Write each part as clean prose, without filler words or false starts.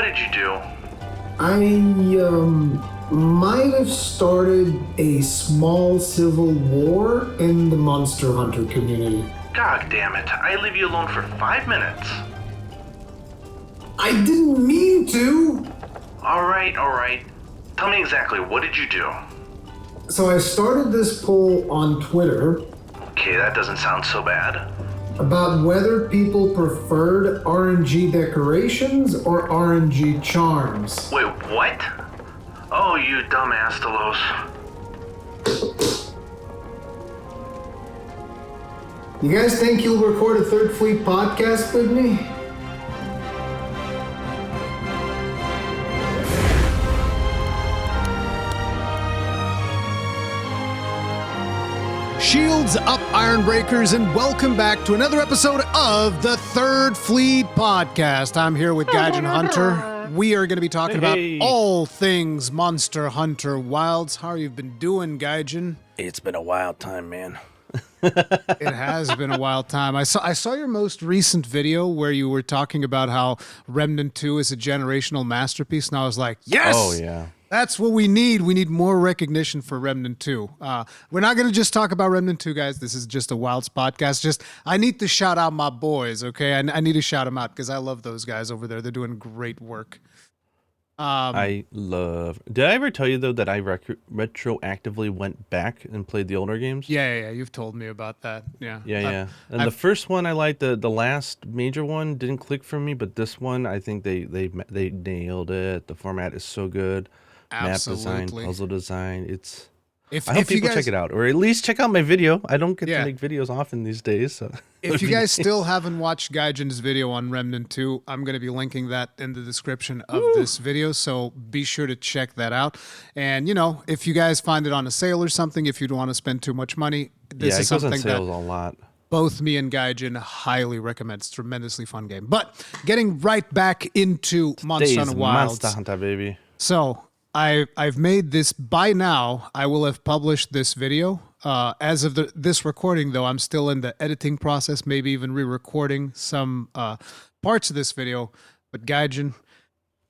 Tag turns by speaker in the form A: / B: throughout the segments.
A: did you do?
B: I might have started a small civil war in the Monster Hunter community.
A: God damn it, I leave you alone for 5 minutes.
B: I didn't mean to!
A: Alright. Tell me exactly, what did you do?
B: So I started this poll on Twitter.
A: Okay, that doesn't sound so bad.
B: About whether people preferred RNG decorations or RNG charms.
A: Wait, what? Oh, you dumbass, Delos.
B: You guys think you'll record a Third Fleet podcast with me?
C: Shields up, Ironbreakers, and welcome back to another episode of the Third Fleet Podcast. I'm here with Gaijin Hunter. We are going to be talking about all things Monster Hunter Wilds. How have you been doing, Gaijin?
D: It's been a wild time, man.
C: It has been a wild time. I saw your most recent video where you were talking about how Remnant 2 is a generational masterpiece, and I was like, yes!
D: Oh, yeah.
C: That's what we need. We need more recognition for Remnant 2. We're not going to just talk about Remnant 2, guys. This is just a Wilds podcast. I need to shout out my boys, okay? I need to shout them out because I love those guys over there. They're doing great work.
D: Did I ever tell you, though, that I retroactively went back and played the older games?
C: Yeah. You've told me about that. Yeah.
D: And the first one I liked. The last major one didn't click for me, but this one, I think they nailed it. The format is so good.
C: Absolutely.
D: Map design, puzzle design. I
C: if
D: hope people check it out, or at least check out my video. I don't get to make videos often these days. So.
C: If you guys still haven't watched Gaijin's video on Remnant 2, I'm going to be linking that in the description of this video, so be sure to check that out. And, if you guys find it on a sale or something, if you don't want to spend too much money, this is something
D: it goes on sales
C: that
D: a lot.
C: Both me and Gaijin highly recommend. It's a tremendously fun game. But getting right back into Monster Hunter Wilds.
D: Monster Hunter, baby.
C: So I've made this. By now, I will have published this video. As of this recording, though, I'm still in the editing process, maybe even re-recording some parts of this video. But Gaijin,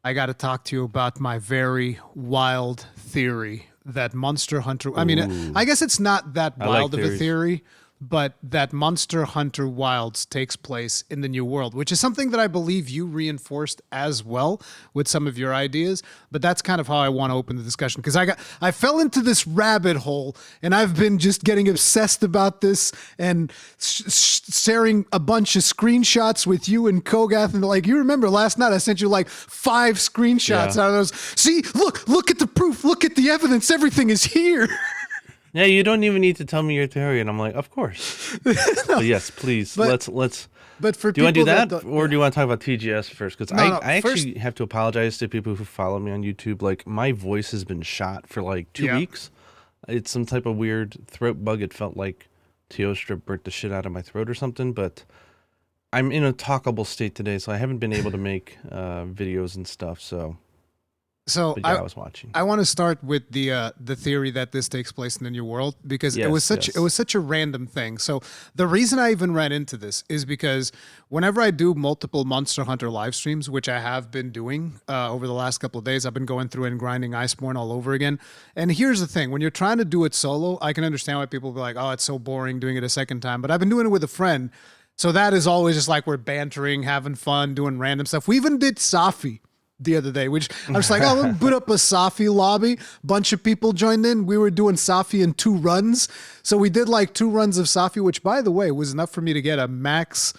C: I got to talk to you about my very wild theory that Monster Hunter... I mean, I guess it's not that wild of a theory, but that Monster Hunter Wilds takes place in the New World, which is something that I believe you reinforced as well with some of your ideas. But that's kind of how I want to open the discussion, because I fell into this rabbit hole, and I've been just getting obsessed about this and sharing a bunch of screenshots with you and Kogath. And you remember last night I sent you 5 screenshots out of those. See, look at the proof, look at the evidence, everything is here.
D: Yeah, you don't even need to tell me your theory, and I'm like, of course. But yes, please, let's.
C: But for
D: do you want to do that, or do you want to talk about TGS first? Because I actually
C: first,
D: have to apologize to people who follow me on YouTube. My voice has been shot for 2 weeks. It's some type of weird throat bug. It felt like TO strip burnt the shit out of my throat or something. But I'm in a talkable state today, so I haven't been able to make videos and stuff. So I was watching.
C: I want to start with the theory that this takes place in the New World, because it was such a random thing. So the reason I even ran into this is because whenever I do multiple Monster Hunter live streams, which I have been doing over the last couple of days, I've been going through and grinding Iceborne all over again. And here's the thing: when you're trying to do it solo, I can understand why people be like, "Oh, it's so boring doing it a second time." But I've been doing it with a friend, so that is always just we're bantering, having fun, doing random stuff. We even did Safi the other day, which I was like, oh, let's put up a Safi lobby. Bunch of people joined in. We were doing Safi in 2 runs. So we did 2 runs of Safi, which, by the way, was enough for me to get a max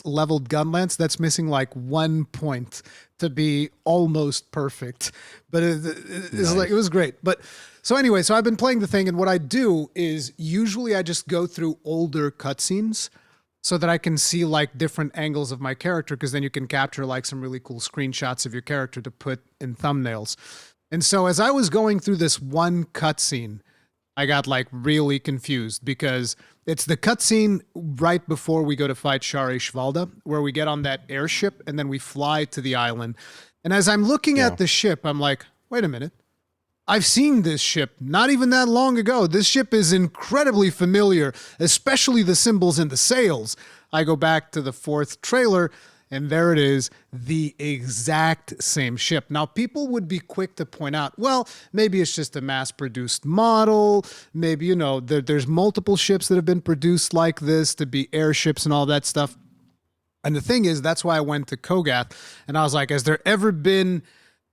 C: leveled gun lance that's missing 1 point to be almost perfect. But it was great. But so anyway, so I've been playing the thing, and what I do is usually I just go through older cutscenes so that I can see different angles of my character, because then you can capture some really cool screenshots of your character to put in thumbnails. And so as I was going through this one cutscene, I got really confused, because it's the cutscene right before we go to fight Shari Shvalda, where we get on that airship and then we fly to the island. And as I'm looking at the ship, I'm like, wait a minute. I've seen this ship not even that long ago. This ship is incredibly familiar, especially the symbols in the sails. I go back to the 4th trailer, and there it is, the exact same ship. Now, people would be quick to point out, well, maybe it's just a mass-produced model. Maybe, you know, there's multiple ships that have been produced like this to be airships and all that stuff. And the thing is, that's why I went to Kogath, and I was like, has there ever been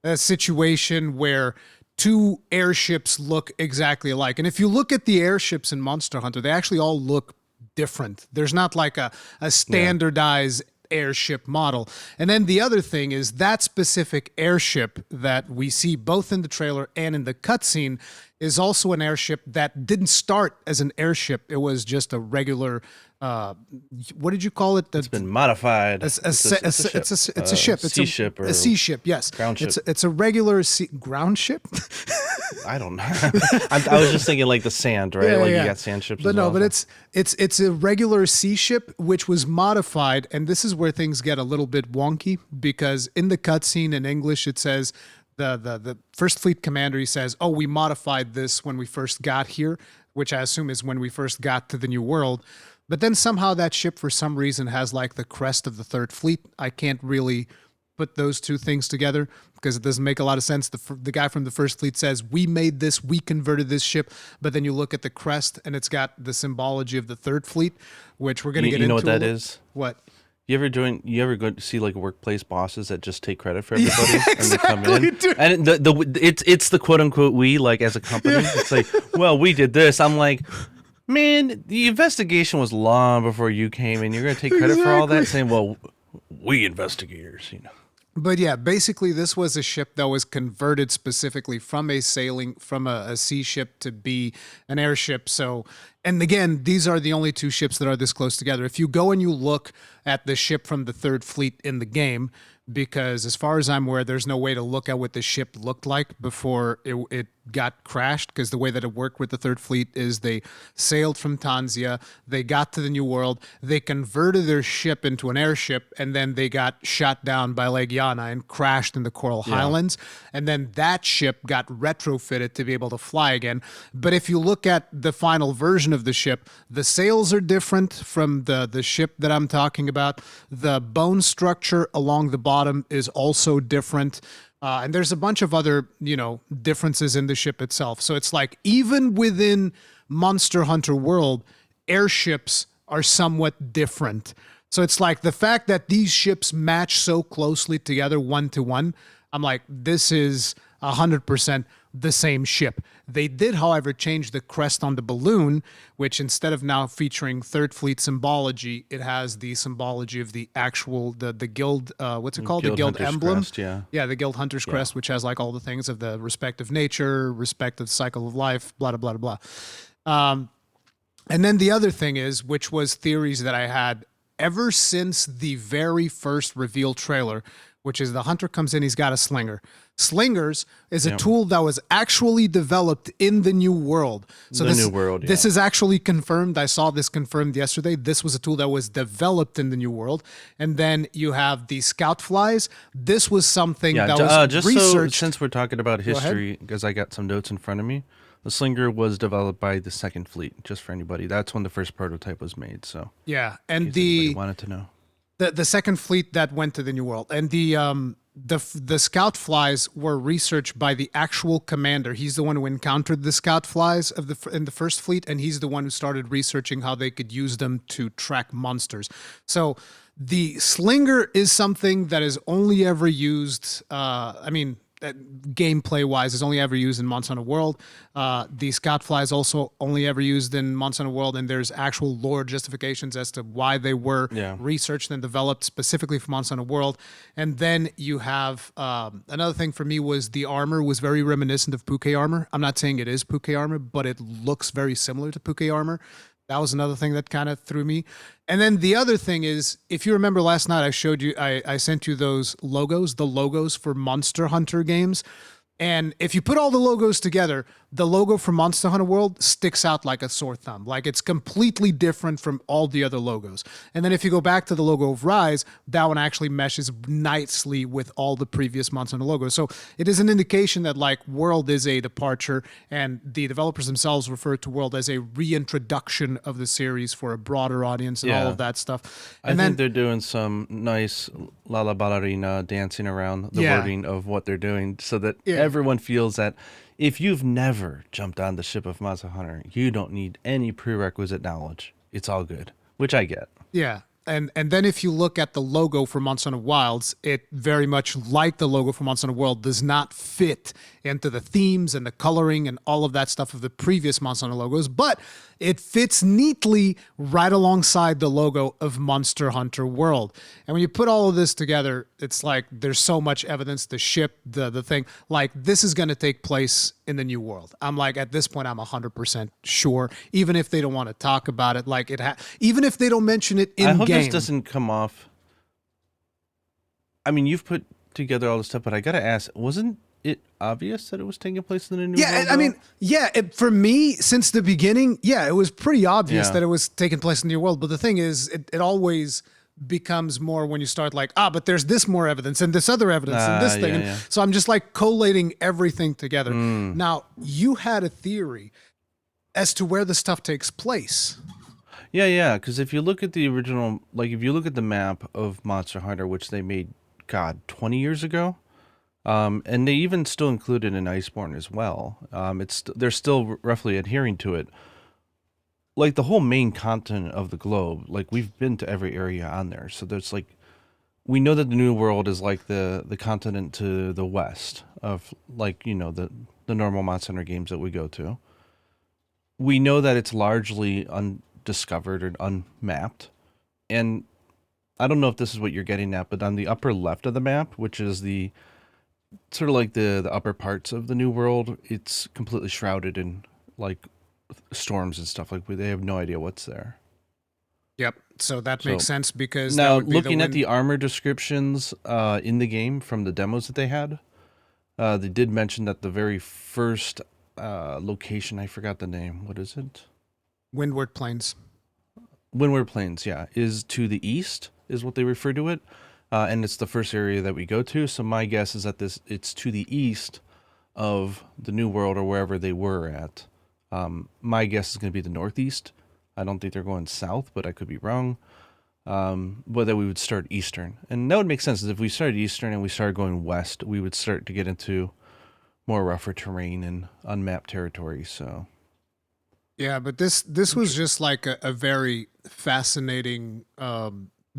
C: a situation where two airships look exactly alike? And if you look at the airships in Monster Hunter, they actually all look different. There's not like a standardized airship model. And then the other thing is that specific airship that we see both in the trailer and in the cutscene is also an airship that didn't start as an airship. It was just a regular, what did you call it?
D: It's been modified.
C: It's a ship. It's
D: sea ship or
C: a sea ship. Yes,
D: ground ship.
C: It's a regular ground ship.
D: I don't know. I was just thinking like the sand, right? You got sand ships.
C: But
D: as
C: no,
D: well,
C: but it's a regular sea ship which was modified, and this is where things get a little bit wonky because in the cutscene in English it says the First Fleet commander, he says, "Oh, we modified this when we first got here," which I assume is when we first got to the New World. But then somehow that ship, for some reason, has like the crest of the Third Fleet. I can't really put those two things together because it doesn't make a lot of sense. The guy from the First Fleet says, we made this, we converted this ship. But then you look at the crest and it's got the symbology of the Third Fleet, which we're going to get into.
D: You know what that is?
C: What?
D: You ever go to see like workplace bosses that just take credit for everybody and they come in?
C: Dude.
D: And it's the quote unquote we, like as a company. It's like, well, we did this. I'm like, man, the investigation was long before you came in. You're going to take credit for all that, saying, well, we investigators, you know.
C: But yeah, basically this was a ship that was converted specifically from a sea ship to be an airship. So, and again, these are the only two ships that are this close together. If you go and you look at the ship from the Third Fleet in the game, because as far as I'm aware, there's no way to look at what the ship looked like before it got crashed, because the way that it worked with the Third Fleet is they sailed from Tanzia, they got to the New World, they converted their ship into an airship, and then they got shot down by Legiana and crashed in the Coral Highlands, and then that ship got retrofitted to be able to fly again. But if you look at the final version of the ship, the sails are different from the ship that I'm talking about. The bone structure along the bottom is also different. And there's a bunch of other, differences in the ship itself. So it's like even within Monster Hunter world, airships are somewhat different. So it's like the fact that these ships match so closely together 1-to-1, I'm like, this is 100% the same ship. They did, however, change the crest on the balloon, which instead of now featuring Third Fleet symbology, it has the symbology of the actual, the guild, what's it called? The guild
D: Hunter's
C: emblem.
D: Crest, yeah.
C: Yeah, the guild Hunter's crest, which has like all the things of the respect of nature, respect of the cycle of life, blah, blah, blah, blah. And then the other thing is, which was theories that I had ever since the very first reveal trailer, which is the hunter comes in, he's got a slinger. Slingers is a tool that was actually developed in the New World. So this is actually confirmed. I saw this confirmed yesterday. This was a tool that was developed in the New World. And then you have the scout flies. This was something that was
D: just
C: researched.
D: So, since we're talking about history, because I got some notes in front of me, the Slinger was developed by the Second Fleet, just for anybody. That's when the first prototype was made. So
C: yeah, and
D: anybody wanted to know.
C: The Second Fleet that went to the New World, and the scout flies were researched by the actual commander. He's the one who encountered the scout flies in the First Fleet, and he's the one who started researching how they could use them to track monsters. So the Slinger is something that is only ever used. Gameplay wise is only ever used in Monster Hunter World. The scout fly is also only ever used in Monster Hunter World, and there's actual lore justifications as to why they were researched and developed specifically for Monster Hunter World. And then you have another thing for me was the armor was very reminiscent of Puke armor. I'm not saying it is Puke armor, but it looks very similar to Puke armor. That was another thing that kind of threw me. And then the other thing is, if you remember last night, I showed you, I sent you those logos, the logos for Monster Hunter games. And if you put all the logos together, the logo for Monster Hunter World sticks out like a sore thumb. Like it's completely different from all the other logos. And then if you go back to the logo of Rise, that one actually meshes nicely with all the previous Monster Hunter logos. So it is an indication that like World is a departure, and the developers themselves refer to World as a reintroduction of the series for a broader audience and all of that stuff. And
D: I think they're doing some nice La La Ballerina dancing around the wording of what they're doing so that everyone feels that if you've never jumped on the ship of Monster Hunter, you don't need any prerequisite knowledge. It's all good, which I get.
C: Yeah. And then if you look at the logo for Monster Hunter Wilds, it very much like the logo for Monster Hunter World does not fit into the themes and the coloring and all of that stuff of the previous Monster Hunter logos, but it fits neatly right alongside the logo of Monster Hunter World. And when you put all of this together, it's like there's so much evidence, the ship, the thing, like this is going to take place in the new world. I'm like, at this point, I'm 100% sure, even if they don't want to talk about it, like even if they don't mention it in game.
D: I hope this doesn't come off. I mean, you've put together all this stuff, but I got to ask, wasn't it obvious that it was taking place in the new world?
C: Yeah, I mean, for me, since the beginning, it was pretty obvious that it was taking place in the new world. But the thing is, it always becomes more when you start like, but there's this more evidence and this other evidence and this thing. And so I'm just like collating everything together. Now, you had a theory as to where the stuff takes place.
D: Yeah, because if you look at the original, like if you look at the map of Monster Hunter, which they made, 20 years ago, and they even still include it in Iceborne as well. They're still roughly adhering to it. Like the whole main continent of the globe, like we've been to every area on there. So there's like, we know that the New World is like the continent to the west of like, the normal Monster Hunter games that we go to. We know that it's largely undiscovered or unmapped. And I don't know if this is what you're getting at, but on the upper left of the map, which is the sort of like the upper parts of the New World, it's completely shrouded in like storms and stuff. Like they have no idea what's there.
C: Yep. So that makes sense because
D: now looking at the armor descriptions in the game from the demos that they had, they did mention that the very first location, I forgot the name. What is it?
C: Windward Plains.
D: Windward Plains, is to the east, is what they refer to it. And it's the first area that we go to. So my guess is that it's to the east of the New World or wherever they were at. My guess is going to be the northeast. I don't think they're going south, but I could be wrong. But that we would start eastern. And that would make sense. If we started eastern and we started going west, we would start to get into more rougher terrain and unmapped territory. So...
C: yeah, but this was just like a very fascinating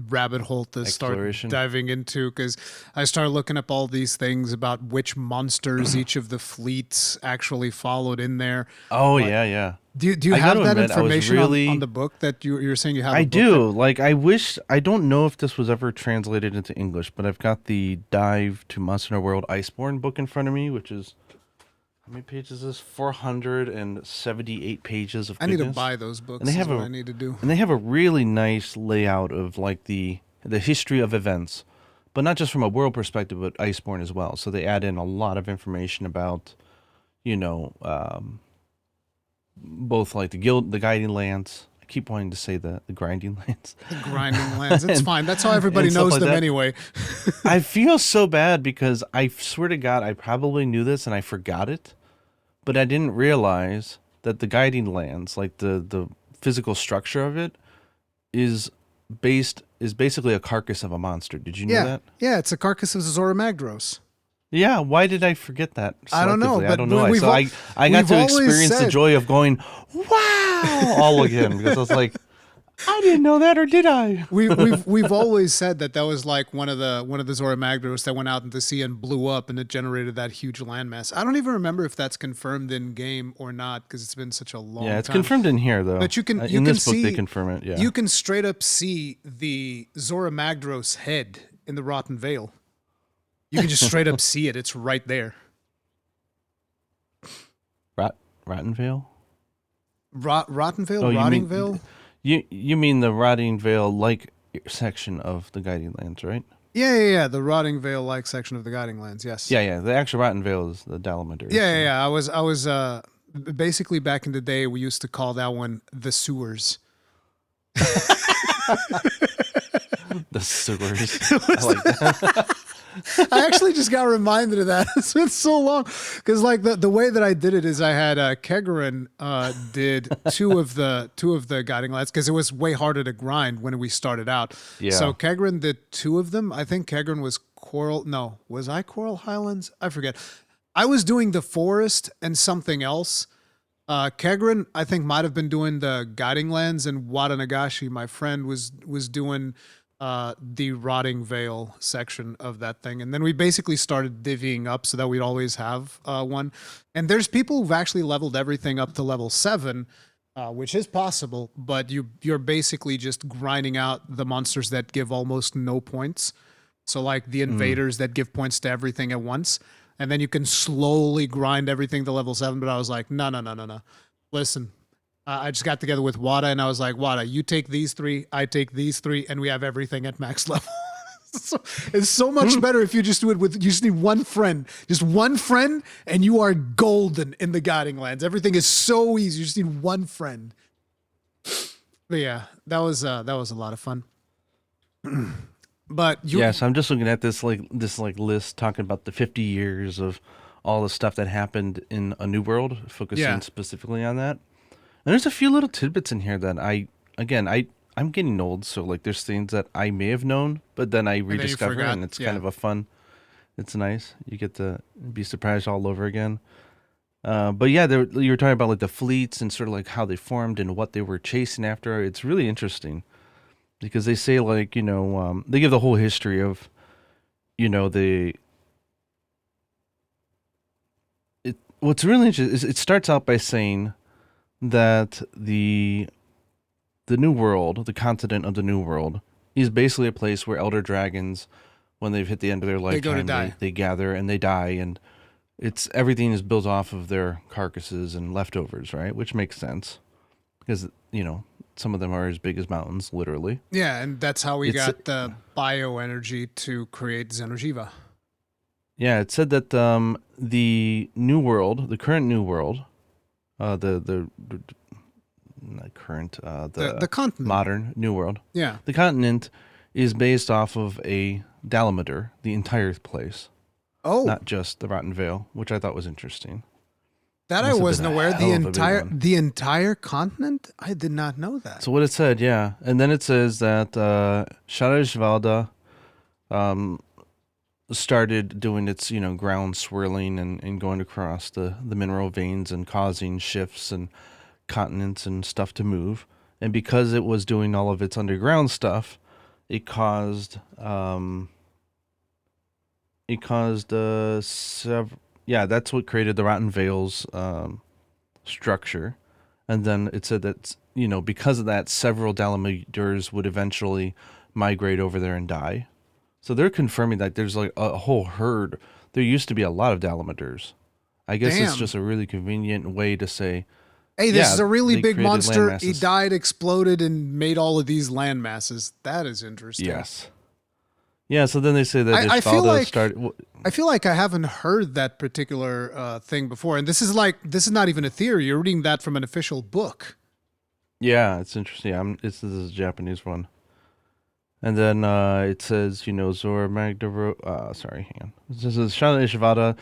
C: rabbit hole to start diving into, because I started looking up all these things about which monsters each of the fleets actually followed in there.
D: Oh, yeah.
C: Do you have that information on the book that you're saying you have?
D: I do. Like, I don't know if this was ever translated into English, but I've got the Dive to Monster Hunter World Iceborne book in front of me, which is... how many pages is this? 478 pages of goodness.
C: I need to buy those books. And what I need to do.
D: And they have a really nice layout of like the history of events, but not just from a world perspective, but Iceborne as well. So they add in a lot of information about, both like the guiding lands. I keep wanting to say the grinding lands.
C: The grinding lands. It's fine. That's how everybody knows them anyway.
D: I feel so bad because I swear to God, I probably knew this and I forgot it. But I didn't realize that the guiding lands, like the physical structure of it, is basically a carcass of a monster. Did you know that?
C: Yeah, it's a carcass of Zora Magdaros.
D: Yeah, why did I forget that?
C: I don't know.
D: I don't know. I got to experience the joy of going, wow, all again, because I was like, I didn't know that, or did I?
C: We've always said that was like one of the Zora Magdaros that went out into the sea and blew up, and it generated that huge landmass. I don't even remember if that's confirmed in game or not, because it's been such a long time.
D: Yeah, it's confirmed in here though.
C: But
D: in this book they confirm it. Yeah,
C: you can straight up see the Zora Magdaros head in the Rotten Vale. You can just straight up see it. It's right there.
D: Rotten Vale?
C: Rotten Vale? Rotting Vale?
D: You mean the Rotting Vale like section of the Guiding Lands, right?
C: Yeah. The Rotting Vale-like section of the Guiding Lands. Yes.
D: Yeah. The actual Rotten Vale is the Dalamadur.
C: Yeah. I was basically back in the day we used to call that one the sewers.
D: The sewers. I like that.
C: I actually just got reminded of that. It's been so long because like the way that I did it is I had Kegarin did two of the guiding lights because it was way harder to grind when we started out.
D: Yeah.
C: So Kegarin did two of them. I think Kegarin was Coral. No, was I Coral Highlands? I forget. I was doing the forest and something else. Kegarin, I think, might have been doing the guiding lands, and Watanagashi, my friend, was doing the Rotting Vale section of that thing. And then we basically started divvying up so that we'd always have one. And there's people who've actually leveled everything up to level 7, which is possible, but you're basically just grinding out the monsters that give almost no points. So like the invaders that give points to everything at once. And then you can slowly grind everything to level 7. But I was like, no. Listen, I just got together with Wada and I was like, Wada, you take these 3, I take these 3, and we have everything at max level. So, it's so much better if you just do it with, you just need one friend. Just one friend and you are golden in the Guiding Lands. Everything is so easy. You just need one friend. But yeah, that was a lot of fun. But
D: yes, I'm just looking at this list talking about the 50 years of all the stuff that happened in A New World, focusing specifically on that. And there's a few little tidbits in here that I'm getting old, so like there's things that I may have known, but then I rediscover, and it's kind of a fun. It's nice. You get to be surprised all over again. But yeah, you were talking about like the fleets and sort of like how they formed and what they were chasing after. It's really interesting. Because they say, like, they give the whole history of, what's really interesting is it starts out by saying that the New World, the continent of the New World, is basically a place where elder dragons, when they've hit the end of their lifetime, they gather and they die, and everything is built off of their carcasses and leftovers, right? Which makes sense because, some of them are as big as mountains, literally.
C: Yeah, and that's how we got the bioenergy to create Xeno'jiiva.
D: Yeah, it said that the New World, the current New World, the continent, modern New World.
C: Yeah,
D: the continent is based off of a Dalamadur, the entire place.
C: Oh,
D: not just the Rotten Vale, which I thought was interesting.
C: That I wasn't aware. The entire continent? I did not know that.
D: So what it said, yeah. And then it says that Sharajvalda started doing its, ground swirling and going across the mineral veins and causing shifts and continents and stuff to move. And because it was doing all of its underground stuff, it caused several. Yeah, that's what created the Rotten Vale's structure. And then it said that, because of that, several Dalamudurs would eventually migrate over there and die. So they're confirming that there's like a whole herd. There used to be a lot of Dalamudurs. I guess it's just a really convenient way to say,
C: hey, this is a really big monster. He died, exploded, and made all of these land masses. That is interesting.
D: Yes. Yeah, so then they say that
C: I feel like I haven't heard that particular thing before, and this is not even a theory. You're reading that from an official book.
D: Yeah, it's interesting. This is a Japanese one, and then it says, Zora Magdaro. Sorry, hang on. It says Shana Ishivada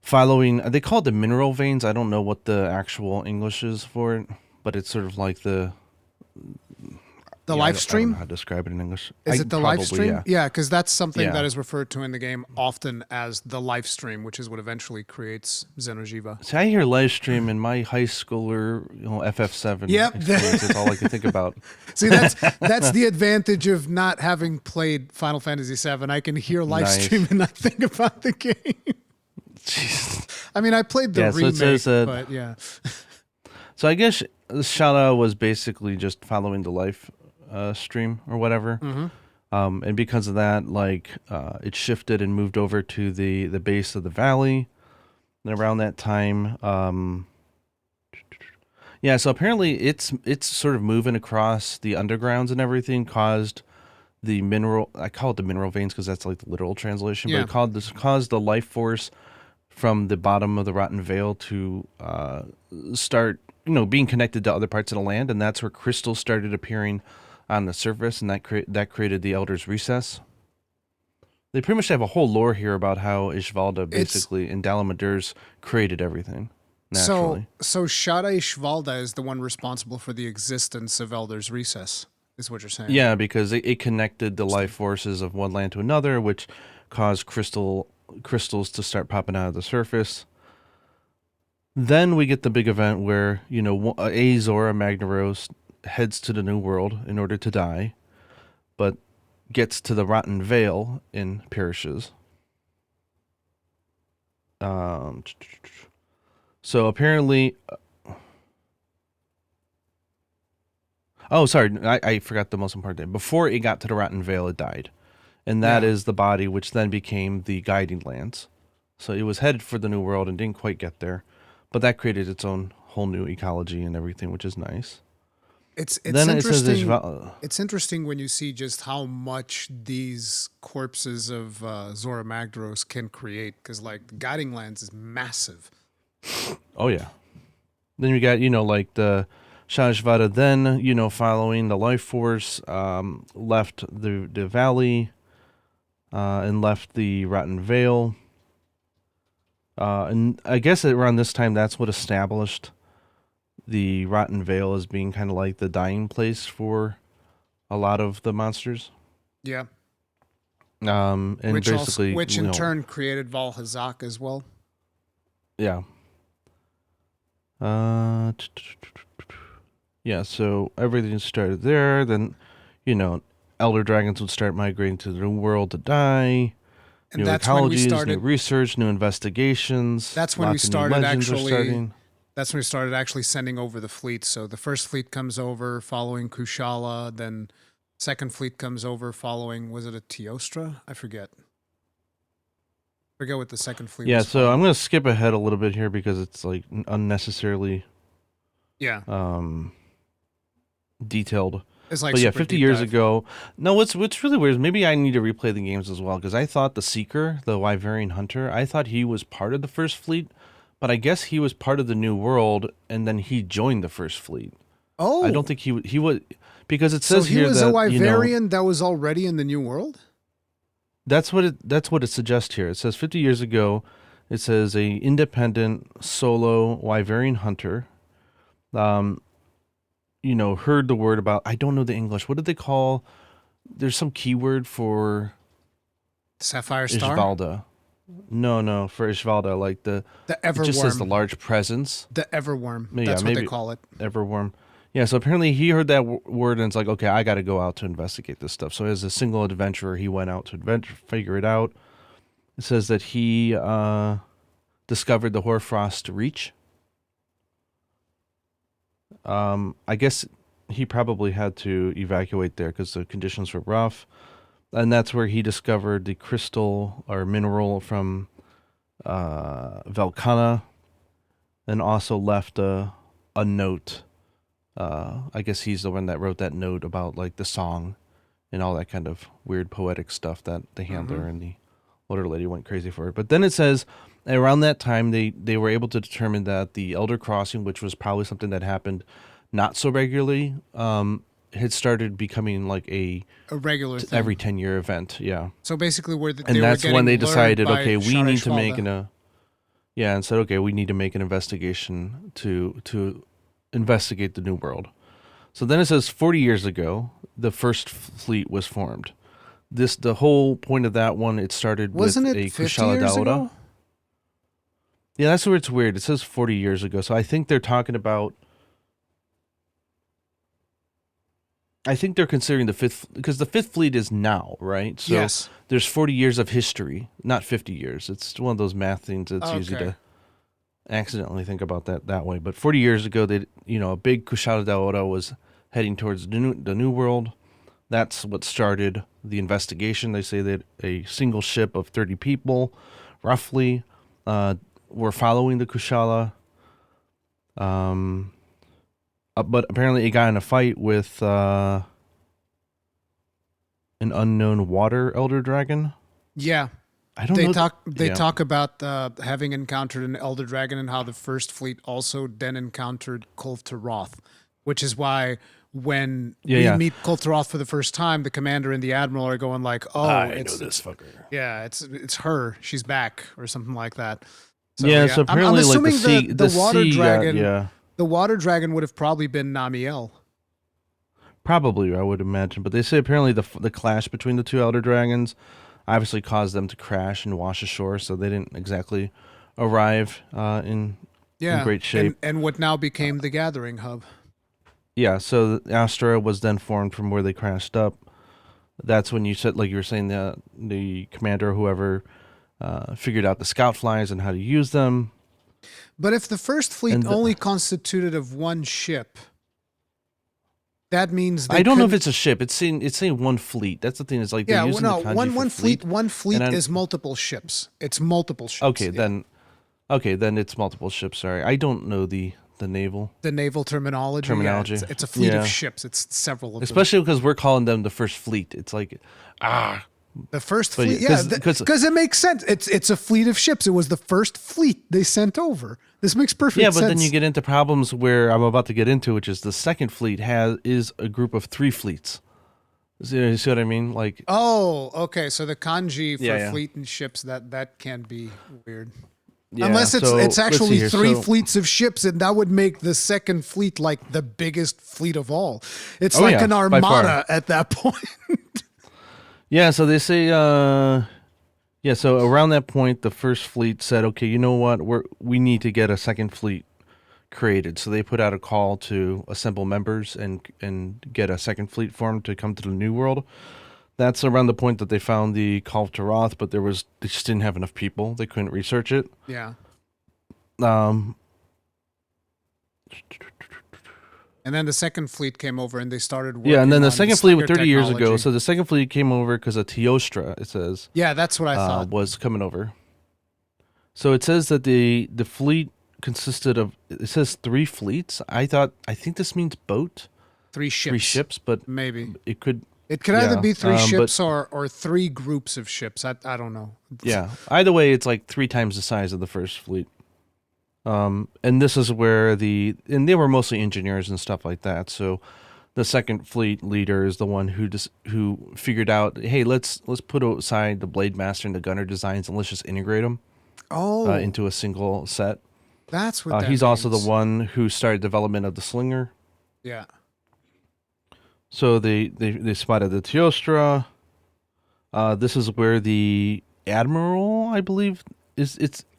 D: following. They call it the mineral veins. I don't know what the actual English is for it, but it's sort of like the
C: live stream?
D: I don't know how to describe it in English.
C: Is it the live stream?
D: Yeah,
C: because that's something that is referred to in the game often as the live stream, which is what eventually creates Xeno'jiiva.
D: See, I hear live stream in my high schooler, FF7.
C: Yep.
D: That's all I can think about.
C: See, that's the advantage of not having played Final Fantasy VII. I can hear live stream and not think about the game.
D: Jeez.
C: I mean, I played the remake,
D: so it says,
C: but yeah.
D: So I guess Shala was basically just following the life stream or whatever, and because of that, it shifted and moved over to the base of the valley. And around that time, so apparently it's sort of moving across the undergrounds and everything caused the mineral. I call it the mineral veins because that's like the literal translation.
C: Yeah.
D: But caused the life force from the bottom of the Rotten Vale to start, being connected to other parts of the land, and that's where crystals started appearing on the surface, and that created the Elder's Recess. They pretty much have a whole lore here about how Ishvalda basically and Dalamadur's created everything naturally.
C: So Shada Ishvalda is the one responsible for the existence of Elder's Recess, is what you're saying?
D: Yeah, because it connected the life forces of one land to another, which caused crystals to start popping out of the surface. Then we get the big event where, Azor, a Magnaros, heads to the New World in order to die, but gets to the Rotten Vale and perishes. So apparently... Oh, sorry, I forgot the most important thing. Before it got to the Rotten Vale, it died. And that is the body which then became the Guiding Lands. So it was headed for the New World and didn't quite get there. But that created its own whole new ecology and everything, which is nice.
C: It's
D: then
C: interesting. It's interesting when you see just how much these corpses of Zora Magdaros can create, because like the Guiding Lands is massive.
D: Oh yeah. Then you got like the Shajvada. Then following the life force, left the valley, and left the Rotten Vale. And I guess around this time, that's what established the Rotten Vale as being kind of like the dying place for a lot of the monsters.
C: Yeah.
D: And
C: which in turn created Valhazak as well.
D: Yeah. Yeah, so everything started there. Then, elder dragons would start migrating to the New World to die.
C: And
D: new
C: that's when we
D: ecologies,
C: started
D: new research, new investigations.
C: That's when we
D: lots of new
C: started
D: legends are starting.
C: That's when we started actually sending over the fleet. So the first fleet comes over following Kushala, then second fleet comes over following, was it a Teostra? I forget what the second fleet was.
D: Yeah, so I'm going to skip ahead a little bit here because it's like unnecessarily detailed.
C: It's like,
D: but yeah, 50 years ago. No, what's really weird is maybe I need to replay the games as well, because I thought the Seeker, the Wyverian Hunter, I thought he was part of the first fleet, but I guess he was part of the New World, and then he joined the first fleet.
C: Oh,
D: I don't think he would, because it says here that
C: he was a Wyverian that was already in the New World.
D: That's what it suggests here. It says 50 years ago. It says a independent solo Wyverian Hunter. Heard the word about, I don't know the English. What did they call? There's some keyword for
C: Sapphire Star.
D: Ishvalda. No, for Ishvalda, like the
C: Everworm.
D: It just says the large presence.
C: The Everworm.
D: Yeah,
C: that's what they call it.
D: Everworm. Yeah, so apparently he heard that word and it's like, okay, I got to go out to investigate this stuff. So as a single adventurer, he went out to figure it out. It says that he discovered the Hoarfrost Reach. I guess he probably had to evacuate there because the conditions were rough. And that's where he discovered the crystal or mineral from Velkana, and also left a note. I guess he's the one that wrote that note about like the song and all that kind of weird poetic stuff that the handler and the older lady went crazy for. But then it says around that time they were able to determine that the Elder Crossing, which was probably something that happened not so regularly, had started becoming like a
C: regular thing.
D: Every 10-year event. Yeah.
C: So basically,
D: that's when they decided, okay, we
C: Shara
D: need to
C: Ishvalda.
D: make and said, okay, we need to make an investigation to investigate the New World. So then it says 40 years ago, the first fleet was formed. The whole point of that one, it started
C: Wasn't
D: with
C: it
D: a
C: 50
D: Kushala
C: years
D: Daoda.
C: ago?
D: Yeah, that's where it's weird. It says 40 years ago. So I think they're talking about, I think they're considering the fifth, because the fifth fleet is now, right? So
C: yes.
D: There's 40 years of history, not 50 years. It's one of those math things that's easy to accidentally think about that way. But 40 years ago, a big Kushala Daoda was heading towards the New World. That's what started the investigation. They say that a single ship of 30 people, roughly, were following the Kushala. But apparently it got in a fight with an unknown water elder dragon.
C: Yeah.
D: I don't know.
C: They talk about having encountered an elder dragon and how the first fleet also then encountered Kultaroth, which is why when we meet Kultaroth for the first time, the commander and the admiral are going like, "Oh,
D: I know this fucker."
C: Yeah, it's her. She's back or something like that. So,
D: So apparently,
C: I'm assuming
D: like
C: the water dragon,
D: yeah,
C: the water dragon would have probably been Namiel.
D: probably I would imagine. But they say apparently the clash between the two elder dragons obviously caused them to crash and wash ashore, so they didn't exactly arrive in great shape.
C: And what now became the gathering hub.
D: Yeah, so Astra was then formed from where they crashed up. That's when you said, like you were saying, the commander, whoever, figured out the scout flies and how to use them.
C: But if the first fleet only constituted of one ship, that means
D: I don't know if it's a ship. It's saying one fleet. That's the thing. Is like they're using the kanji
C: one
D: for fleet.
C: One fleet is multiple ships. It's multiple ships.
D: Okay, then it's multiple ships. Sorry, I don't know the naval
C: terminology. Yeah, it's a fleet of ships. It's several of them.
D: Especially because we're calling them the first fleet. It's like
C: the first fleet. Yeah, because it makes sense. It's a fleet of ships. It was the first fleet they sent over. This makes perfect sense.
D: Yeah, but then you get into problems where I'm about to get into, which is the second fleet is a group of 3 fleets. You see what I mean? Like,
C: oh, okay. So the kanji for fleet and ships that can be weird.
D: Yeah,
C: unless it's actually 3 fleets of ships, and that would make the second fleet like the biggest fleet of all. It's like an armada at that point.
D: Yeah, so they say, so around that point, the first fleet said, okay, you know what, we need to get a second fleet created. So they put out a call to assemble members and get a second fleet formed to come to the New World. That's around the point that they found the Call to Roth, but they just didn't have enough people. They couldn't research it.
C: Yeah. And then the second fleet came over and they started working.
D: Yeah, and then the second fleet 30 years ago. So the second fleet came over because of Teostra, it says.
C: Yeah, that's what I thought.
D: Was coming over. So it says that the fleet consisted of, it says 3 fleets. I think this means boat.
C: 3 ships.
D: 3 ships, but
C: maybe.
D: It could
C: either be 3 ships or 3 groups of ships. I don't know.
D: Yeah. Either way, it's like 3 times the size of the first fleet. And this is where they were mostly engineers and stuff like that. So the second fleet leader is the one who figured out, hey, let's put aside the Blade Master and the Gunner designs and let's just integrate them into a single set.
C: That's what
D: he's also the one who started development of the Slinger.
C: Yeah.
D: So they spotted the Teostra. This is where the Admiral, I believe,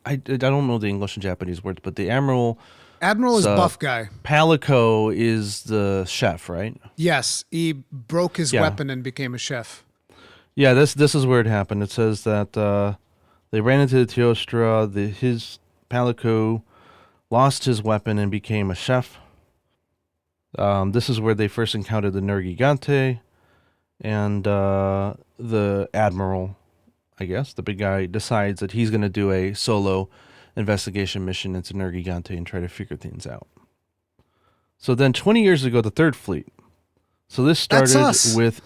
D: I don't know the English and Japanese words, but the Admiral
C: is buff guy.
D: Palico is the chef, right?
C: Yes, he broke his weapon and became a chef.
D: Yeah, this is where it happened. It says that they ran into the Teostra. His Palico lost his weapon and became a chef. This is where they first encountered the Nergigante, and the Admiral, I guess, the big guy, decides that he's going to do a solo investigation mission into Nergigante and try to figure things out. So then 20 years ago, the third fleet. So this started with...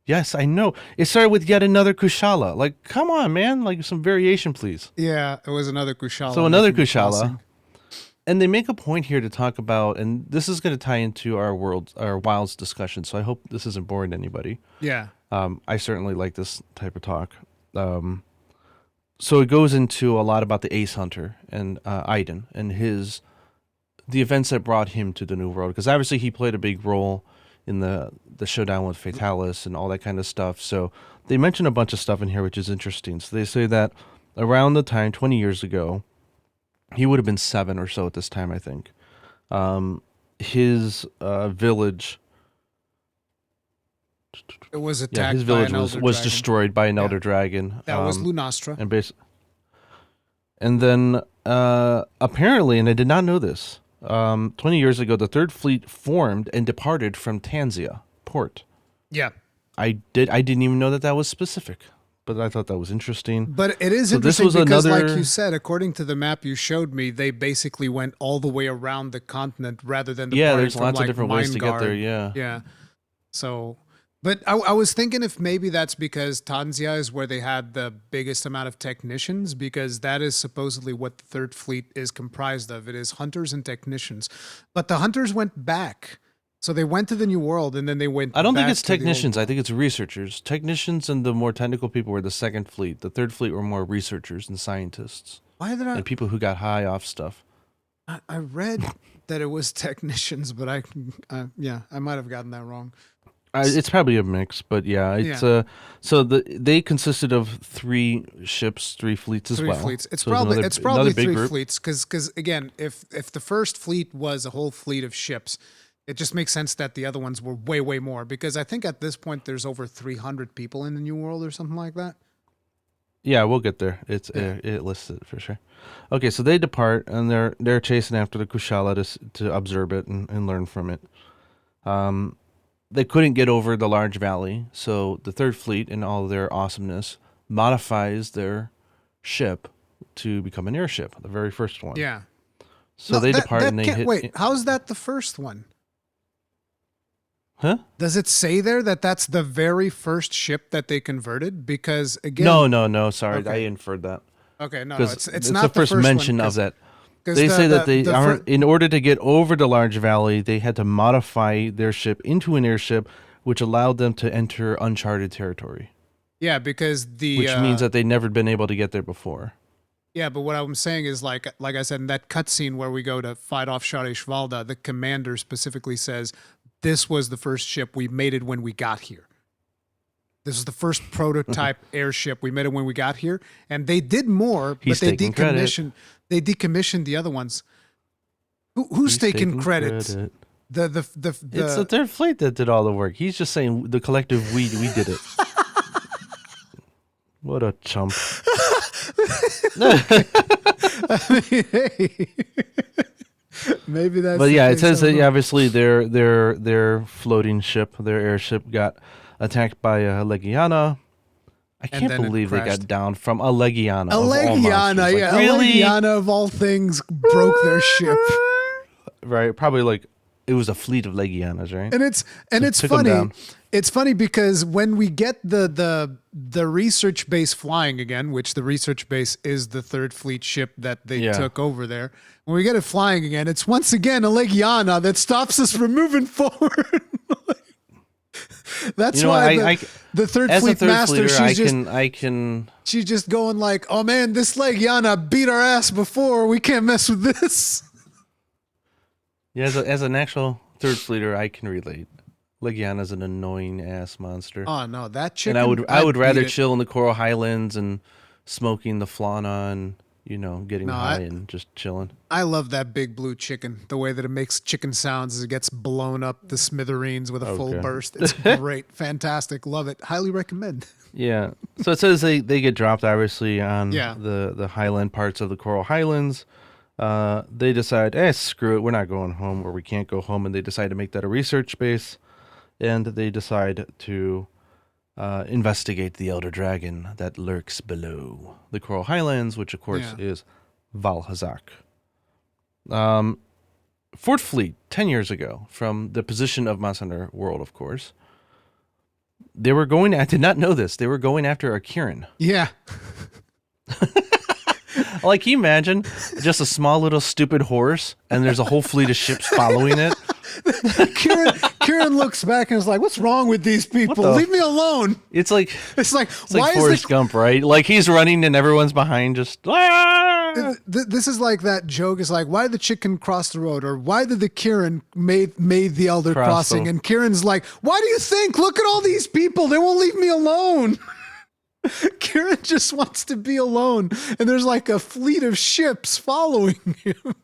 D: Yes, I know. It started with yet another Kushala. Like, come on, man. Like, some variation, please.
C: Yeah, it was another Kushala.
D: So another Kushala. And they make a point here to talk about, and this is going to tie into our Wilds discussion, so I hope this isn't boring to anybody.
C: Yeah.
D: I certainly like this type of talk. So it goes into a lot about the Ace Hunter and Aiden and the events that brought him to the New World, because obviously he played a big role in the showdown with Fatalis and all that kind of stuff. So they mention a bunch of stuff in here, which is interesting. So they say that around the time, 20 years ago, he would have been 7 or so at this time, I think. His village...
C: It was attacked.
D: Yeah, his village was destroyed by an elder dragon.
C: That was Lunastra.
D: And then apparently, and I did not know this, 20 years ago, the Third Fleet formed and departed from Tanzia port.
C: Yeah,
D: I didn't even know that was specific, but I thought that was interesting.
C: But it is interesting because, like you said, according to the map you showed me, they basically went all the way around the continent rather than
D: there's lots of different ways to get there. Yeah.
C: So But I was thinking if maybe that's because Tanzia is where they had the biggest amount of technicians, because that is supposedly what the Third Fleet is comprised of. It is hunters and technicians. But the hunters went back. So they went to the New World and then they went
D: I don't think
C: back
D: it's
C: to the old
D: technicians. I
C: world.
D: think it's researchers. Technicians and the more technical people were the Second Fleet. The Third Fleet were more researchers and scientists
C: Why did I?
D: and people who got high off stuff.
C: I read that it was technicians, but I might have gotten that wrong.
D: It's probably a mix, but yeah, it's so they consisted of 3 ships, 3 fleets as
C: Three
D: well.
C: fleets. It's
D: So
C: probably
D: another big
C: 3
D: group.
C: fleets because again, if the first fleet was a whole fleet of ships, it just makes sense that the other ones were way more. Because I think at this point there's over 300 people in the New World or something like that.
D: Yeah, we'll get there. It lists it for sure. Okay, so they depart and they're chasing after the Kushala to observe it and learn from it. They couldn't get over the large valley, so the Third Fleet, in all their awesomeness, modifies their ship to become an airship, the very first one.
C: Yeah.
D: So
C: No,
D: they
C: that-
D: depart
C: that
D: and they
C: can't-
D: hit.
C: Wait, how's that the first one?
D: Huh?
C: Does it say there that that's the very first ship that they converted? Because again,
D: No. Sorry,
C: Okay.
D: I inferred that.
C: Okay, no,
D: Because
C: it's not
D: the first
C: one,
D: mention of
C: 'cause-
D: that.
C: 'cause
D: They say that
C: the
D: in order to get over the large valley, they had to modify their ship into an airship, which allowed them to enter uncharted territory,
C: yeah, because the
D: which means that they'd never been able to get there before.
C: yeah, but what I'm saying is like I said in that cutscene where we go to fight off Shvalda, the commander specifically says this was the first ship we made it when we got here. This was the first prototype airship. We made it when we got here, and they did more,
D: He's
C: but they
D: taking credit.
C: decommissioned the other ones. Who's
D: He's
C: taking credit? The
D: It's the Third Fleet that did all the work. He's just saying the collective we did it. What a chump.
C: hey. Maybe that's.
D: But yeah,
C: the
D: it
C: case,
D: says
C: I don't
D: that
C: know.
D: obviously their floating ship, their airship, got attacked by a Legiana. I
C: And
D: can't
C: then it
D: believe they
C: crashed.
D: got down from a Legiana.
C: A
D: of all
C: Legiana,
D: monsters. Like,
C: yeah,
D: really?
C: a Legiana of all things broke their ship,
D: Right, probably like it was a fleet of Legianas, right?
C: and it's
D: took 'em
C: funny.
D: down.
C: It's funny because when we get the research base flying again, which the research base is the Third Fleet ship that they
D: Yeah.
C: took over there. When we get it flying again, it's once again a Legiana that stops us from moving forward. That's
D: You know,
C: why
D: I
C: the Third
D: as a
C: Fleet
D: third
C: master,
D: fleeter, I can.
C: she's just going like, "Oh man, this Legiana beat our ass before. We can't mess with this."
D: Yeah, as an actual third fleeter, I can relate. Legiana's an annoying ass monster.
C: Oh no, that chicken.
D: And I would
C: beat
D: rather
C: it.
D: chill in the Coral Highlands and smoking the flana and getting
C: No,
D: high and just chilling.
C: I love that big blue chicken. The way that it makes chicken sounds as it gets blown up the smithereens with a full
D: Okay.
C: burst. It's great, fantastic, love it. Highly recommend.
D: Yeah. So it says they get dropped obviously on
C: Yeah.
D: the highland parts of the Coral Highlands. They decide, screw it, we're not going home, or we can't go home, and they decide to make that a research base, and they decide to investigate the Elder Dragon that lurks below the Coral Highlands, which of course
C: Yeah.
D: is Valhazak. Fourth Fleet, 10 years ago, from the position of Monster World, of course. They were going, I did not know this, they were going after a Kieran.
C: Yeah.
D: Like, can you imagine just a small little stupid horse and there's a whole fleet of ships following it?
C: Kieran looks back and is like, "What's wrong with these people?
D: the-
C: Leave me alone."
D: It's like
C: It's like,
D: like Forrest Gump, right? Like he's running and everyone's behind just
C: This is like that joke. Is like, why did the chicken cross the road, or why did the Kieran made the elder
D: Cross
C: crossing?
D: them.
C: And Kieran's like, why do you think? Look at all these people. They won't leave me alone. Kieran just wants to be alone, and there's like a fleet of ships following him.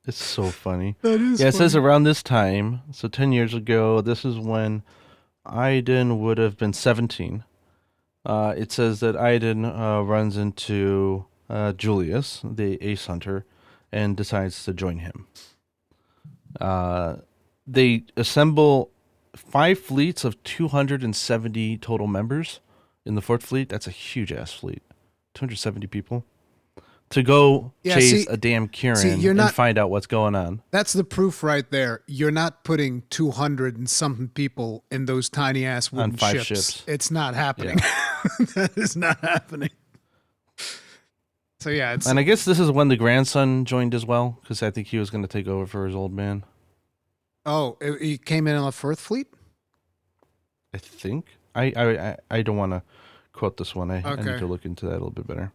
D: It's so funny.
C: That is
D: Yeah, it says
C: funny.
D: around this time, so 10 years ago, this is when Aiden would have been 17. It says that Aiden runs into Julius, the ace hunter, and decides to join him. They assemble 5 fleets of 270 total members in the Fourth Fleet. That's a huge ass fleet. 270 people. to go chase
C: see-
D: a damn Kieran
C: you're
D: and
C: not-
D: find out what's going on.
C: That's the proof right there. You're not putting 200 and something people in those tiny ass wooden
D: On 5
C: ships.
D: ships.
C: It's not happening. That is not happening. So yeah, it's
D: And I guess this is when the grandson joined as well, because I think he was going to take over for his old man.
C: he came in on the Firth Fleet.
D: I think. I don't want to quote this one. I
C: Okay.
D: need to look into that a little bit better.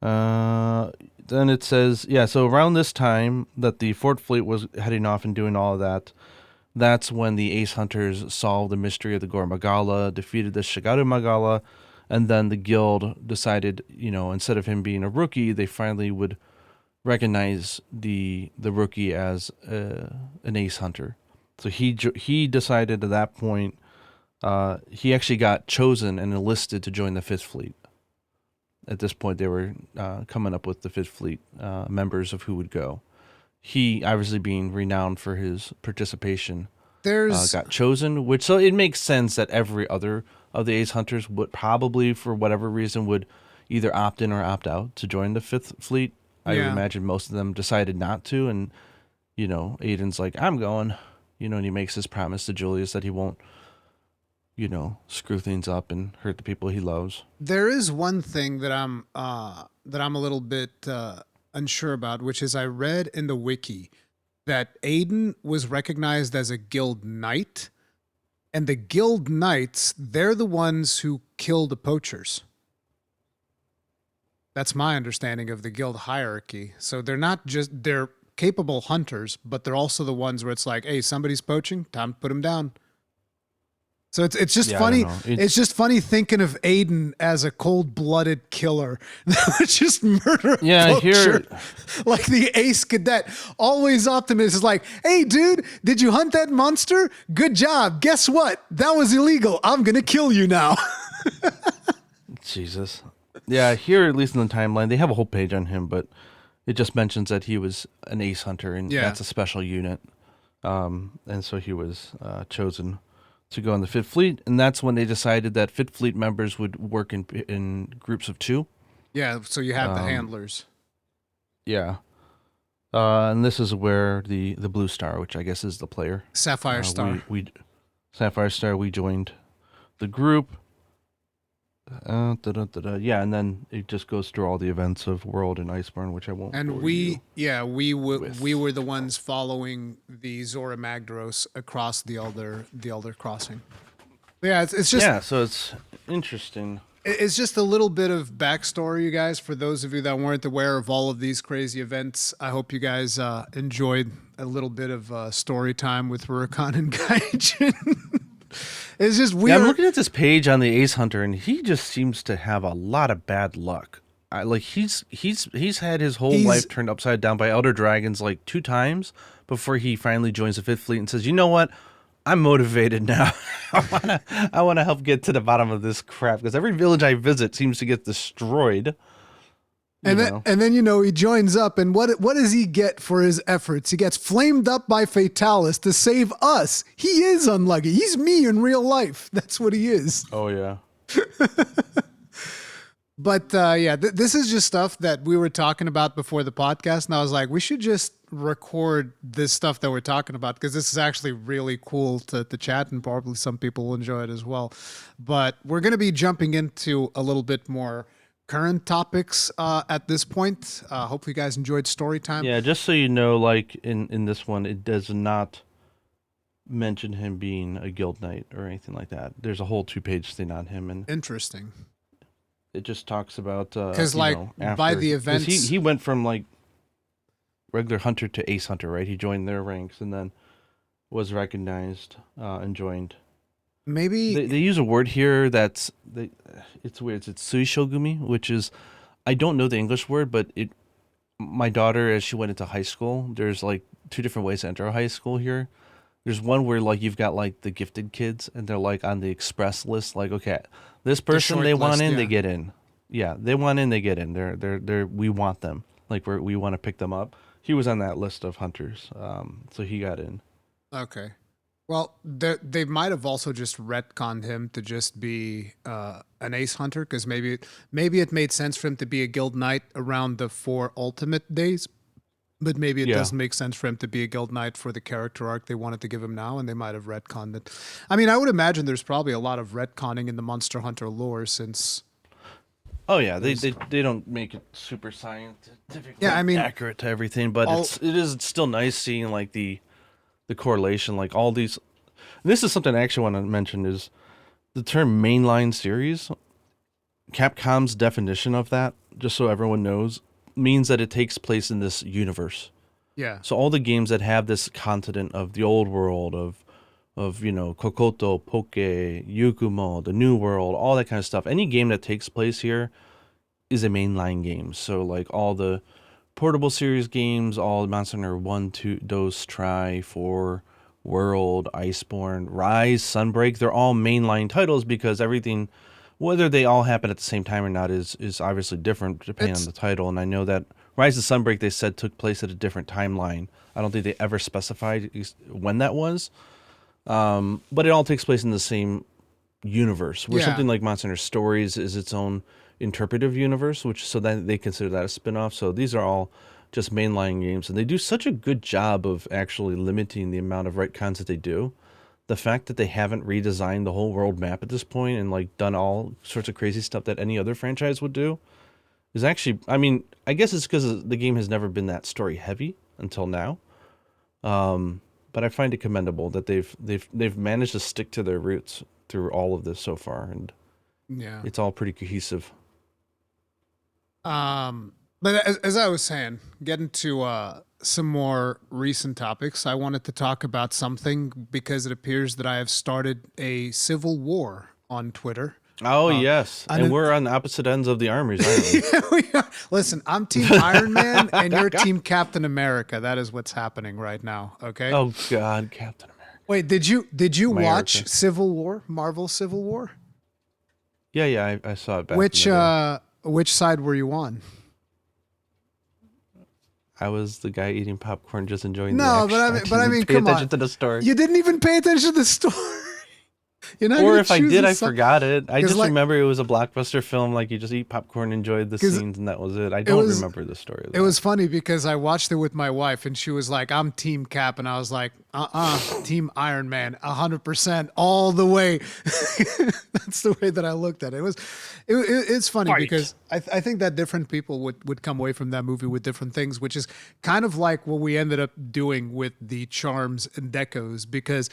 D: Then it says, so around this time that the Fort Fleet was heading off and doing all of that, that's when the Ace Hunters solved the mystery of the Gore Magala, defeated the Shigaru Magala, and then the guild decided, instead of him being a rookie, they finally would recognize the rookie as an Ace Hunter. So he decided at that point, he actually got chosen and enlisted to join the Fifth Fleet. At this point, they were coming up with the Fifth Fleet members of who would go. He, obviously being renowned for his participation, got chosen. So it makes sense that every other of the Ace Hunters would probably, for whatever reason, would either opt in or opt out to join the Fifth Fleet. I would imagine most of them decided not to, and Aiden's like, I'm going, and he makes his promise to Julius that he won't, screw things up and hurt the people he loves.
C: There is one thing that I'm a little bit unsure about, which is I read in the wiki that Aiden was recognized as a guild knight, and the guild knights, they're the ones who kill the poachers. That's my understanding of the guild hierarchy. So they're capable hunters, but they're also the ones where it's like, hey, somebody's poaching, time to put them down. So it's just funny. It's just funny thinking of Aiden as a cold-blooded killer that would just murder a poacher. Like the ace cadet, always optimist, is like, hey, dude, did you hunt that monster? Good job. Guess what? That was illegal. I'm going to kill you now.
D: Jesus. Yeah, here, at least in the timeline, they have a whole page on him, but it just mentions that he was an ace hunter, and that's a special unit. And so he was chosen to go in the Fifth Fleet, and that's when they decided that Fifth Fleet members would work in groups of 2.
C: Yeah, so you have the handlers.
D: Yeah. And this is where the Blue Star, which I guess is the player.
C: Sapphire Star.
D: Sapphire Star, we joined the group. Yeah, and then it just goes through all the events of World and Iceborne, which I won't.
C: And we were the ones following the Zora Magdaros across the Elder Crossing. Yeah, it's just
D: so it's interesting.
C: It's just a little bit of backstory, you guys, for those of you that weren't aware of all of these crazy events. I hope you guys enjoyed a little bit of story time with Rurikhan and Gaijin. It's just weird.
D: Yeah, I'm looking at this page on the Ace Hunter, and he just seems to have a lot of bad luck. He's had his whole life turned upside down by elder dragons like 2 times before he finally joins the Fifth Fleet and says, "You know what? I'm motivated now. I wanna help get to the bottom of this crap, because every village I visit seems to get destroyed."
C: And then he joins up, and what does he get for his efforts? He gets flamed up by Fatalis to save us. He is unlucky. He's me in real life. That's what he is.
D: Oh yeah.
C: But this is just stuff that we were talking about before the podcast, and I was like, we should just record this stuff that we're talking about, because this is actually really cool to chat, and probably some people will enjoy it as well. But we're going to be jumping into a little bit more current topics at this point. Hope you guys enjoyed story time.
D: Yeah, just so you know, like in this one, it does not mention him being a guild knight or anything like that. There's a whole 2-page thing on him, and
C: interesting.
D: It just talks about
C: because by the events,
D: he went from like regular hunter to ace hunter, right? He joined their ranks and then was recognized and joined.
C: Maybe
D: they use a word here it's weird. It's suishogumi, which is, I don't know the English word, but my daughter, as she went into high school, there's like 2 different ways to enter a high school here. There's one where like you've got like the gifted kids, and they're like on the express list. Like, okay, this person they want in, they get in. Yeah, they want in, they get in. They're we want them. Like we want to pick them up. He was on that list of hunters, so he got in.
C: Okay. Well, they might have also just retconned him to just be an ace hunter, because maybe it made sense for him to be a guild knight around the 4 ultimate days, but maybe it doesn't make sense for him to be a guild knight for the character arc they wanted to give him now, and they might have retconned it. I mean, I would imagine there's probably a lot of retconning in the Monster Hunter lore since.
D: Oh yeah, they don't make it super scientifically accurate to everything, but it is still nice seeing like the correlation, like all these. And this is something I actually want to mention is the term mainline series. Capcom's definition of that, just so everyone knows, means that it takes place in this universe.
C: Yeah.
D: So all the games that have this continent of the old world of Kokoto, Poke, Yukumo, the New World, all that kind of stuff. Any game that takes place here is a mainline game. So like all the portable series games, all Monster Hunter 1, 2, Dos, Tri, 4, World, Iceborne, Rise, Sunbreak, they're all mainline titles because everything, whether they all happen at the same time or not, is obviously different depending on the title. And I know that Rise of Sunbreak, they said, took place at a different timeline. I don't think they ever specified when that was. But it all takes place in the same universe, where something like Monster Hunter Stories is its own interpretive universe, so that they consider that a spin-off. So these are all just mainline games, and they do such a good job of actually limiting the amount of retcons that they do. The fact that they haven't redesigned the whole world map at this point and like done all sorts of crazy stuff that any other franchise would do is actually, I mean, I guess it's because the game has never been that story heavy until now. But I find it commendable that they've managed to stick to their roots through all of this so far, and it's all pretty cohesive.
C: But as I was saying, getting to some more recent topics, I wanted to talk about something because it appears that I have started a civil war on Twitter.
D: Oh, yes. And we're on opposite ends of the armies, aren't we?
C: We are. Listen, I'm Team Iron Man and you're Team Captain America. That is what's happening right now, okay?
D: Oh, God, Captain America.
C: Wait, did you watch Civil War, Marvel Civil War?
D: Yeah, I saw it back.
C: Which side were you on?
D: I was the guy eating popcorn, just enjoying the action.
C: but I mean,
D: pay
C: come on.
D: attention to the story.
C: You didn't even pay attention to the story.
D: Or if I did, I forgot it. I just remember it was a blockbuster film. Like you just eat popcorn, enjoyed the scenes, and that was it. I don't remember the story of that.
C: It was funny because I watched it with my wife, and she was like, "I'm Team Cap," and I was like, Team Iron Man, 100% all the way." That's the way that I looked at it. It's funny because I think that different people would come away from that movie with different things, which is kind of like what we ended up doing with the charms and decos, because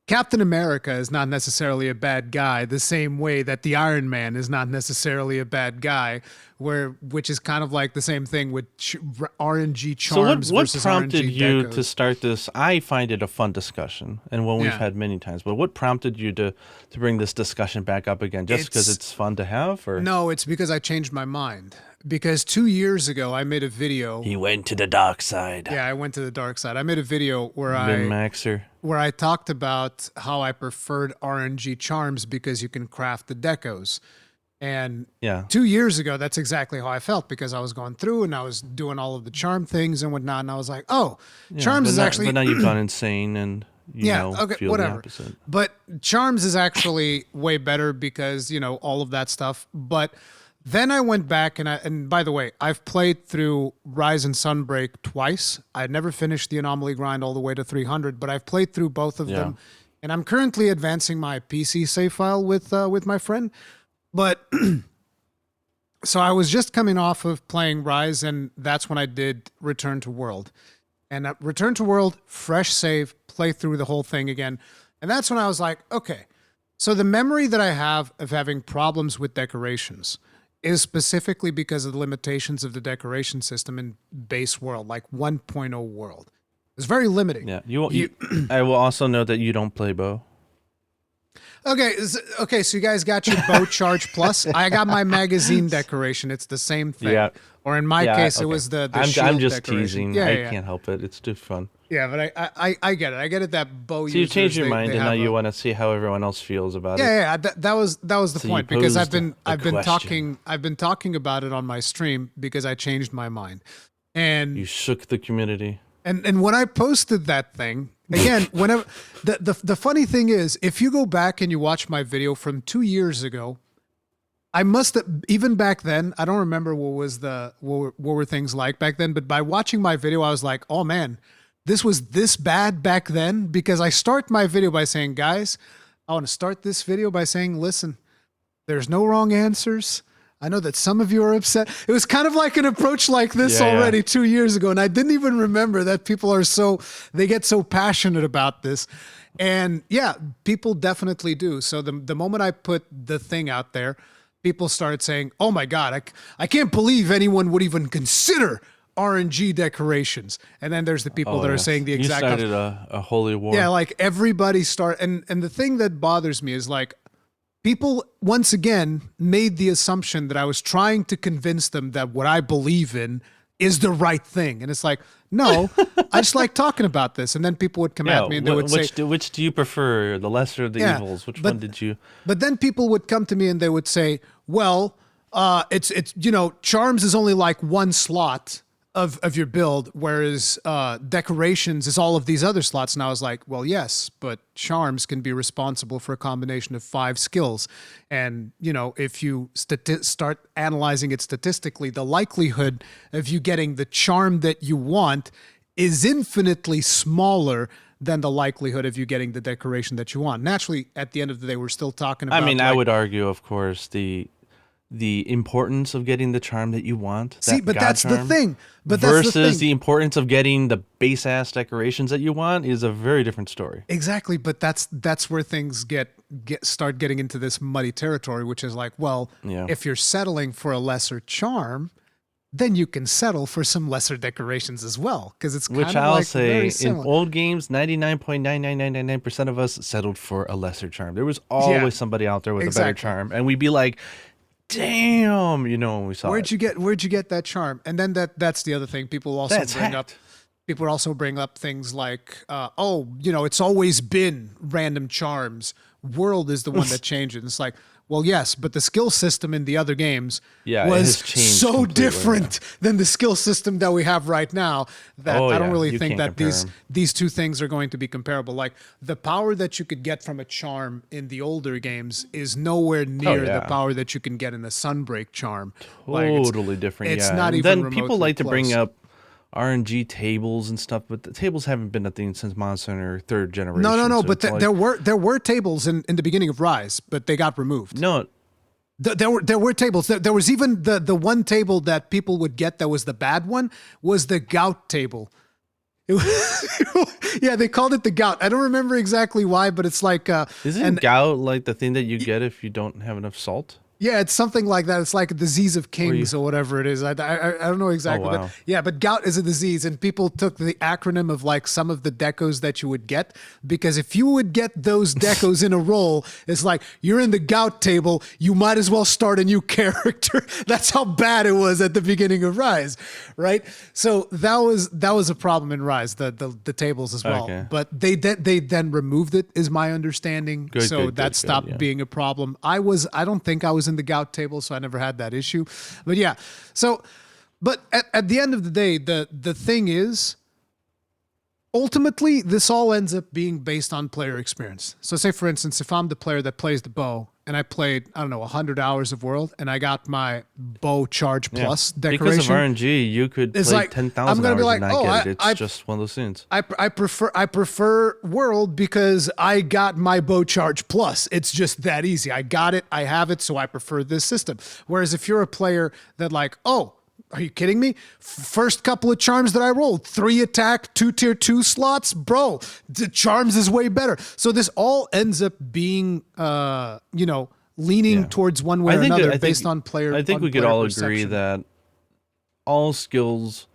C: Captain America is not necessarily a bad guy the same way that the Iron Man is not necessarily a bad guy, which is kind of like the same thing with RNG charms versus RNG decos.
D: So what prompted you to start this? I find it a fun discussion, and one we've had many times, but what prompted you to bring this discussion back up again? Just because it's fun to have? Or?
C: No, it's because I changed my mind. Because 2 years ago, I made a video.
D: He went to the dark side.
C: Yeah, I went to the dark side. I made a video where
D: Min-maxer.
C: where I talked about how I preferred RNG charms because you can craft the decos. And 2 years ago, that's exactly how I felt, because I was going through and I was doing all of the charm things and whatnot. And I was like, charms is actually...
D: But now you've gone insane and feel the opposite.
C: But charms is actually way better because, all of that stuff. But... then I went back and by the way, I've played through Rise and Sunbreak twice. I never finished the Anomaly grind all the way to 300, but I've played through both of them, and I'm currently advancing my PC save file with my friend. But so I was just coming off of playing Rise, and that's when I did Return to World. And Return to World, fresh save, play through the whole thing again, and that's when I was like, okay, so the memory that I have of having problems with decorations is specifically because of the limitations of the decoration system in base world, like 1.0 world. It's very limiting.
D: Yeah, I will also note that you don't play bow.
C: Okay, so you guys got your bow charge plus. I got my magazine decoration. It's the same thing. Yeah. Or in my case, it was the shield
D: I'm just
C: decoration.
D: teasing. I can't help it. It's too fun.
C: Yeah, but I get it. I get it that bow users...
D: So you changed your mind, and now you want to see how everyone else feels about it.
C: Yeah. That was the point, because I've been talking about it on my stream because I changed my mind, and
D: you shook the community.
C: And when I posted that thing, again, whenever the funny thing is, if you go back and you watch my video from 2 years ago, I must have, even back then, I don't remember what were things like back then, but by watching my video, I was like, oh man, this was this bad back then, because I start my video by saying, guys, I want to start this video by saying, listen, there's no wrong answers. I know that some of you are upset. It was kind of like an approach like this already 2 years ago. And I didn't even remember that people are they get so passionate about this. And yeah, people definitely do. So the moment I put the thing out there, people started saying, oh my God, I can't believe anyone would even consider RNG decorations. And then there's the people that are saying the exact
D: opposite. You started a holy war.
C: Yeah, like everybody and the thing that bothers me is like, people, once again, made the assumption that I was trying to convince them that what I believe in is the right thing. And it's like, no, I just like talking about this. And then people would come at me and they would say...
D: Which do you prefer? The lesser of the evils? Which one did you...
C: But then people would come to me and they would say, well, it's charms is only like one slot of your build, whereas decorations is all of these other slots. And I was like, well, yes, but charms can be responsible for a combination of 5 skills. And, if you start analyzing it statistically, the likelihood of you getting the charm that you want is infinitely smaller than the likelihood of you getting the decoration that you want. Naturally, at the end of the day, we're still talking about...
D: I would argue, of course, the importance of getting the charm that you want.
C: That's the thing. But
D: versus the importance of getting the base ass decorations that you want is a very different story.
C: Exactly, but that's where things start getting into this muddy territory, which is like, well, if you're settling for a lesser charm, then you can settle for some lesser decorations as well, because it's kind
D: which
C: of
D: I'll
C: like
D: say
C: very similar.
D: In old games, 99.99999% of us settled for a lesser charm. There was always somebody out there with a better charm, and we'd be like, damn, we saw
C: where'd you get that charm? And then that's the other thing people would also bring up things like it's always been random charms. World is the one that changed it. It's like, well, yes, but the skill system in the other games was so different than the skill system that we have right now that I don't really think that these two things are going to be comparable. Like the power that you could get from a charm in the older games is nowhere near the power that you can get in a Sunbreak charm.
D: Totally different.
C: It's not even
D: then
C: remotely
D: people like to
C: close.
D: bring up RNG tables and stuff, but the tables haven't been a thing since Monster Hunter 3rd generation.
C: No,
D: so
C: but there were tables in the beginning of Rise, but they got removed.
D: No.
C: There were tables. There was even the one table that people would get that was the bad one was the gout table. They called it the gout. I don't remember exactly why, but it's like
D: isn't gout like the thing that you get if you don't have enough salt?
C: Yeah, it's something like that. It's like a disease of kings or whatever it is. I don't know exactly.
D: Oh, wow.
C: But gout is a disease, and people took the acronym of like some of the decos that you would get, because if you would get those decos in a roll, it's like you're in the gout table, you might as well start a new character. That's how bad it was at the beginning of Rise, right? So that was a problem in Rise, the tables as well.
D: Okay.
C: But they then removed it, is my understanding. That stopped being a problem. I don't think I was in the gout table, so I never had that issue. But yeah, but at the end of the day, the thing is, ultimately, this all ends up being based on player experience. So say, for instance, if I'm the player that plays the bow, and I played, 100 hours of World, and I got my bow charge plus decoration.
D: Because of RNG, you could play
C: like,
D: 10,000 hours and not get it. It's just one of those things.
C: I prefer World because I got my bow charge plus. It's just that easy. I got it. I have it. So I prefer this system. Whereas if you're a player that like, are you kidding me? First couple of charms that I rolled, 3 attack, 2 tier 2 slots, bro, the charms is way better. So this all ends up being, leaning towards one way or another based on player.
D: I think we could all agree that all skills,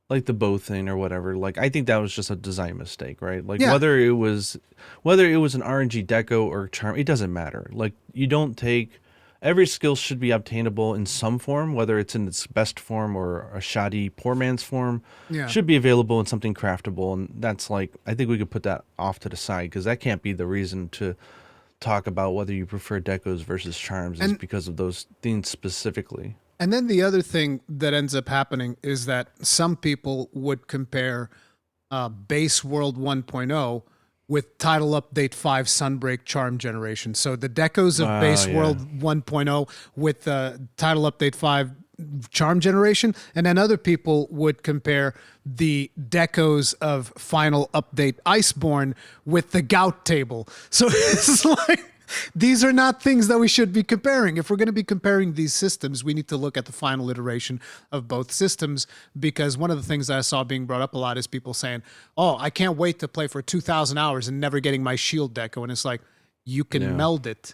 D: like the bow thing or whatever, like I think that was just a design mistake, right? Like whether it was an RNG deco or charm, it doesn't matter. Like you don't take. Every skill should be obtainable in some form, whether it's in its best form or a shoddy poor man's form. Should be available in something craftable, and that's like, I think we could put that off to the side, because that can't be the reason to talk about whether you prefer decos versus charms, is because of those things specifically.
C: And then the other thing that ends up happening is that some people would compare base world 1.0 with title update 5 Sunbreak charm generation. So the decos of base world 1.0 with the title update 5 charm generation, and then other people would compare the decos of final update Iceborne with the gout table. So it's like, these are not things that we should be comparing. If we're going to be comparing these systems, we need to look at the final iteration of both systems, because one of the things that I saw being brought up a lot is people saying, oh, I can't wait to play for 2,000 hours and never getting my shield deco. And it's like, you can meld it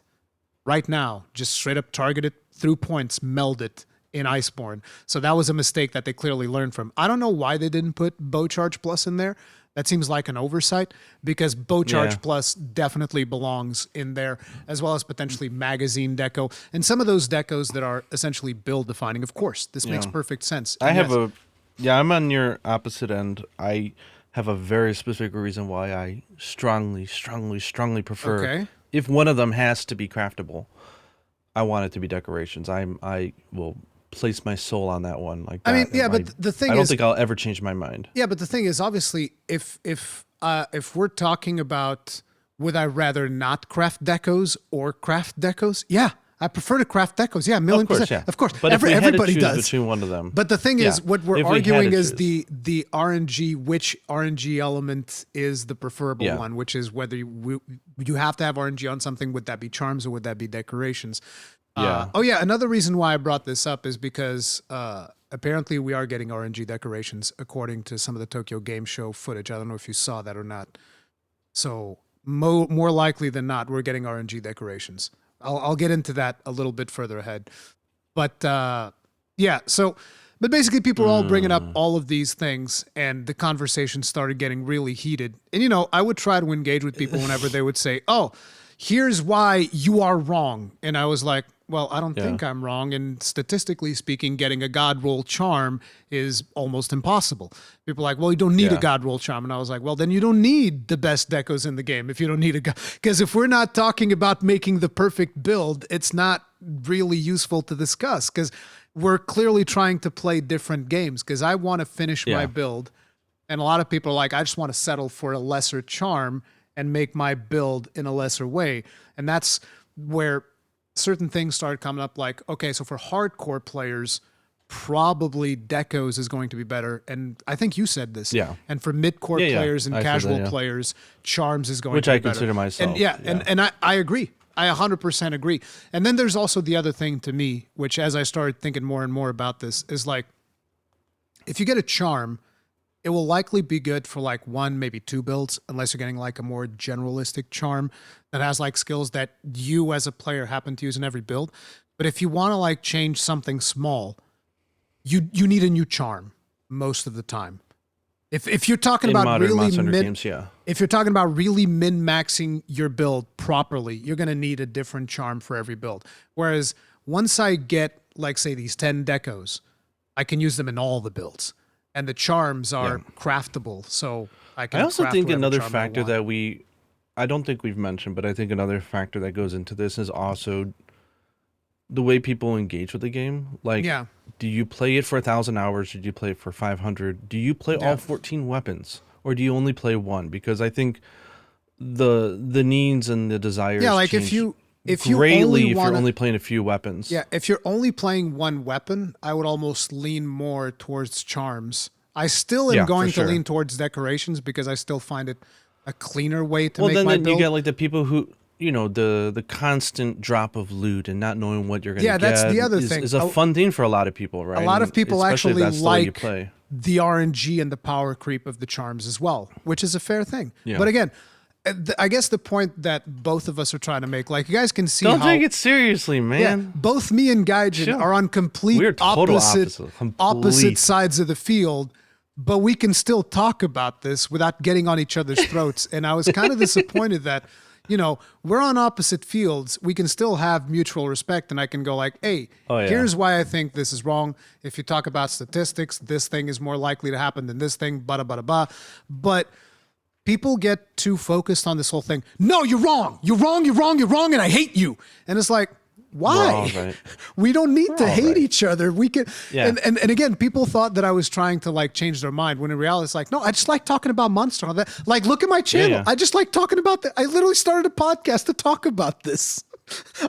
C: right now. Just straight up target it through points, meld it in Iceborne. So that was a mistake that they clearly learned from. I don't know why they didn't put Bow Charge Plus in there. That seems like an oversight, because Bow Charge Plus definitely belongs in there, as well as potentially magazine deco and some of those decos that are essentially build defining. Of course, this makes perfect sense.
D: I'm on your opposite end. I have a very specific reason why I strongly prefer, if one of them has to be craftable, I want it to be decorations. I will place my soul on that one. Like that.
C: I mean, yeah, but the thing is,
D: I don't think I'll ever change my mind.
C: Yeah, but the thing is, obviously, if we're talking about would I rather not craft decos or craft decos? Yeah, I prefer to craft decos. Yeah, a million percent. Yeah. Of course,
D: but
C: everybody does.
D: Between one of them.
C: But the thing is, what we're arguing is the RNG, which RNG element is the preferable one, which is whether you have to have RNG on something. Would that be charms or would that be decorations? Another reason why I brought this up is because apparently we are getting RNG decorations according to some of the Tokyo Game Show footage. I don't know if you saw that or not. So more likely than not, we're getting RNG decorations. I'll get into that a little bit further ahead. But but basically people are all bringing up all of these things, and the conversation started getting really heated. And, I would try to engage with people whenever they would say, oh, here's why you are wrong. And I was like, well, I don't think I'm wrong. And statistically speaking, getting a God Roll charm is almost impossible. People are like, well, you don't need a God Roll charm. And I was like, well, then you don't need the best decos in the game if you don't need a God. Because if we're not talking about making the perfect build, it's not really useful to discuss, because we're clearly trying to play different games. Because I want to finish my build. And a lot of people are like, I just want to settle for a lesser charm and make my build in a lesser way. And that's where certain things started coming up, like, okay, so for hardcore players, probably decos is going to be better. And I think you said this. Yeah. And for mid-core players and casual players, charms is going to be better. Which I consider
D: myself.
C: And I agree. I 100% agree. And then there's also the other thing to me, which as I started thinking more and more about this, is like, if you get a charm, it will likely be good for like 1, maybe 2 builds, unless you're getting like a more generalistic charm that has like skills that you as a player happen to use in every build. But if you want to like change something small, you need a new charm most of the time. If you're talking about really if you're talking about really min-maxing your build properly, you're going to need a different charm for every build. Whereas once I get like say these 10 decos, I can use them in all the builds. And the charms are craftable, so I can.
D: I also
C: craft
D: think another factor that I don't think we've mentioned, but I think another factor that goes into this is also the way people engage with the game. Like, do you play it for 1,000 hours? Or do you play it for 500? Do you play all 14 weapons, or do you only play one? Because I think the needs and the desires.
C: Yeah, like
D: change
C: if you're
D: only playing a few weapons.
C: Yeah, if you're only playing one weapon, I would almost lean more towards charms. I still am going to lean towards decorations, because I still find it a cleaner way to make my build.
D: Well, then you get like the people who, the constant drop of loot and not knowing what you're going to get.
C: Yeah, that's the other thing.
D: Is a fun thing for a lot of people, right?
C: A lot of people actually like the RNG and the power creep of the charms as well, which is a fair thing. Yeah. But again, I guess the point that both of us are trying to make, like, you guys can see
D: Don't take it seriously, man.
C: Yeah, both me and Gaijin are on complete opposite sides of the field, but we can still talk about this without getting on each other's throats. And I was kind of disappointed that, we're on opposite fields. We can still have mutual respect, and I can go like, hey, here's why I think this is wrong. If you talk about statistics, this thing is more likely to happen than this thing, But people get too focused on this whole thing. No, you're wrong. You're wrong, and I hate you. And it's like, Why?
D: Right.
C: We don't need to
D: all
C: hate
D: right.
C: each other. We can.
D: Yeah.
C: And again, people thought that I was trying to like change their mind when in reality it's like, no, I just like talking about Monster Hunter. Like, look at my channel.
D: yeah.
C: I just like talking about that. I literally started a podcast to talk about this.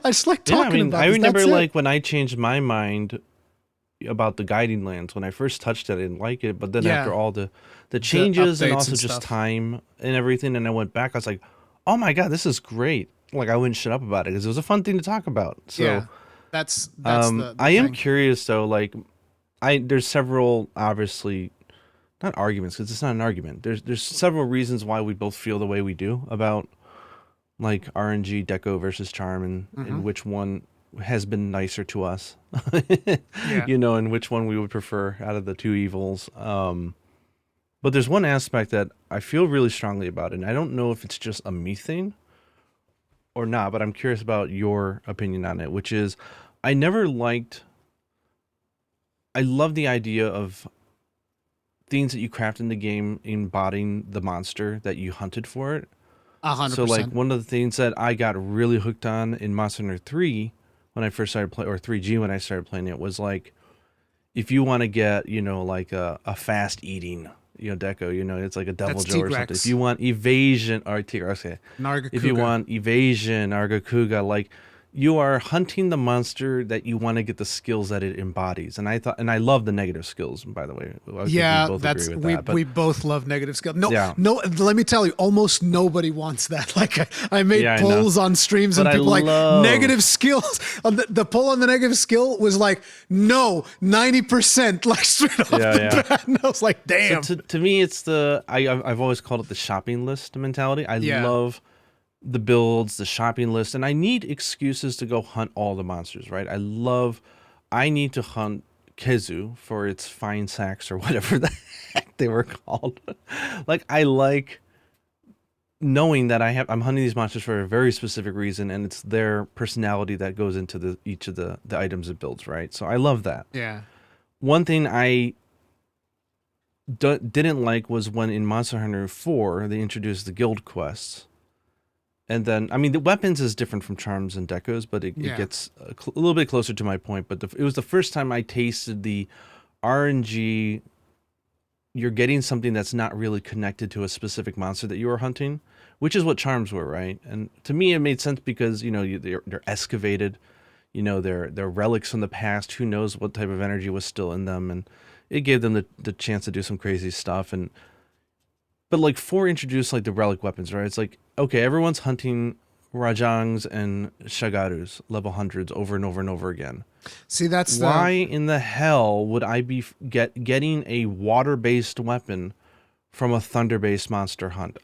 C: I just like
D: Yeah,
C: talking about
D: I
C: this.
D: remember
C: That's it.
D: like when I changed my mind about the guiding lands. When I first touched it, I didn't like it, but then
C: Yeah.
D: after all the changes and
C: updates
D: also
C: and
D: just
C: stuff.
D: time and everything, and I went back, I was like, oh my god, this is great. Like I wouldn't shut up about it because it was a fun thing to talk about. So
C: Yeah. That's the
D: I am
C: thing.
D: curious though. Like there's several obviously not arguments because it's not an argument. There's several reasons why we both feel the way we do about like RNG Deco versus Charm and which one has been nicer to us,
C: Yeah.
D: you know, and which one we would prefer out of the two evils. But there's one aspect that I feel really strongly about, and I don't know if it's just a me thing or not, but I'm curious about your opinion on it, which is I love the idea of things that you craft in the game embodying the monster that you hunted for it.
C: 100%.
D: So like one of the things that I got really hooked on in Monster Hunter 3 when I first started playing, or 3G when I started playing it, was like if you want to get, you know, like a fast eating, you know, Deco, you know, it's like a Devil
C: That's
D: Joe or something.
C: T-Rex.
D: If you want evasion, or T-Rex, okay. If you
C: Nargacuga.
D: want evasion, Argakuga, like you are hunting the monster that you want to get the skills that it embodies. And I love the negative skills, by the way. I think
C: Yeah,
D: we both
C: that's
D: agree with
C: we
D: that, but
C: we both love negative skill. No,
D: Yeah.
C: no. Let me tell you, almost nobody wants that. Like I made
D: Yeah, I know.
C: polls on streams, and
D: But I
C: people like
D: love-
C: negative skills. The poll on the negative skill was like no, 90%, like straight off
D: Yeah,
C: the
D: yeah.
C: bat. And I was like, damn.
D: So to me, it's I've always called it the shopping list mentality. I
C: Yeah.
D: love the builds, the shopping list, and I need excuses to go hunt all the monsters, right? I need to hunt Kezu for its fine sacks or whatever the heck they were called. Like I like knowing that I'm hunting these monsters for a very specific reason, and it's their personality that goes into each of the items it builds, right? So I love that.
C: Yeah.
D: One thing I didn't like was when in Monster Hunter 4 they introduced the guild quests. And then, I mean, the weapons is different from charms and decos, but it gets a little bit closer to my point. But it was the first time I tasted the RNG. You're getting something that's not really connected to a specific monster that you are hunting, which is what charms were, right? And to me, it made sense because, you know, they're excavated, you know, they're relics from the past. Who knows what type of energy was still in them, and it gave them the chance to do some crazy stuff. But like 4 introduced like the relic weapons, right? It's like, okay, everyone's hunting Rajangs and Shagarus, level 100s, over and over and over again.
C: See, that's
D: Why in the hell would I be getting a water-based weapon from a thunder-based monster hunt?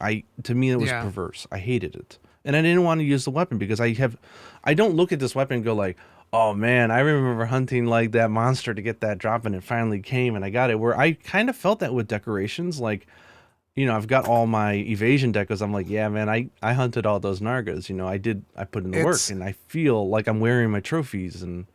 D: To me, it was perverse. I hated it. And I didn't want to use the weapon because I don't look at this weapon and go like, oh man, I remember hunting like that monster to get that drop and it finally came and I got it. Where I kind of felt that with decorations, like, you know, I've got all my evasion decos. I'm like, yeah, man, I hunted all those Nargas. You know, I put in the work, and I feel like I'm wearing my trophies. And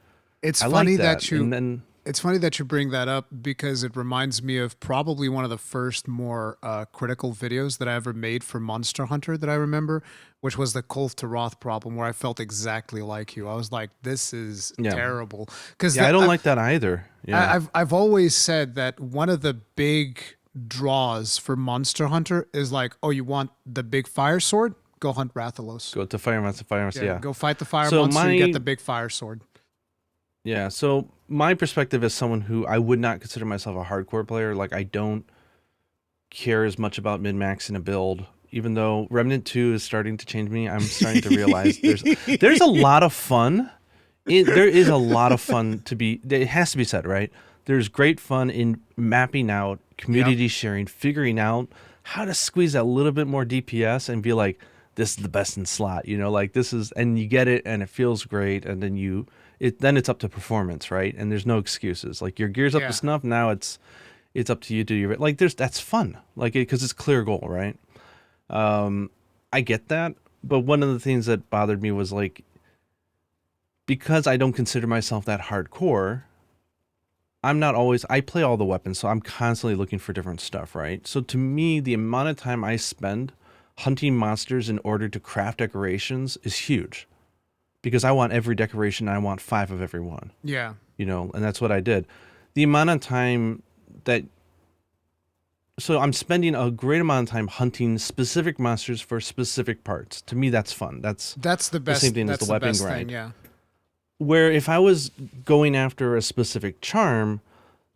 C: it's
D: I
C: funny
D: like that.
C: It's funny that you bring that up because it reminds me of probably one of the first more critical videos that I ever made for Monster Hunter that I remember, which was the Kolth to Roth problem, where I felt exactly like you. I was like, this is terrible. Because
D: I don't like that either. Yeah,
C: I've always said that one of the big draws for Monster Hunter is like, oh, you want the big fire sword? Go hunt Rathalos.
D: Go to Fire Monster, yeah.
C: Go fight the fire
D: So
C: monster, you get the big fire sword.
D: Yeah, so my perspective as someone who I would not consider myself a hardcore player, like I don't care as much about min-maxing a build, even though Remnant 2 is starting to change me. I'm starting to realize there's a lot of fun. There is a lot of fun it has to be said, right? There's great fun in mapping out, community sharing, figuring out how to squeeze that little bit more DPS and be like, this is the best in slot, you know, like this is, and you get it and it feels great. And then then it's up to performance, right? And there's no excuses. Like your gear's up to snuff. Now it's up to you to do your, like that's fun. Like because it's clear goal, right? I get that. But one of the things that bothered me was like, because I don't consider myself that hardcore, I play all the weapons, so I'm constantly looking for different stuff, right? So to me, the amount of time I spend hunting monsters in order to craft decorations is huge. because I want every decoration. I want 5 of every one.
C: Yeah.
D: You know, and that's what I did. The amount of time that so I'm spending a great amount of time hunting specific monsters for specific parts. To me, that's fun. That's
C: the best.
D: The same thing as
C: that's
D: the weapon
C: best
D: grind.
C: thing, yeah.
D: Where if I was going after a specific charm,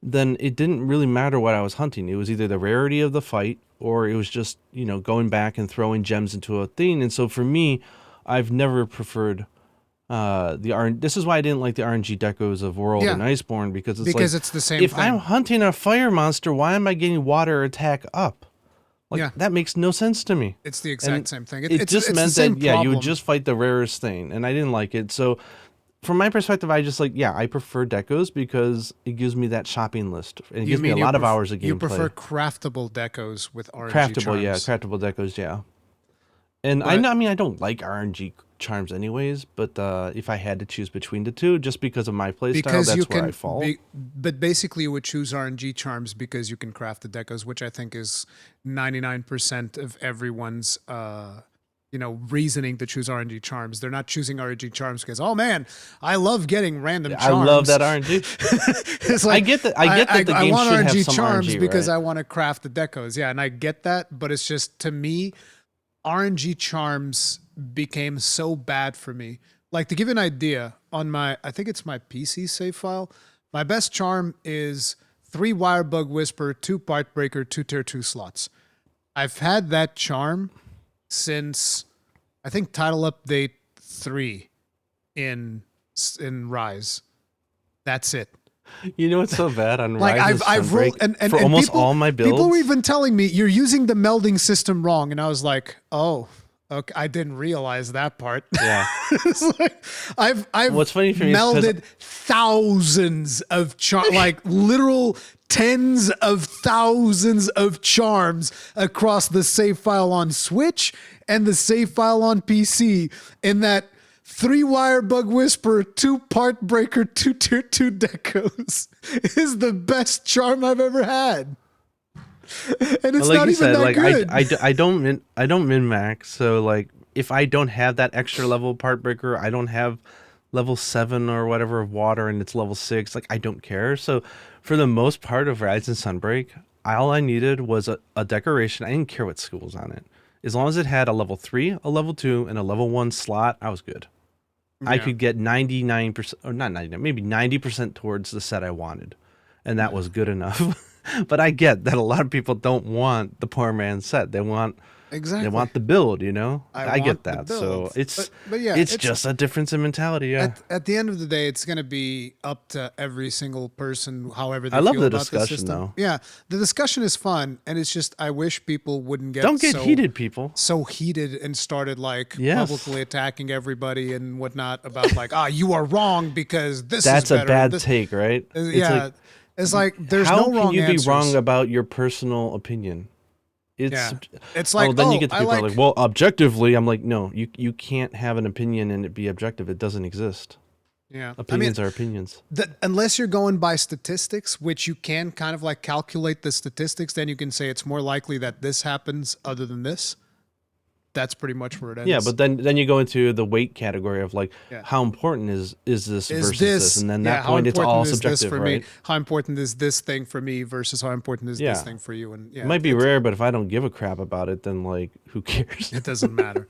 D: then it didn't really matter what I was hunting. It was either the rarity of the fight or it was just, you know, going back and throwing gems into a thing. And so for me, I've never preferred this is why I didn't like the RNG decos of World and Iceborne, because
C: it's the same
D: if
C: thing.
D: I'm hunting a fire monster, why am I getting water attack up? Like that makes no sense to me.
C: It's the exact same thing.
D: It just meant that you would just fight the rarest thing, and I didn't like it. So from my perspective, I just I prefer decos because it gives me that shopping list, and it gives me a lot of hours of gameplay.
C: You prefer craftable decos with RNG
D: craftable
C: charms.
D: Craftable decos, yeah. And I mean I don't like RNG charms anyways, but if I had to choose between the two, just because of my playstyle, that's where I fall.
C: But basically, you would choose RNG charms because you can craft the decos, which I think is 99% of everyone's reasoning to choose RNG charms. They're not choosing RNG charms because, oh man, I love getting random charms.
D: I love that RNG.
C: It's like,
D: I get that the game
C: want
D: should
C: RNG
D: have some
C: charms
D: RNG,
C: because
D: right?
C: I want to craft the decos. Yeah, and I get that, but it's just, to me, RNG charms became so bad for me. Like, to give you an idea, on I think it's my PC save file, my best charm is 3 Wirebug Whisper, 2 Part Breaker, 2 Tier 2 slots. I've had that charm since, I think, Title Update 3 in Rise. That's it.
D: You know what's so bad on
C: like
D: Rise
C: I've rolled and
D: for almost
C: people,
D: all my builds.
C: People were even telling me you're using the melding system wrong, and I was like, oh, okay, I didn't realize that part.
D: Yeah,
C: it's like I've
D: what's funny for me
C: melded thousands of like literal tens of thousands of charms across the save file on Switch and the save file on PC in that 3 Wirebug Whisper, 2 Part Breaker, 2 Tier 2 decos is the best charm I've ever had. And it's
D: like
C: not
D: you
C: even
D: said,
C: that
D: like
C: good.
D: I don't min max. So like if I don't have that extra level Part Breaker, I don't have level 7 or whatever of water and it's level 6. Like I don't care. So for the most part of Rise and Sunbreak, all I needed was a decoration. I didn't care what school was on it. As long as it had a level 3, a level 2, and a level 1 slot, I was good. Yeah. I could get 99%, or not 99, maybe 90% towards the set I wanted. And that was good enough. But I get that a lot of people don't want the poor man's set. They want they want the build, you know? I get that. So it's it's just a difference in mentality, yeah.
C: At the end of the day, it's going to be up to every single person, however they
D: I love
C: feel
D: the
C: about
D: discussion,
C: the system.
D: though.
C: Yeah, the discussion is fun, and it's just I wish people wouldn't get
D: don't get heated, people.
C: So heated and started like
D: Yes.
C: publicly attacking everybody and whatnot about like, you are wrong because this
D: That's
C: is
D: a
C: better.
D: bad take, right?
C: Yeah. It's like there's
D: how
C: no wrong
D: can you
C: answers.
D: be wrong about your personal opinion?
C: It's like,
D: then you get the people that are like, well, objectively, I'm like, no, you can't have an opinion and it be objective. It doesn't exist.
C: Yeah,
D: Opinions are opinions.
C: Unless you're going by statistics, which you can kind of like calculate the statistics, then you can say it's more likely that this happens other than this. That's pretty much where it ends.
D: Yeah, but then you go into the weight category of like how important is this versus this, and then that point it's all subjective, right?
C: How important is this thing for me versus how important is this thing for you? And
D: it might be rare, but if I don't give a crap about it, then like who cares?
C: It doesn't matter.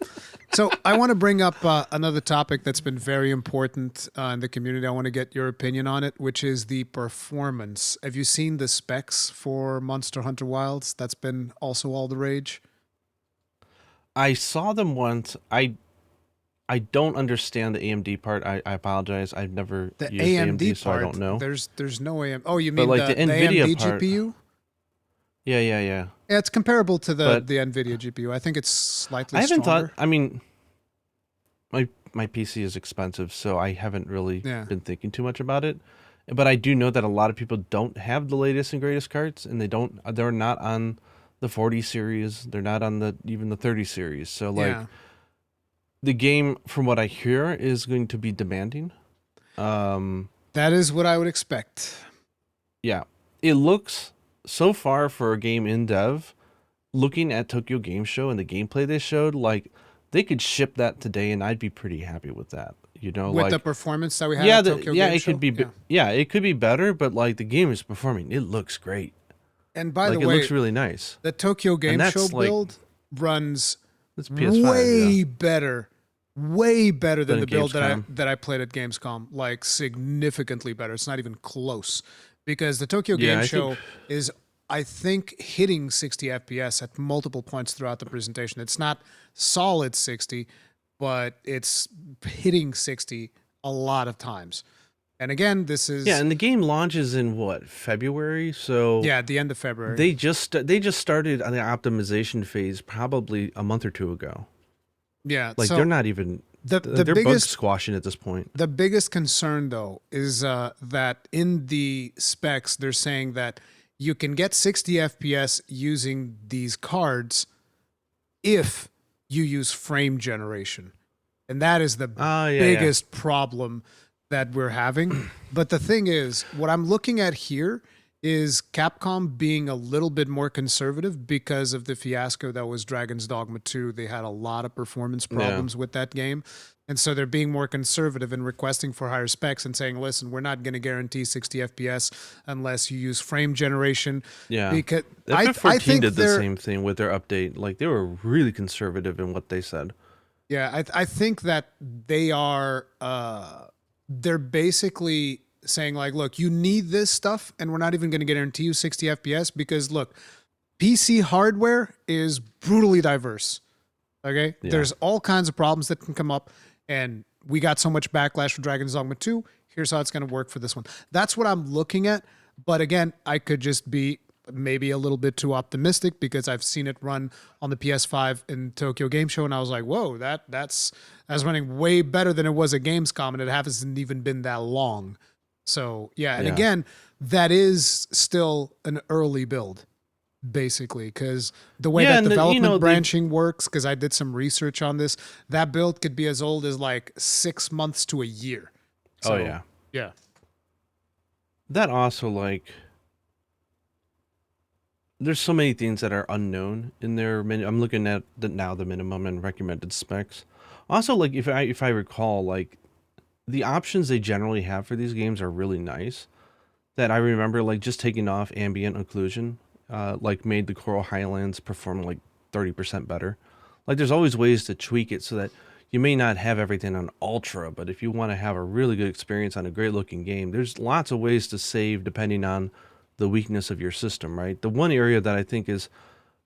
C: So I want to bring up another topic that's been very important in the community. I want to get your opinion on it, which is the performance. Have you seen the specs for Monster Hunter Wilds? That's been also all the rage.
D: I saw them once. I don't understand the AMD part. I apologize. I've never used AMD, so I don't know.
C: There's no AMD. Oh, you mean
D: like the NVIDIA
C: AMD
D: part,
C: GPU?
D: Yeah.
C: Yeah, it's comparable to the NVIDIA GPU. I think it's slightly stronger.
D: Thought. I mean, my PC is expensive, so I haven't really been thinking too much about it. But I do know that a lot of people don't have the latest and greatest cards, and they're not on the 40 series. They're not on even the 30 series. So like the game, from what I hear, is going to be demanding.
C: That is what I would expect.
D: Yeah. It looks so far for a game in dev, looking at Tokyo Game Show and the gameplay they showed, like they could ship that today and I'd be pretty happy with that. You know,
C: with
D: like
C: the performance that we had
D: yeah,
C: at Tokyo
D: yeah,
C: Game
D: it
C: Show?
D: could be yeah, it could be better, but like the game is performing. It looks great.
C: And by
D: Like
C: the
D: it
C: way,
D: looks really nice.
C: the Tokyo Game
D: that's,
C: Show
D: like,
C: build runs
D: It's PS5.
C: way better, way better than
D: Than
C: the build
D: Gamescom.
C: that I played at Gamescom. Like significantly better. It's not even close because the Tokyo
D: Yeah,
C: Game
D: I
C: Show
D: think-
C: is, I think, hitting 60 FPS at multiple points throughout the presentation. It's not solid 60, but it's hitting 60 a lot of times. And again, this is
D: Yeah, and the game launches in what, February? So
C: at the end of February.
D: they just started on the optimization phase probably a month or two ago.
C: Yeah,
D: Like
C: so
D: they're not even
C: the
D: they're bug
C: biggest
D: squashing at this point.
C: the biggest concern though is that in the specs they're saying that you can get 60 FPS using these cards if you use frame generation, and that is the
D: Yeah.
C: biggest problem that we're having. But the thing is, what I'm looking at here is Capcom being a little bit more conservative because of the fiasco that was Dragon's Dogma 2. They had a lot of performance problems with that game. And so they're being more conservative and requesting for higher specs and saying, listen, we're not going to guarantee 60 FPS unless you use frame generation.
D: Yeah.
C: Because
D: FF14
C: think
D: did the
C: they're-
D: same thing with their update. Like they were really conservative in what they said.
C: Yeah, I think that they are, they're basically saying like, look, you need this stuff and we're not even going to guarantee you 60 FPS because look, PC hardware is brutally diverse. Okay.
D: Yeah.
C: There's all kinds of problems that can come up and we got so much backlash for Dragon's Dogma 2. Here's how it's going to work for this one. That's what I'm looking at. But again, I could just be maybe a little bit too optimistic because I've seen it run on the PS5 in Tokyo Game Show and I was like, whoa, that's running way better than it was at Gamescom and it hasn't even been that long. So yeah, and
D: Yeah.
C: again, that is still an early build, basically, because the way
D: Yeah,
C: that
D: and
C: development
D: they-
C: branching works, because I did some research on this, that build could be as old as like 6 months to a year. So,
D: Oh yeah.
C: yeah.
D: That also like there's so many things that are unknown in their I'm looking at the minimum and recommended specs. Also, like if I recall, like the options they generally have for these games are really nice. That I remember, like just taking off ambient occlusion, like made the Coral Highlands perform like 30% better. Like there's always ways to tweak it so that you may not have everything on ultra, but if you want to have a really good experience on a great looking game, there's lots of ways to save depending on the weakness of your system, right? The one area that I think is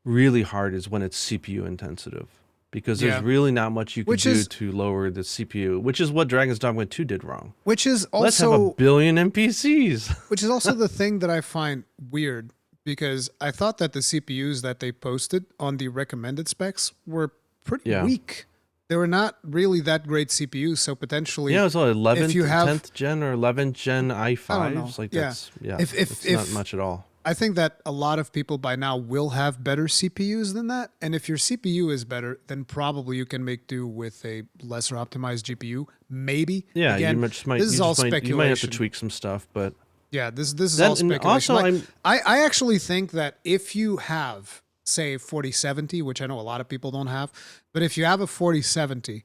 D: really hard is when it's CPU intensive, because there's
C: Yeah.
D: really not much you can
C: Which
D: do
C: is-
D: to lower the CPU, which is what Dragon's Dogma 2 did wrong.
C: Which is
D: Let's have a
C: also
D: billion NPCs.
C: which is also the thing that I find weird because I thought that the CPUs that they posted on the recommended specs were pretty
D: Yeah.
C: weak. They were not really that great CPUs, so potentially
D: Yeah, it's like 11th,
C: if you have-
D: 10th gen or 11th gen
C: I don't know.
D: i5s. Like
C: Yeah.
D: that's
C: If-
D: it's not much at all.
C: I think that a lot of people by now will have better CPUs than that. And if your CPU is better, then probably you can make do with a lesser optimized GPU. Maybe.
D: Yeah,
C: Again,
D: you just might.
C: this is
D: you
C: all
D: just might, you might have to
C: speculation.
D: tweak some stuff, but
C: Yeah, this is
D: That-
C: all
D: and
C: speculation.
D: also
C: Like,
D: I'm-
C: I actually think that if you have, say, 4070, which I know a lot of people don't have, but if you have a 4070,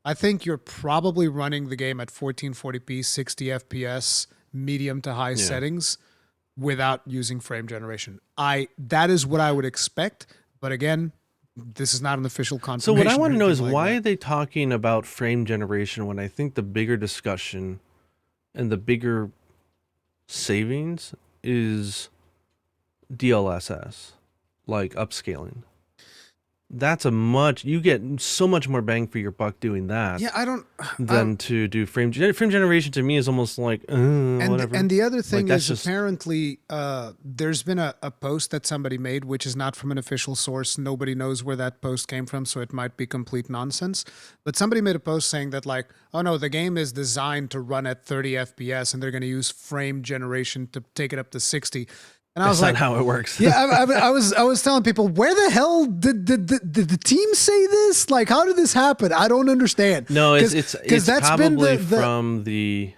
C: I think you're probably running the game at 1440p, 60 FPS, medium to high settings without using frame generation. That is what I would expect, but again, this is not an official
D: So
C: confirmation.
D: what I want to know is
C: or anything
D: why
C: like
D: are they talking about frame generation when I think the bigger discussion and the bigger savings is DLSS, like upscaling. That's you get so much more bang for your buck doing that
C: that. Yeah, I don't.
D: than to do frame generation. To me is almost like whatever.
C: And the other thing
D: that's
C: is
D: just-
C: apparently there's been a post that somebody made, which is not from an official source. Nobody knows where that post came from, so it might be complete nonsense. But somebody made a post saying that like, oh no, the game is designed to run at 30 FPS and they're going to use frame generation to take it up to 60. And I was
D: That's
C: like,
D: not how it works.
C: yeah, I was telling people, where the hell did the team say this? Like, how did this happen? I don't understand.
D: No, it's
C: 'cause that's been
D: probably
C: the
D: from the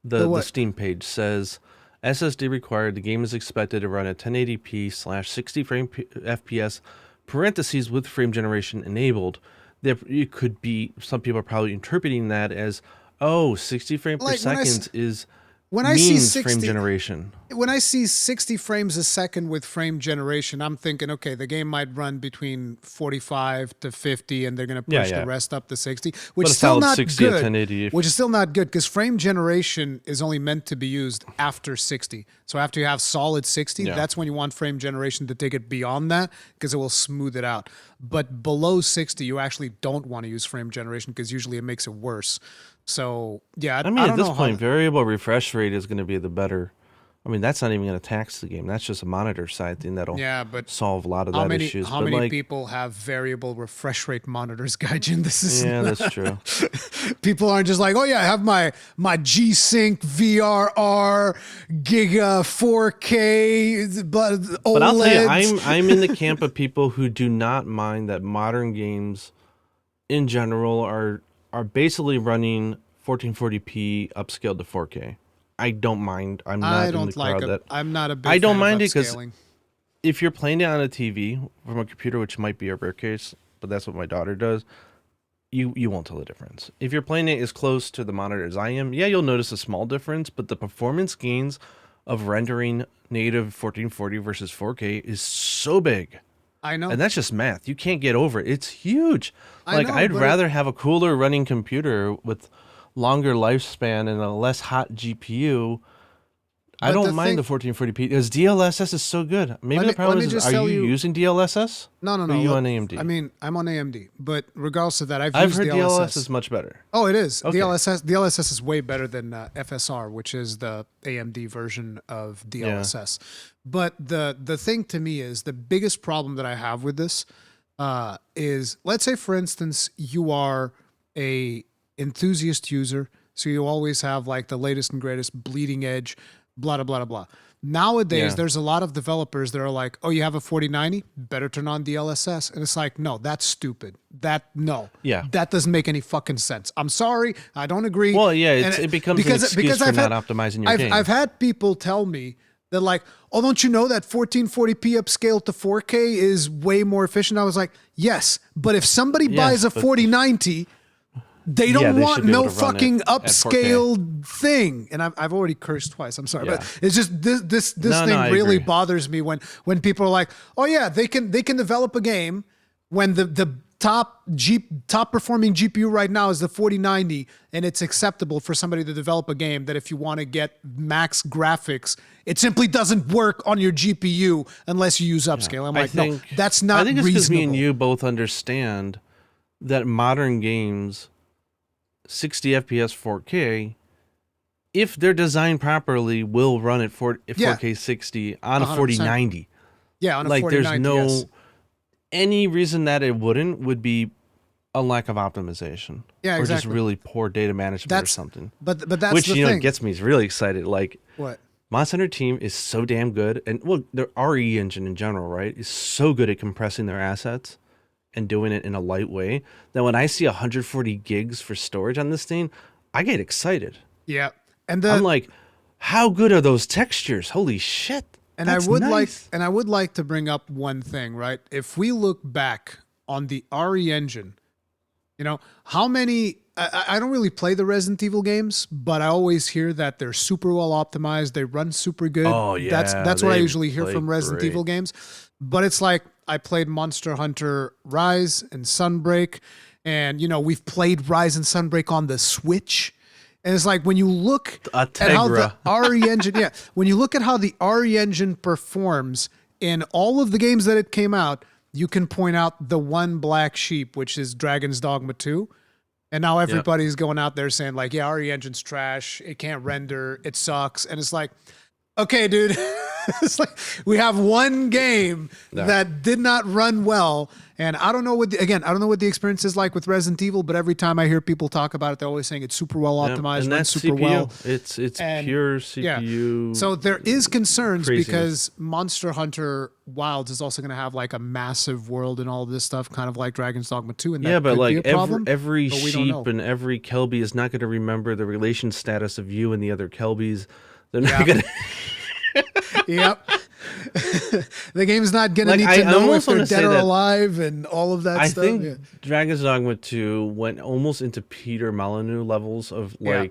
C: what?
D: Steam page says SSD required. The game is expected to run at 1080p / 60 frame FPS (parentheses with frame generation enabled). it could be, some people are probably interpreting that as, oh, 60 frames per
C: Like,
D: second is
C: when I see
D: means
C: 60
D: frame generation.
C: When I see 60 frames a second with frame generation, I'm thinking, okay, the game might run between 45 to 50, and they're going to push the rest up to 60, which
D: But
C: is still not
D: 60 at
C: good.
D: 1080.
C: Which is still not good because frame generation is only meant to be used after 60. So after you have solid 60, that's when you want frame generation to take it beyond that because it will smooth it out. But below 60, you actually don't want to use frame generation because usually it makes it worse. So yeah,
D: I mean,
C: I
D: at
C: don't
D: this
C: know
D: point, variable refresh rate is going to be the better. I mean, that's not even going to tax the game. That's just a monitor side thing that'll solve a lot of that issues.
C: How many people have variable refresh rate monitors, Gaijin? This is
D: that's true.
C: People aren't just like, oh yeah, I have my G-Sync VRR Giga 4K but OLEDs.
D: But I'll tell you, I'm in the camp of people who do not mind that modern games in general are basically running 1440p upscaled to 4K. I don't mind. I'm not in the crowd that
C: I'm not a big
D: I don't
C: fan
D: mind
C: of
D: it because
C: upscaling.
D: if you're playing it on a TV from a computer, which might be a rare case, but that's what my daughter does, you won't tell the difference. If you're playing it as close to the monitor as I am, you'll notice a small difference, but the performance gains of rendering native 1440 versus 4K is so big.
C: I know.
D: And that's just math. You can't get over it. It's huge. I'd
C: but
D: rather have a cooler running computer with longer lifespan and a less hot GPU. I don't mind the 1440p because DLSS is so good. Maybe the problem is, are you using DLSS?
C: No.
D: Or are you on AMD?
C: I mean, I'm on AMD, but regardless of that, I've
D: heard
C: used
D: DLSS is much better.
C: Oh, it is.
D: Okay.
C: DLSS is way better than FSR, which is the AMD version of DLSS. But the thing to me is the biggest problem that I have with this is, let's say, for instance, you are a enthusiast user, so you always have like the latest and greatest bleeding edge, blah, blah, blah, blah. Nowadays, there's a lot of developers that are like, oh, you have a 4090? Better turn on DLSS. And it's like, no, that's stupid. That doesn't make any fucking sense. I'm sorry. I don't agree.
D: Well, it becomes an excuse for not optimizing your game.
C: I've had people tell me that like, oh, don't you know that 1440p upscale to 4K is way more efficient? I was like, yes, but if somebody buys a 4090... They don't want no fucking upscaled thing. And I've already cursed twice. I'm sorry, but it's just this thing really bothers me when people are like, oh yeah, they can develop a game when the top performing GPU right now is the 4090, and it's acceptable for somebody to develop a game that if you want to get max graphics, it simply doesn't work on your GPU unless you use upscale. I'm like, no, that's not reasonable.
D: I think it's because me and you both understand that modern games, 60 FPS 4K, if they're designed properly, will run at 4K 60 on 100%. A 4090.
C: Yeah, on a
D: like
C: 4090,
D: there's any reason that it would be a lack of optimization.
C: Yeah, exactly.
D: Or just really poor data management or something.
C: But that's
D: which
C: the thing.
D: Gets me really excited. Like
C: what?
D: Monster Hunter team is so damn good, and well, their RE engine in general, right, is so good at compressing their assets and doing it in a light way that when I see 140 gigs for storage on this thing, I get excited.
C: Yeah. And
D: I'm like, how good are those textures? Holy shit.
C: And
D: that's
C: I would
D: nice.
C: like to bring up one thing, right? If we look back on the RE engine, how many I don't really play the Resident Evil games, but I always hear that they're super well optimized, they run super good.
D: Oh yeah.
C: That's what I usually hear from Resident Evil games. But it's like I played Monster Hunter Rise and Sunbreak, and we've played Rise and Sunbreak on the Switch. And it's like when you look at how the RE engine, when you look at how the RE engine performs in all of the games that it came out, you can point out the one black sheep, which is Dragon's Dogma 2. And now everybody's going out there saying like, yeah, RE engine's trash. It can't render. It sucks. And it's like, okay, dude. It's like we have one game that did not run well, and I don't know what the experience is like with Resident Evil, but every time I hear people talk about it, they're always saying it's super well optimized,
D: and
C: runs
D: that's
C: super
D: CPU.
C: well.
D: It's pure CPU.
C: Yeah. So there is concerns
D: craziness.
C: because Monster Hunter Wilds is also going to have like a massive world and all this stuff, kind of like Dragon's Dogma 2, and that
D: but
C: could
D: like
C: be a problem,
D: every sheep and every Kelby is not going to remember the relation status of you and the other Kelbies. They're not going to.
C: Yep. The game's not gonna
D: Like,
C: need
D: I
C: to know if
D: almost
C: they're
D: wanna
C: dead
D: say
C: or
D: that
C: alive and all of that
D: I
C: stuff.
D: think
C: Yeah.
D: Dragon's Dogma 2 went almost into Peter Molyneux levels of
C: Yeah.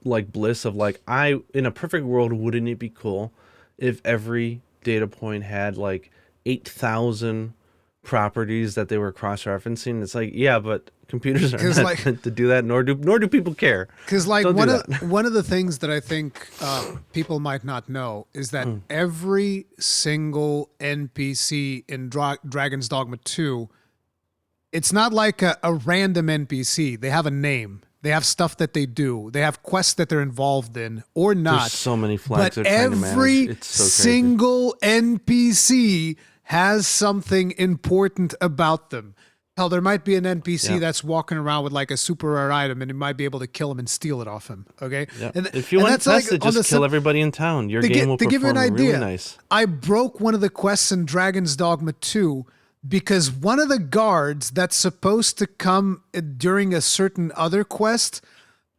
D: like bliss of like, in a perfect world, wouldn't it be cool if every data point had like 8,000 properties that they were cross-referencing? It's like, yeah, but computers are
C: 'Cause,
D: not
C: like-
D: meant to do that, nor do people care.
C: Because like
D: Don't do
C: one of the things that I think people might not know is that every single NPC in Dragon's Dogma 2, it's not like a random NPC. They have a name. They have stuff that they do. They have quests that they're involved in or not.
D: There's so many flags
C: But
D: they're trying to manage.
C: every
D: It's so crazy.
C: single NPC has something important about them. Hell, there might be an NPC
D: Yeah.
C: that's walking around with like a super rare item, and you might be able to kill him and steal it off him. Okay,
D: Yeah.
C: and
D: If you
C: and
D: want
C: that's
D: to test
C: like
D: it,
C: on
D: just
C: the
D: kill everybody in town. Your game will
C: to give you an
D: perform
C: idea,
D: really nice.
C: I broke one of the quests in Dragon's Dogma 2 because one of the guards that's supposed to come during a certain other quest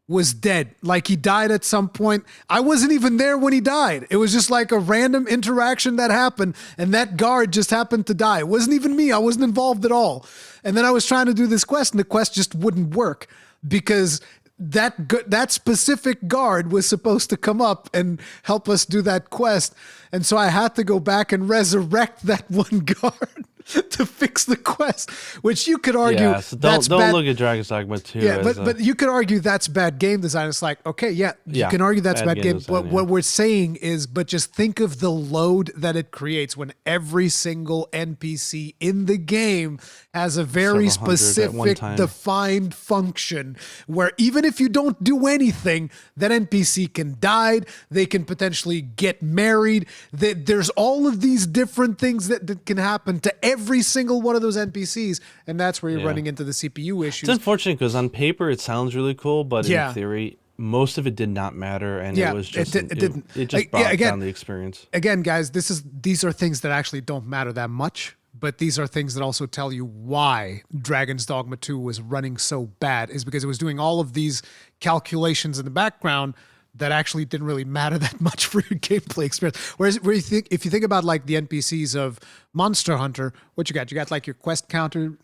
C: was dead. Like he died at some point. I wasn't even there when he died. It was just like a random interaction that happened, and that guard just happened to die. It wasn't even me. I wasn't involved at all. And then I was trying to do this quest, and the quest just wouldn't work because that specific guard was supposed to come up and help us do that quest. And so I had to go back and resurrect that one guard to fix the quest, which you could argue
D: Yeah, so don't
C: bad.
D: look at Dragon's Dogma 2
C: Yeah,
D: as
C: but you could argue that's bad game design. It's like, okay, you
D: Yeah,
C: can argue that's
D: bad
C: bad
D: game
C: game.
D: design,
C: But
D: yeah.
C: what we're saying is, but just think of the load that it creates when every single NPC in the game has a very
D: Several hundred at one
C: specific,
D: time.
C: defined function where even if you don't do anything, that NPC can die, they can potentially get married. There's all of these different things that can happen to every single one of those NPCs, and that's where you're
D: Yeah.
C: running into the CPU issues.
D: It's unfortunate because on paper it sounds really cool, but
C: Yeah.
D: in theory, most of it did not matter, and
C: Yeah,
D: it was
C: it
D: just
C: didn't.
D: It just
C: Like,
D: brought
C: yeah, again-
D: down the experience.
C: Again, guys, these are things that actually don't matter that much, but these are things that also tell you why Dragon's Dogma 2 was running so bad, is because it was doing all of these calculations in the background that actually didn't really matter that much for your gameplay experience. Whereas if you think about like the NPCs of Monster Hunter, what you got? You got like your quest counter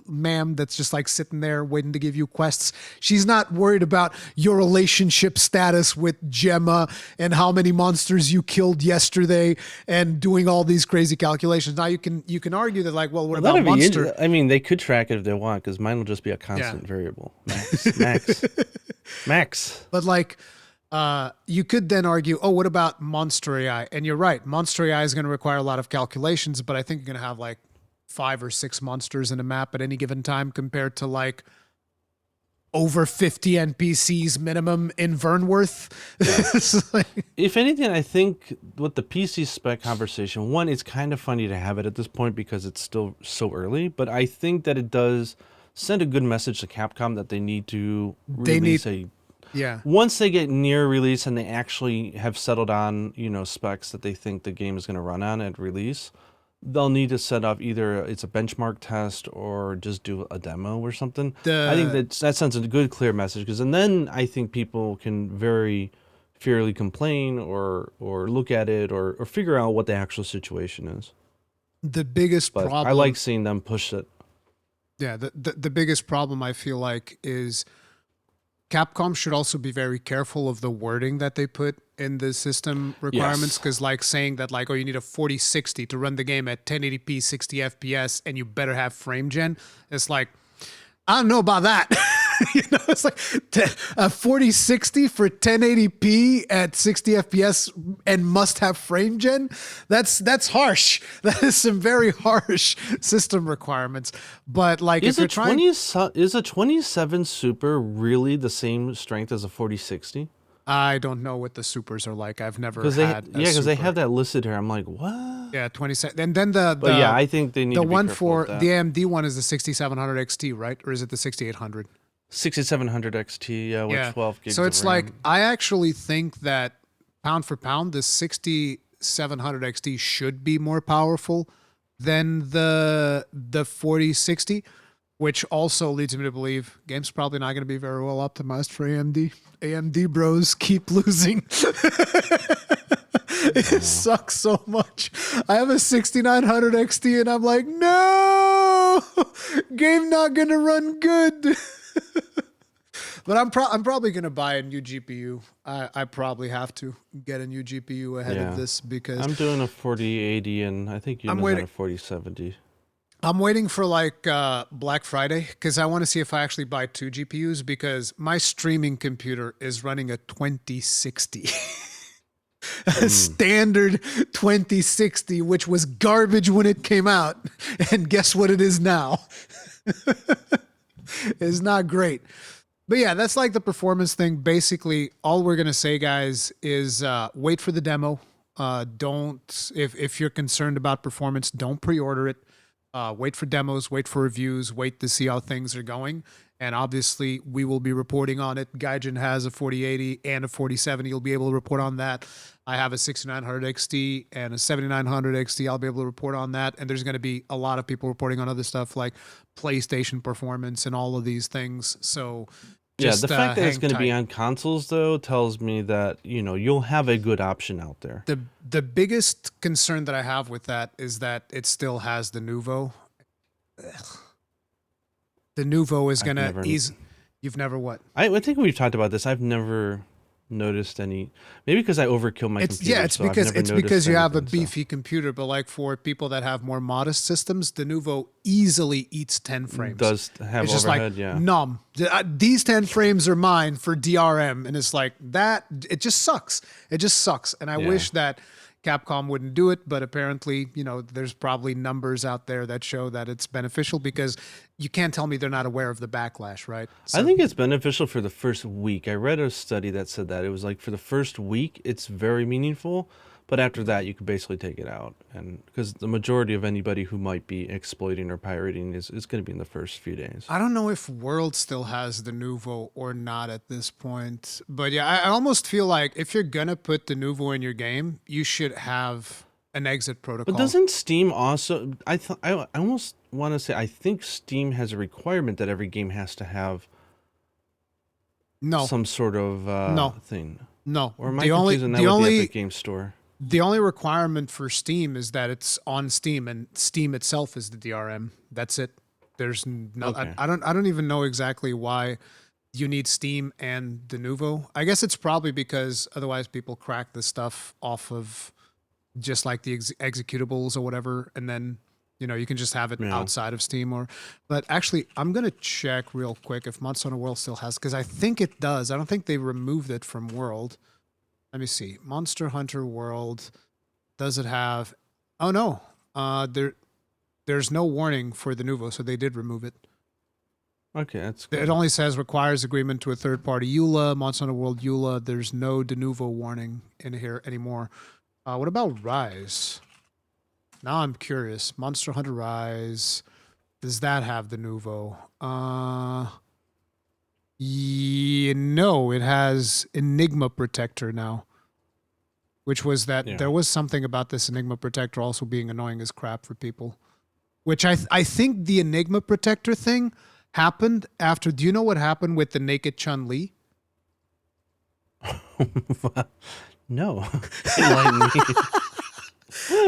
C: ma'am that's just like sitting there waiting to give you quests. She's not worried about your relationship status with Gemma and how many monsters you killed yesterday and doing all these crazy calculations. Now you can argue that like, well, what about
D: That'd be
C: Monster?
D: I mean, they could track it if they want, because mine will just be a constant variable. Max.
C: But like, you could then argue, oh, what about Monster AI? And you're right, Monster AI is going to require a lot of calculations, but I think you're going to have like 5 or 6 monsters in a map at any given time compared to like over 50 NPCs minimum in Vernworth. It's like-
D: If anything, I think with the PC spec conversation, one, it's kind of funny to have it at this point because it's still so early, but I think that it does send a good message to Capcom that they need to release
C: yeah.
D: once they get near release and they actually have settled on, specs that they think the game is going to run on at release, they'll need to set up either it's a benchmark test or just do a demo or something. I think that sends a good, clear message, and then I think people can very fairly complain or look at it or figure out what the actual situation is.
C: The biggest
D: But
C: problem,
D: I like seeing them push it.
C: yeah, the biggest problem I feel like is Capcom should also be very careful of the wording that they put in the system requirements, because like saying that like, oh, you need a 4060 to run the game at 1080p 60 FPS and you better have frame gen. It's like, I don't know about that. It's like a 4060 for 1080p at 60 FPS and must have frame gen. That's harsh. That is some very harsh system requirements. But like,
D: Is
C: if you're
D: a
C: trying,
D: 27 Super really the same strength as a 4060?
C: I don't know what the supers are like. I've never
D: Because
C: had
D: they have that listed here. I'm like, what?
C: Yeah, 27. And then the
D: yeah, I think they need
C: the
D: to be
C: one
D: careful
C: for
D: with that.
C: the AMD one is the 6700 XT, right? Or is it the 6800?
D: 6700 XT, yeah, with 12 gigs.
C: So it's
D: of
C: like,
D: RAM.
C: I actually think that pound for pound, the 6700 XT should be more powerful than the 4060, which also leads me to believe game's probably not going to be very well optimized for AMD. AMD bros keep losing. It sucks so much. I have a 6900 XT and I'm like, no, game not gonna run good. But I'm probably gonna buy a new GPU. I probably have to get a new GPU ahead of this because
D: I'm doing a 4080 and I think you're doing a 4070.
C: I'm waiting for like Black Friday because I want to see if I actually buy 2 GPUs because my streaming computer is running a 2060. A standard 2060, which was garbage when it came out. And guess what it is now? It's not great. But yeah, that's like the performance thing. Basically, all we're going to say, guys, is wait for the demo. If you're concerned about performance, don't pre-order it. Wait for demos, wait for reviews, wait to see how things are going. And obviously, we will be reporting on it. Gaijin has a 4080 and a 4070. You'll be able to report on that. I have a 6900 XT and a 7900 XT. I'll be able to report on that. And there's going to be a lot of people reporting on other stuff like PlayStation performance and all of these things. So just,
D: the fact that it's going to be on consoles, though, tells me that, you'll have a good option out there.
C: The biggest concern that I have with that is that it still has the Nouveau. The Nouveau is going to ease. You've never what?
D: I think we've talked about this. I've never noticed any. Maybe because I overkill my computer.
C: Yeah, it's because you have a beefy computer. But like for people that have more modest systems, the Nouveau easily eats 10 frames.
D: Does have
C: it's
D: overhead,
C: just like, numb. These 10 frames are mine for DRM, and it's like that. It just sucks. It just sucks. And I wish that Capcom wouldn't do it, but apparently, there's probably numbers out there that show that it's beneficial because you can't tell me they're not aware of the backlash, right? So,
D: I think it's beneficial for the first week. I read a study that said that it was like for the first week, it's very meaningful, but after that, you could basically take it out. And because the majority of anybody who might be exploiting or pirating is going to be in the first few days.
C: I don't know if World still has the Nouveau or not at this point, but yeah, I almost feel like if you're gonna put the Nouveau in your game, you should have an exit protocol.
D: But doesn't Steam also? I almost want to say I think Steam has a requirement that every game has to have some sort of thing.
C: No,
D: or am I confusing that with the Epic Game Store?
C: The only requirement for Steam is that it's on Steam, and Steam itself is the DRM. That's it. There's no.
D: Okay.
C: I don't even know exactly why you need Steam and the Nouveau. I guess it's probably because otherwise people crack the stuff off of just like the executables or whatever, and then you can just have it outside of Steam. But actually, I'm gonna check real quick if Monster Hunter World still has, because I think it does. I don't think they removed it from World. Let me see. Monster Hunter World, does it have? Oh no, there's no warning for the Nouveau, so they did remove it.
D: Okay, that's good.
C: It only says requires agreement to a third-party EULA, Monster Hunter World EULA. There's no de Nouveau warning in here anymore. What about Rise? Now I'm curious. Monster Hunter Rise, does that have the Nouveau? No, it has Enigma Protector now. Which was that there was something about this Enigma Protector also being annoying as crap for people. Which I think the Enigma Protector thing happened after. Do you know what happened with the naked Chun-Li?
D: No. Enlighten me.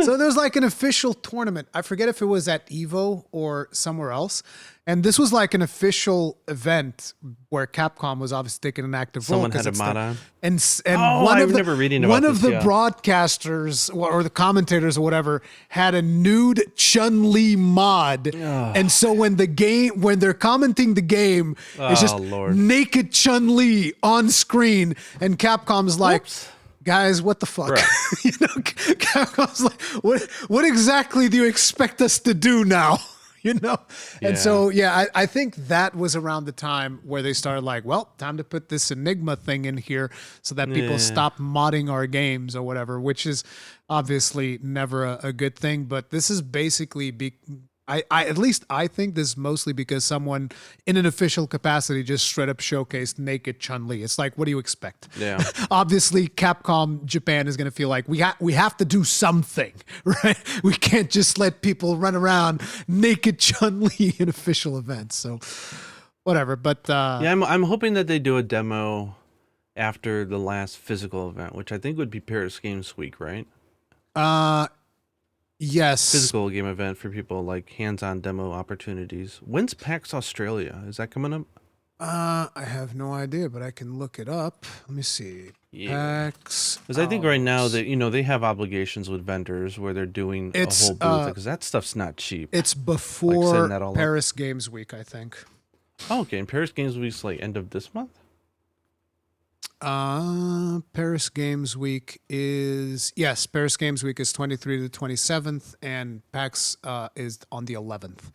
C: So there's like an official tournament. I forget if it was at Evo or somewhere else. And this was like an official event where Capcom was obviously taking an active role.
D: Someone had a mod on.
C: And
D: I remember reading about
C: one of
D: this,
C: the broadcasters or the commentators or whatever had a nude Chun-Li mod. And so when they're commenting the game, it's just naked Chun-Li on screen. And Capcom's like, guys, what the fuck? Capcom's like, what exactly do you expect us to do now? And so I think that was around the time where they started like, well, time to put this Enigma thing in here so that people stop modding our games or whatever, which is obviously never a good thing. But this is basically at least I think this is mostly because someone in an official capacity just straight up showcased naked Chun-Li. It's like, what do you expect?
D: Yeah.
C: Obviously, Capcom Japan is going to feel like we have to do something, right? We can't just let people run around naked Chun-Li in official events. So, whatever. But
D: I'm hoping that they do a demo after the last physical event, which I think would be Paris Games Week, right?
C: Yes.
D: Physical game event for people, like hands-on demo opportunities. When's PAX Australia? Is that coming up?
C: I have no idea, but I can look it up. Let me see.
D: Yeah.
C: PAX.
D: Because I think right now that they have obligations with vendors where they're doing a whole booth, because that stuff's not cheap.
C: It's before Paris Games Week, I think.
D: Oh, okay. And Paris Games Week's like end of this month?
C: Paris Games Week is Paris Games Week is 23 to 27th, and PAX is on the 11th.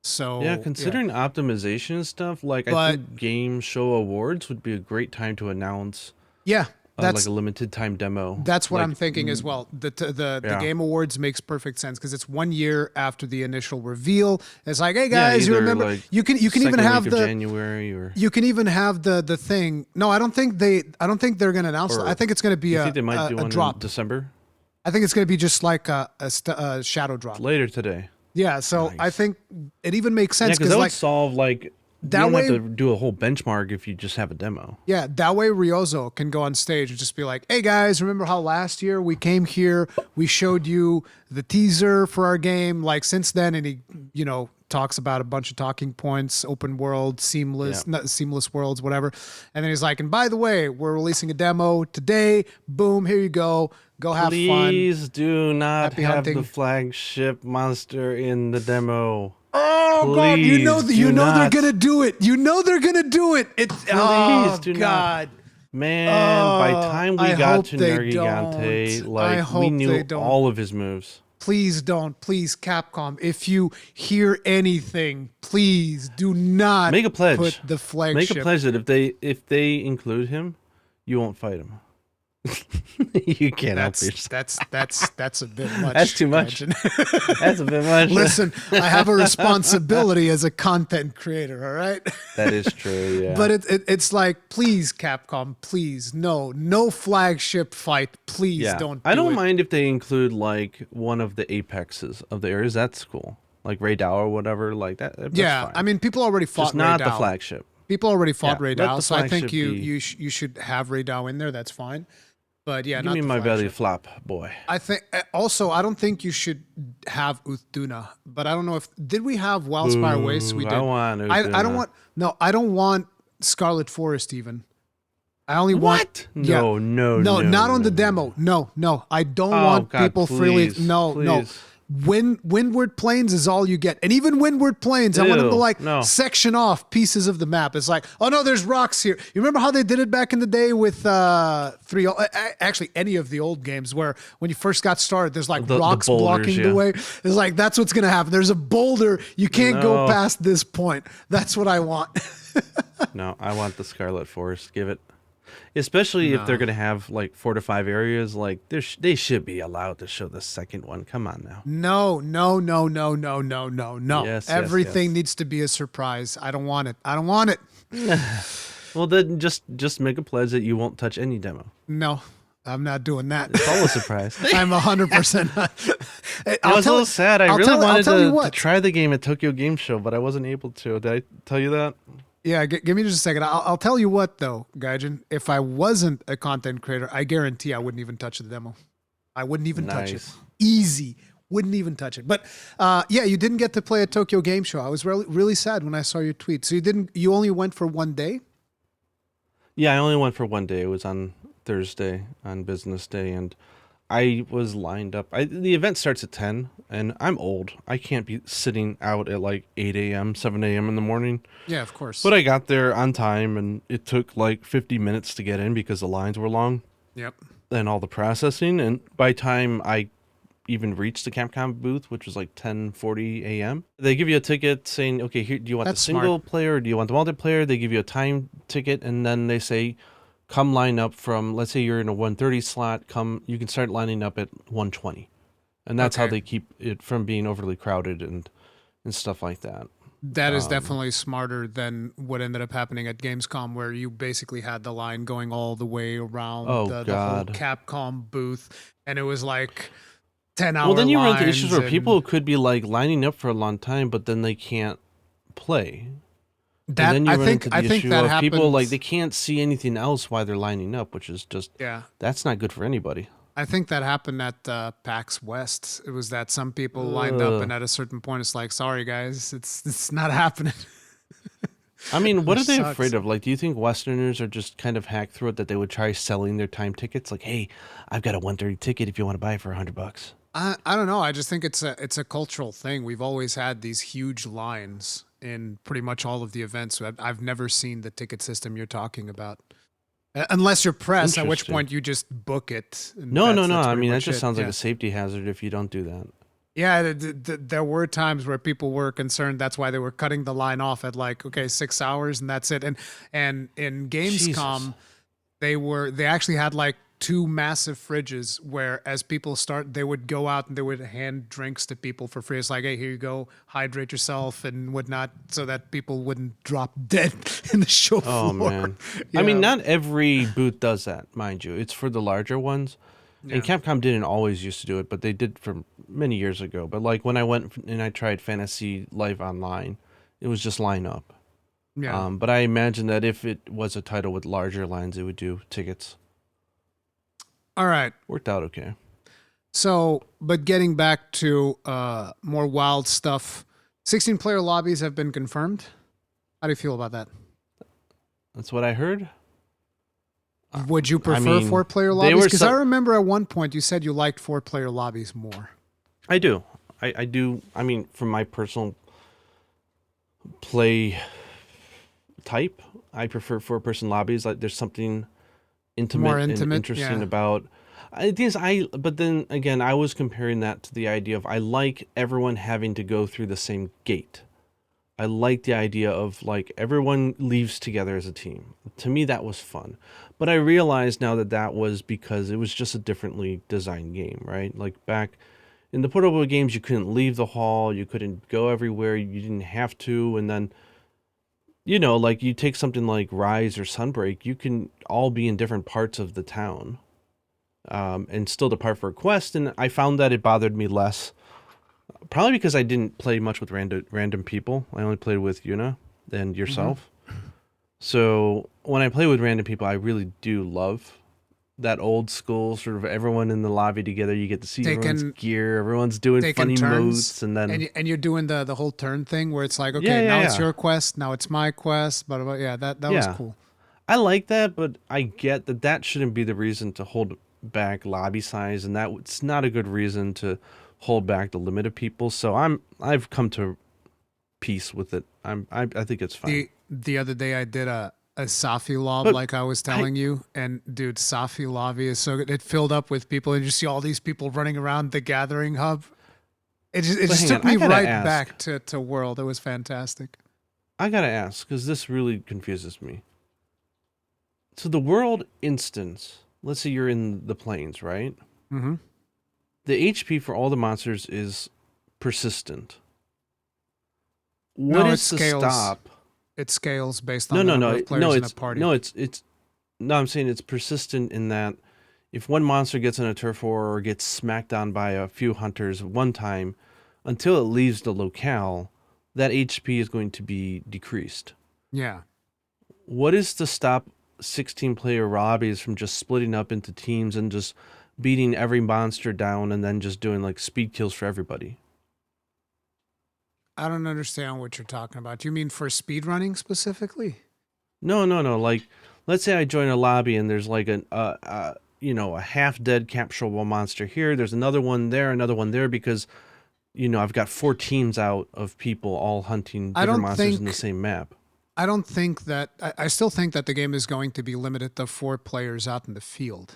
C: So
D: yeah, considering optimization and stuff, like I think Game Show Awards would be a great time to announce.
C: Yeah, that's
D: like a limited time demo.
C: That's what I'm thinking as well. The Game Awards makes perfect sense because it's 1 year after the initial reveal. It's like, hey guys, you remember?
D: Like
C: you can even have the
D: January or
C: you can even have the thing. No, I don't think they're going to announce that. I think it's going to be
D: think they might do one
C: drop
D: in December.
C: I think it's going to be just like a shadow drop
D: Later today.
C: Yeah, so
D: nice.
C: I think it even makes sense
D: because that would solve like.
C: That
D: you don't
C: way,
D: have to do a whole benchmark if you just have a demo.
C: Yeah, that way Ryozo can go on stage and just be like, hey guys, remember how last year we came here, we showed you the teaser for our game, like since then, and he, talks about a bunch of talking points, open world, seamless worlds, whatever. And then he's like, and by the way, we're releasing a demo today. Boom, here you go. Go have fun.
D: Please do not
C: Happy
D: have
C: hunting.
D: the flagship monster in the demo.
C: Oh God! You know they're gonna do it. You know they're gonna do it.
D: Please do
C: God.
D: Not. Man, by the time we got to Nergigante, like we knew all of his moves.
C: Please don't. Please, Capcom, if you hear anything, please do not
D: make a pledge.
C: Put the flagship.
D: Make a pledge that if they include him, you won't fight him. You can't help yourself.
C: That's a bit much.
D: That's too much. That's a bit much.
C: Listen, I have a responsibility as a content creator. All right.
D: That is true. Yeah.
C: But it's like, please, Capcom, please, no flagship fight. Please don't.
D: I don't mind if they include like one of the apexes of the areas. That's cool. Like Ray Dow or whatever. Like that. That's fine.
C: I mean, people already fought.
D: Just not the flagship.
C: People already fought Ray Dow, so I think
D: you
C: should have Ray Dow in there. That's fine. But yeah,
D: give me my belly flop, boy.
C: I think also I don't think you should have Uthduna, but I don't know if did we have Wildspire Waste? We did. I don't want Scarlet Forest even. I only want
D: No,
C: not on the demo. No, I don't want people freely. No. Windward Plains is all you get. And even Windward Plains, I want them to section off pieces of the map. It's like, oh no, there's rocks here. You remember how they did it back in the day with actually any of the old games where when you first got started, there's like rocks boulders, blocking the way. It's like, that's what's going to happen. There's a boulder. You can't go past this point. That's what I want.
D: No, I want the Scarlet Forest. Give it. Especially if they're going to have like 4 to 5 areas, like they should be allowed to show the second one. Come on now.
C: No. Yes, everything needs to be a surprise. I don't want it.
D: Well, then just make a pledge that you won't touch any demo.
C: No, I'm not doing that.
D: It's all a surprise.
C: I'm 100% not.
D: I was a little sad. I really wanted to try the game at Tokyo Game Show, but I wasn't able to. Did I tell you that?
C: Yeah, give me just a second. I'll tell you what, though, Gaijin. If I wasn't a content creator, I guarantee I wouldn't even touch the demo. I wouldn't even touch it. Easy. Wouldn't even touch it. But you didn't get to play at Tokyo Game Show. I was really sad when I saw your tweet. So you only went for 1 day?
D: Yeah, I only went for 1 day. It was on Thursday, on business day, and I was lined up. The event starts at 10, and I'm old. I can't be sitting out at like 8 a.m., 7 a.m. in the morning.
C: Yeah, of course.
D: But I got there on time, and it took like 50 minutes to get in because the lines were long.
C: Yep.
D: And all the processing. And by time I even reached the Capcom booth, which was like 10:40 a.m., they give you a ticket saying, okay, here, do you want the single player or do you want the multiplayer? They give you a time ticket, and then they say, come line up from, let's say you're in a 1:30 slot, you can start lining up at 1:20. And that's how they keep it from being overly crowded and stuff like that.
C: That is definitely smarter than what ended up happening at Gamescom, where you basically had the line going all the way around the whole Capcom booth, and it was like 10-hour lines.
D: Well, then you run into issues where people could be like lining up for a long time, but then they can't play. And
C: That
D: then you
C: I
D: run
C: think
D: into
C: I
D: the
C: think
D: issue
C: that
D: of
C: happens.
D: people like they can't see anything else while they're lining up, which is just
C: Yeah.
D: that's not good for anybody.
C: I think that happened at PAX West. It was that some people lined up,
D: Ugh.
C: and at a certain point, it's like, sorry guys, it's not happening.
D: I mean, what are
C: Which
D: they
C: sucks.
D: afraid of? Like, do you think Westerners are just kind of hacked through it that they would try selling their time tickets? Like, hey, I've got a 1:30 ticket if you want to buy it for $100.
C: I don't know. I just think it's a cultural thing. We've always had these huge lines in pretty much all of the events. I've never seen the ticket system you're talking about, unless you're press, at which
D: Interesting.
C: point you just book it. And
D: No, no,
C: that's
D: no. I
C: pretty
D: mean, that
C: much
D: just
C: it.
D: sounds like
C: Yeah.
D: a safety hazard if you don't do that.
C: Yeah, there were times where people were concerned. That's why they were cutting the line off at like, okay, 6 hours and that's it. And in Gamescom,
D: Jesus.
C: they actually had like two massive fridges where as people start, they would go out and they would hand drinks to people for free. It's like, hey, here you go, hydrate yourself and whatnot, so that people wouldn't drop dead in the show floor.
D: Oh man.
C: Yeah.
D: I mean, not every booth does that, mind you. It's for the larger ones. And Capcom didn't always used to do it, but they did for many years ago. But like when I went and I tried Fantasy Live Online, it was just line up.
C: Yeah.
D: But I imagine that if it was a title with larger lines, it would do tickets.
C: All right.
D: Worked out okay.
C: So, but getting back to more wild stuff, 16-player lobbies have been confirmed. How do you feel about that?
D: That's what I heard.
C: Would you prefer
D: mean,
C: 4-player
D: they
C: lobbies?
D: were
C: Because I remember at one point you said you liked 4-player lobbies more.
D: I do. I do. I mean, from my personal play type, I prefer 4-person lobbies. Like, there's something
C: More
D: and
C: intimate,
D: interesting
C: yeah.
D: about. But then again, I was comparing that to the idea of I like everyone having to go through the same gate. I like the idea of like everyone leaves together as a team. To me, that was fun. But I realized now that that was because it was just a differently designed game, right? Like back in the portable games, you couldn't leave the hall, you couldn't go everywhere, you didn't have to. And then, you know, like you take something like Rise or Sunbreak, you can all be in different parts of the town and still depart for a quest. And I found that it bothered me less. Probably because I didn't play much with random people. I only played with Yuna and yourself. So when I play with random people, I really do love that old school sort of everyone in the lobby together. You get to see everyone's gear. Everyone's doing
C: Taking
D: funny
C: turns,
D: moves, and then
C: and you're doing the whole turn thing where it's like, okay,
D: Yeah,
C: now
D: yeah,
C: it's
D: yeah.
C: your quest, now it's my quest. But yeah, that was
D: Yeah.
C: cool.
D: I like that, but I get that that shouldn't be the reason to hold back lobby size, and it's not a good reason to hold back the limit of people. So I've come to peace with it. I think it's fine.
C: The other day I did a Safi lob
D: But
C: like I was telling you, and dude, Safi lobby is so good. It filled up with people, and you see all these people running around the gathering hub. It just
D: hang
C: took
D: on, I
C: me
D: gotta
C: right
D: ask.
C: back to World. It was fantastic.
D: I gotta ask because this really confuses me. So the world instance, let's say you're in the plains, right?
C: Mm-hmm.
D: The HP for all the monsters is persistent. What
C: No, it
D: is the
C: scales.
D: stop?
C: It scales based on
D: No,
C: the
D: no,
C: number
D: no,
C: of players
D: no.
C: in
D: It's
C: a party.
D: no, it's. No, I'm saying it's persistent in that if one monster gets in a turf war or gets smacked on by a few hunters one time, until it leaves the locale, that HP is going to be decreased.
C: Yeah.
D: What is to stop 16-player lobbies from just splitting up into teams and just beating every monster down and then just doing like speed kills for everybody?
C: I don't understand what you're talking about. You mean for speedrunning specifically?
D: No. Like, let's say I join a lobby and there's like a half-dead capturable monster here. There's another one there because, I've got 4 teams out of people all hunting different monsters in the same map.
C: I don't think that. I still think that the game is going to be limited to 4 players out in the field.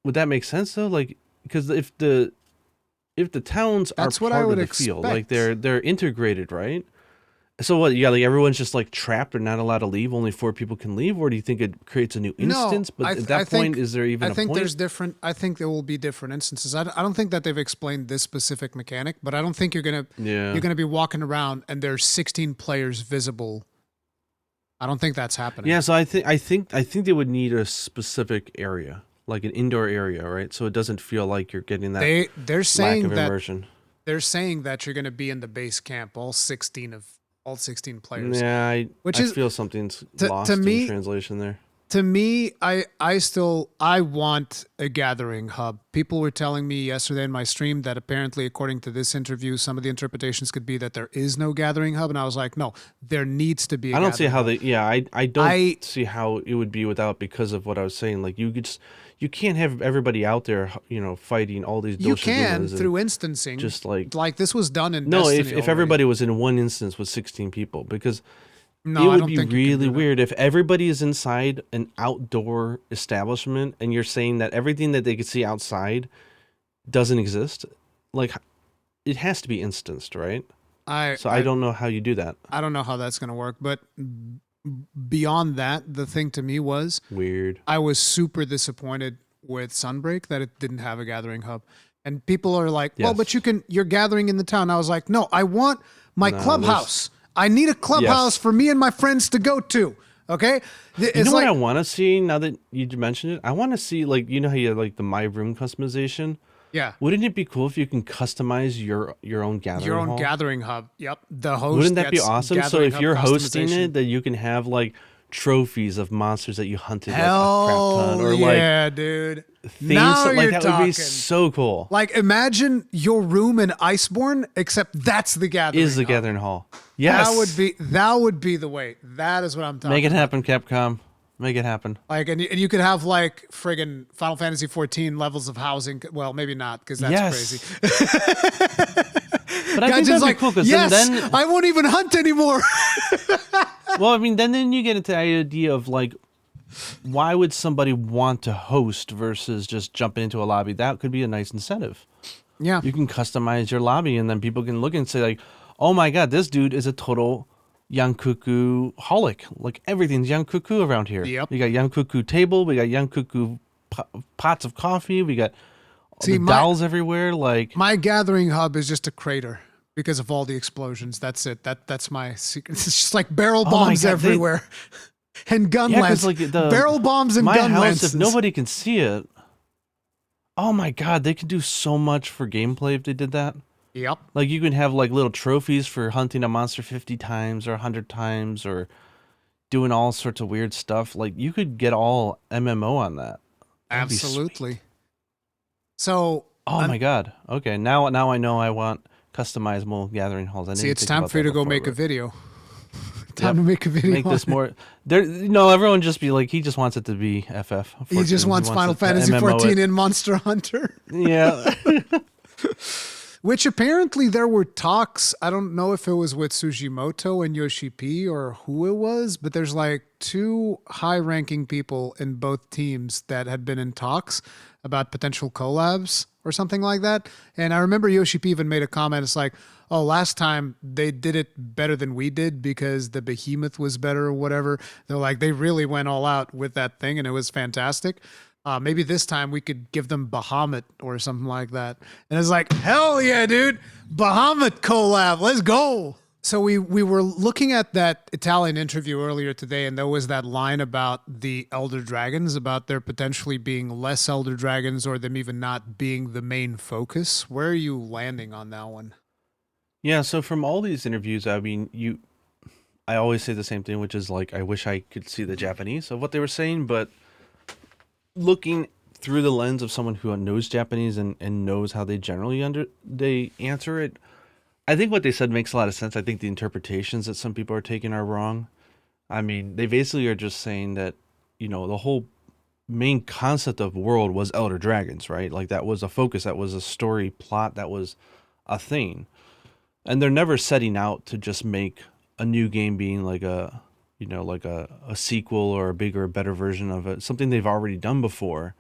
D: Would that make sense though? Like, because if the towns
C: That's
D: are
C: what I
D: part
C: would
D: of the field, like
C: expect.
D: they're integrated, right? So what? Yeah, like everyone's just like trapped or not allowed to leave. Only 4 people can leave, or do you think it creates a new instance?
C: No,
D: But at that point, is there even a
C: think
D: point?
C: there's different. I think there will be different instances. I don't think that they've explained this specific mechanic, but I don't think you're gonna be walking around and there's 16 players visible. I don't think that's happening.
D: Yeah, so I think they would need a specific area, like an indoor area, right? So it doesn't feel like you're getting that
C: They're saying
D: lack of
C: that
D: immersion.
C: they're saying that you're going to be in the base camp, all 16 of all 16 players.
D: Yeah, I
C: Which
D: I
C: is
D: feel something's
C: to
D: lost in
C: me-
D: translation there.
C: To me, I want a gathering hub. People were telling me yesterday in my stream that apparently, according to this interview, some of the interpretations could be that there is no gathering hub, and I was like, no, there needs to be.
D: I don't see how
C: hub.
D: they. Yeah, I don't see how it would be without, because of what I was saying. Like you can't have everybody out there, fighting all these.
C: You can
D: Doshagunas
C: through instancing,
D: just like
C: this was done in
D: no.
C: Destiny
D: If
C: already.
D: everybody was in one instance with 16 people, because
C: No,
D: it
C: I
D: would
C: don't
D: be
C: think you can
D: really
C: do that.
D: weird if everybody is inside an outdoor establishment and you're saying that everything that they could see outside doesn't exist. Like, it has to be instanced, right? I don't know how you do that.
C: I don't know how that's going to work, but beyond that, the thing to me was
D: Weird.
C: I was super disappointed with Sunbreak that it didn't have a gathering hub. And people are like, well,
D: Yes.
C: but you're gathering in the town. I was like, no, I want my
D: No,
C: clubhouse. I need a clubhouse
D: Yes.
C: for me and my friends to go to. Okay?
D: You know what I want to see now that you mentioned it? I want to see, like, you know how you have, like, the My Room customization?
C: Yeah.
D: Wouldn't it be cool if you can customize your own gathering
C: Your own
D: hall?
C: gathering hub. Yep. The host.
D: Wouldn't that be
C: gets
D: awesome? So
C: gathering
D: if
C: hub
D: you're hosting
C: customization.
D: it, that you can have, like, trophies of monsters that you hunted like a
C: Hell
D: crap ton, or like
C: yeah, dude.
D: things
C: Now
D: like
C: you're
D: that
C: talking.
D: would be so cool.
C: Like, imagine your room in Iceborne, except that's the gathering.
D: Is the
C: hub.
D: gathering hall? Yes,
C: That would be the way. That is what I'm talking.
D: Make it
C: about.
D: happen, Capcom. Make it happen.
C: Like, and you could have like friggin' Final Fantasy 14 levels of housing. Well, maybe not, because that's
D: Yes.
C: crazy.
D: But I think
C: Gaijin's
D: that'd
C: like,
D: be cool, because
C: yes,
D: then
C: I won't even hunt anymore.
D: well, I mean, then you get into the idea of, like, why would somebody want to host versus just jumping into a lobby? That could be a nice incentive.
C: Yeah.
D: You can customize your lobby, and then people can look and say, like, oh my god, this dude is a total Yankuku holic. Like, everything's Yankuku around here.
C: Yep.
D: We got Yankuku table, we got Yankuku pots of coffee, we got
C: See,
D: the dolls everywhere. Like,
C: My gathering hub is just a crater because of all the explosions. That's it. That's my secret. It's just like barrel
D: my
C: bombs
D: God,
C: everywhere. And gun
D: yeah,
C: lances.
D: because, like, the
C: barrel bombs and
D: my
C: gun
D: house,
C: lances.
D: if nobody can see it, oh my god, they could do so much for gameplay if they did that.
C: Yep.
D: Like, you can have, like, little trophies for hunting a monster 50 times or 100 times, or doing all sorts of weird stuff. Like, you could get all MMO on that. That'd be
C: Absolutely.
D: sweet.
C: So,
D: Oh my god. Okay, now I know I want customizable gathering halls. I
C: see,
D: didn't
C: it's
D: think
C: time
D: about
C: for you
D: that
C: to go
D: before,
C: make a
D: but
C: video. Time
D: Yep.
C: to make a video.
D: Make this
C: on it.
D: more. There, no, everyone just be like, he just wants it to be FF.
C: He just wants Final
D: it to
C: Fantasy
D: MMO
C: 14
D: it.
C: in Monster Hunter.
D: Yeah.
C: Which apparently there were talks. I don't know if it was with Sugimoto and Yoshi P or who it was, but there's like two high-ranking people in both teams that had been in talks about potential collabs or something like that. And I remember Yoshi P even made a comment. It's like, oh, last time they did it better than we did because the behemoth was better or whatever. They're like, they really went all out with that thing and it was fantastic. Maybe this time we could give them Bahamut or something like that. And it's like, hell yeah, dude. Bahamut collab. Let's go. So we were looking at that Italian interview earlier today, and there was that line about the Elder Dragons, about there potentially being less Elder Dragons or them even not being the main focus. Where are you landing on that one?
D: Yeah, so from all these interviews, I mean, I always say the same thing, which is, like, I wish I could see the Japanese of what they were saying, but looking through the lens of someone who knows Japanese and knows how they generally they answer it, I think what they said makes a lot of sense. I think the interpretations that some people are taking are wrong. I mean, they basically are just saying that, the whole main concept of world was Elder Dragons, right? Like, that was a focus, that was a story plot, that was a thing. And they're never setting out to just make a new game being like a sequel or a bigger, better version of it, something they've already done before.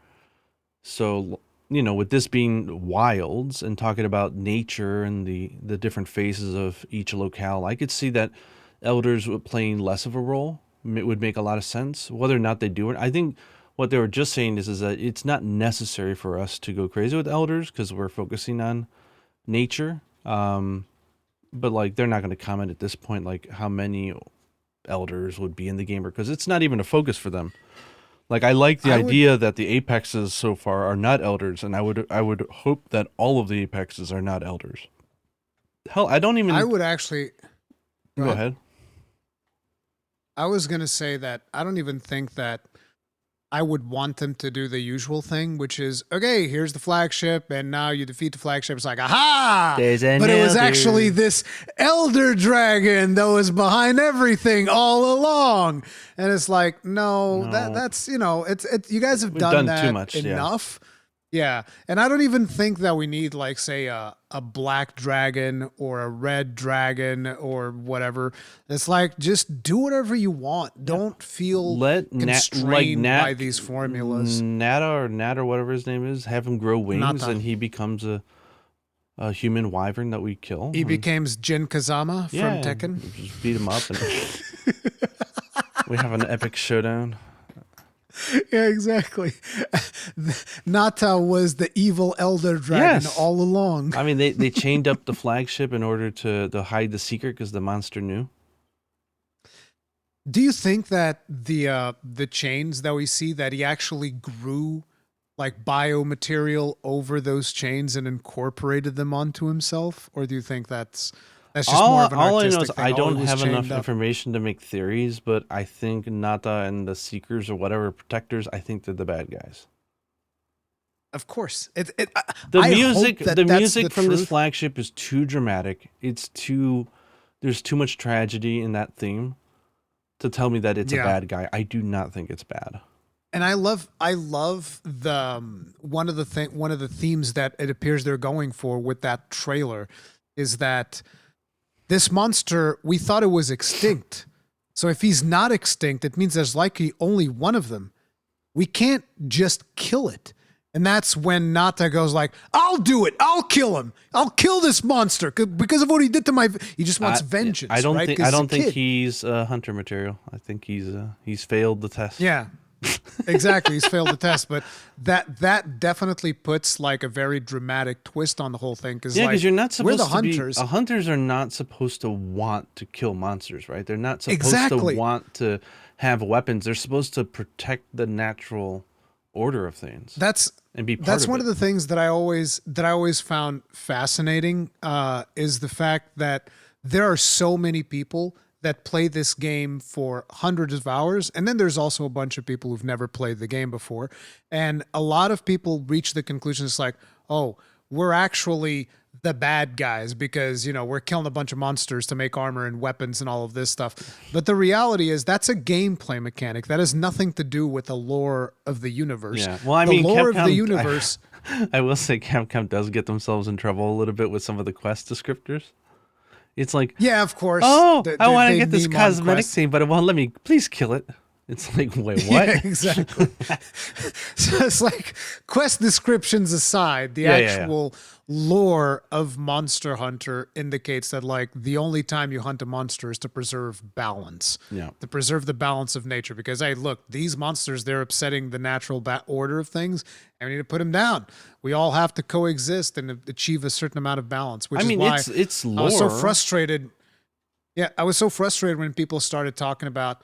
D: So, with this being wilds and talking about nature and the different phases of each locale, I could see that elders playing less of a role. It would make a lot of sense. Whether or not they do it, I think what they were just saying is that it's not necessary for us to go crazy with elders because we're focusing on nature. But, like, they're not going to comment at this point, like, how many elders would be in the game, because it's not even a focus for them. Like, I like the idea that the apexes so far are not elders, and I would hope that all of the apexes are not elders. Hell, I don't even.
C: I would actually.
D: Go ahead.
C: I was going to say that I don't even think that I would want them to do the usual thing, which is, okay, here's the flagship, and now you defeat the flagship. It's like, aha!
D: There's
C: But it was actually this elder dragon that was behind everything all along. And it's like, no. That's, you know, it's you guys have done that
D: too much
C: enough. Yeah. And I don't even think that we need, like, say, a black dragon or a red dragon or whatever. It's like, just do whatever you want. Don't feel constrained by these formulas.
D: Nata or whatever his name is, have him grow wings and he becomes a human wyvern that we kill.
C: He becomes Jin Kazama from Tekken.
D: Just beat him up and we have an epic showdown.
C: Yeah, exactly. Nata was the evil elder dragon all along.
D: I mean, they chained up the flagship in order to hide the secret because the monster knew.
C: Do you think that the chains that we see, that he actually grew like biomaterial over those chains and incorporated them onto himself? Or do you think that's just more of an artistic thing?
D: I don't have enough information to make theories, but I think Nata and the Seekers or whatever protectors, I think they're the bad guys.
C: Of course.
D: The music from this flagship is too dramatic. There's too much tragedy in that theme to tell me that it's a bad guy. I do not think it's bad.
C: And I love the one of the themes that it appears they're going for with that trailer is that this monster, we thought it was extinct. So if he's not extinct, it means there's likely only one of them. We can't just kill it. And that's when Nata goes like, I'll do it. I'll kill him. I'll kill this monster because of what he did to my... He just wants vengeance,
D: I don't
C: right?
D: think he's hunter material. I think he's failed the test.
C: Yeah. Exactly, he's failed the test, but that definitely puts like a very dramatic twist on the whole thing. Because
D: you're not supposed
C: we're the hunters.
D: Hunters are not supposed to want to kill monsters, right? They're not supposed to want to have weapons. They're supposed to protect the natural order of things.
C: That's one of the things that I always found fascinating is the fact that there are so many people that play this game for hundreds of hours. And then there's also a bunch of people who've never played the game before. And a lot of people reach the conclusion, it's like, oh, we're actually the bad guys because, you know, we're killing a bunch of monsters to make armor and weapons and all of this stuff. But the reality is that's a gameplay mechanic. That has nothing to do with the lore of the universe.
D: Yeah. Well, I mean,
C: the lore of the universe...
D: I will say Capcom does get themselves in trouble a little bit with some of the quest descriptors. It's like,
C: yeah, of course.
D: Oh, I want to get this cosmetic thing, but it won't let me. Please kill it. It's like, wait, what?
C: Yeah, exactly. So it's like, quest descriptions aside, the actual lore of Monster Hunter indicates that like the only time you hunt a monster is to preserve balance.
D: Yeah.
C: To preserve the balance of nature. Because, hey, look, these monsters, they're upsetting the natural order of things, and we need to put them down. We all have to coexist and achieve a certain amount of balance, which is why
D: it's lore.
C: I was so frustrated. Yeah, I was so frustrated when people started talking about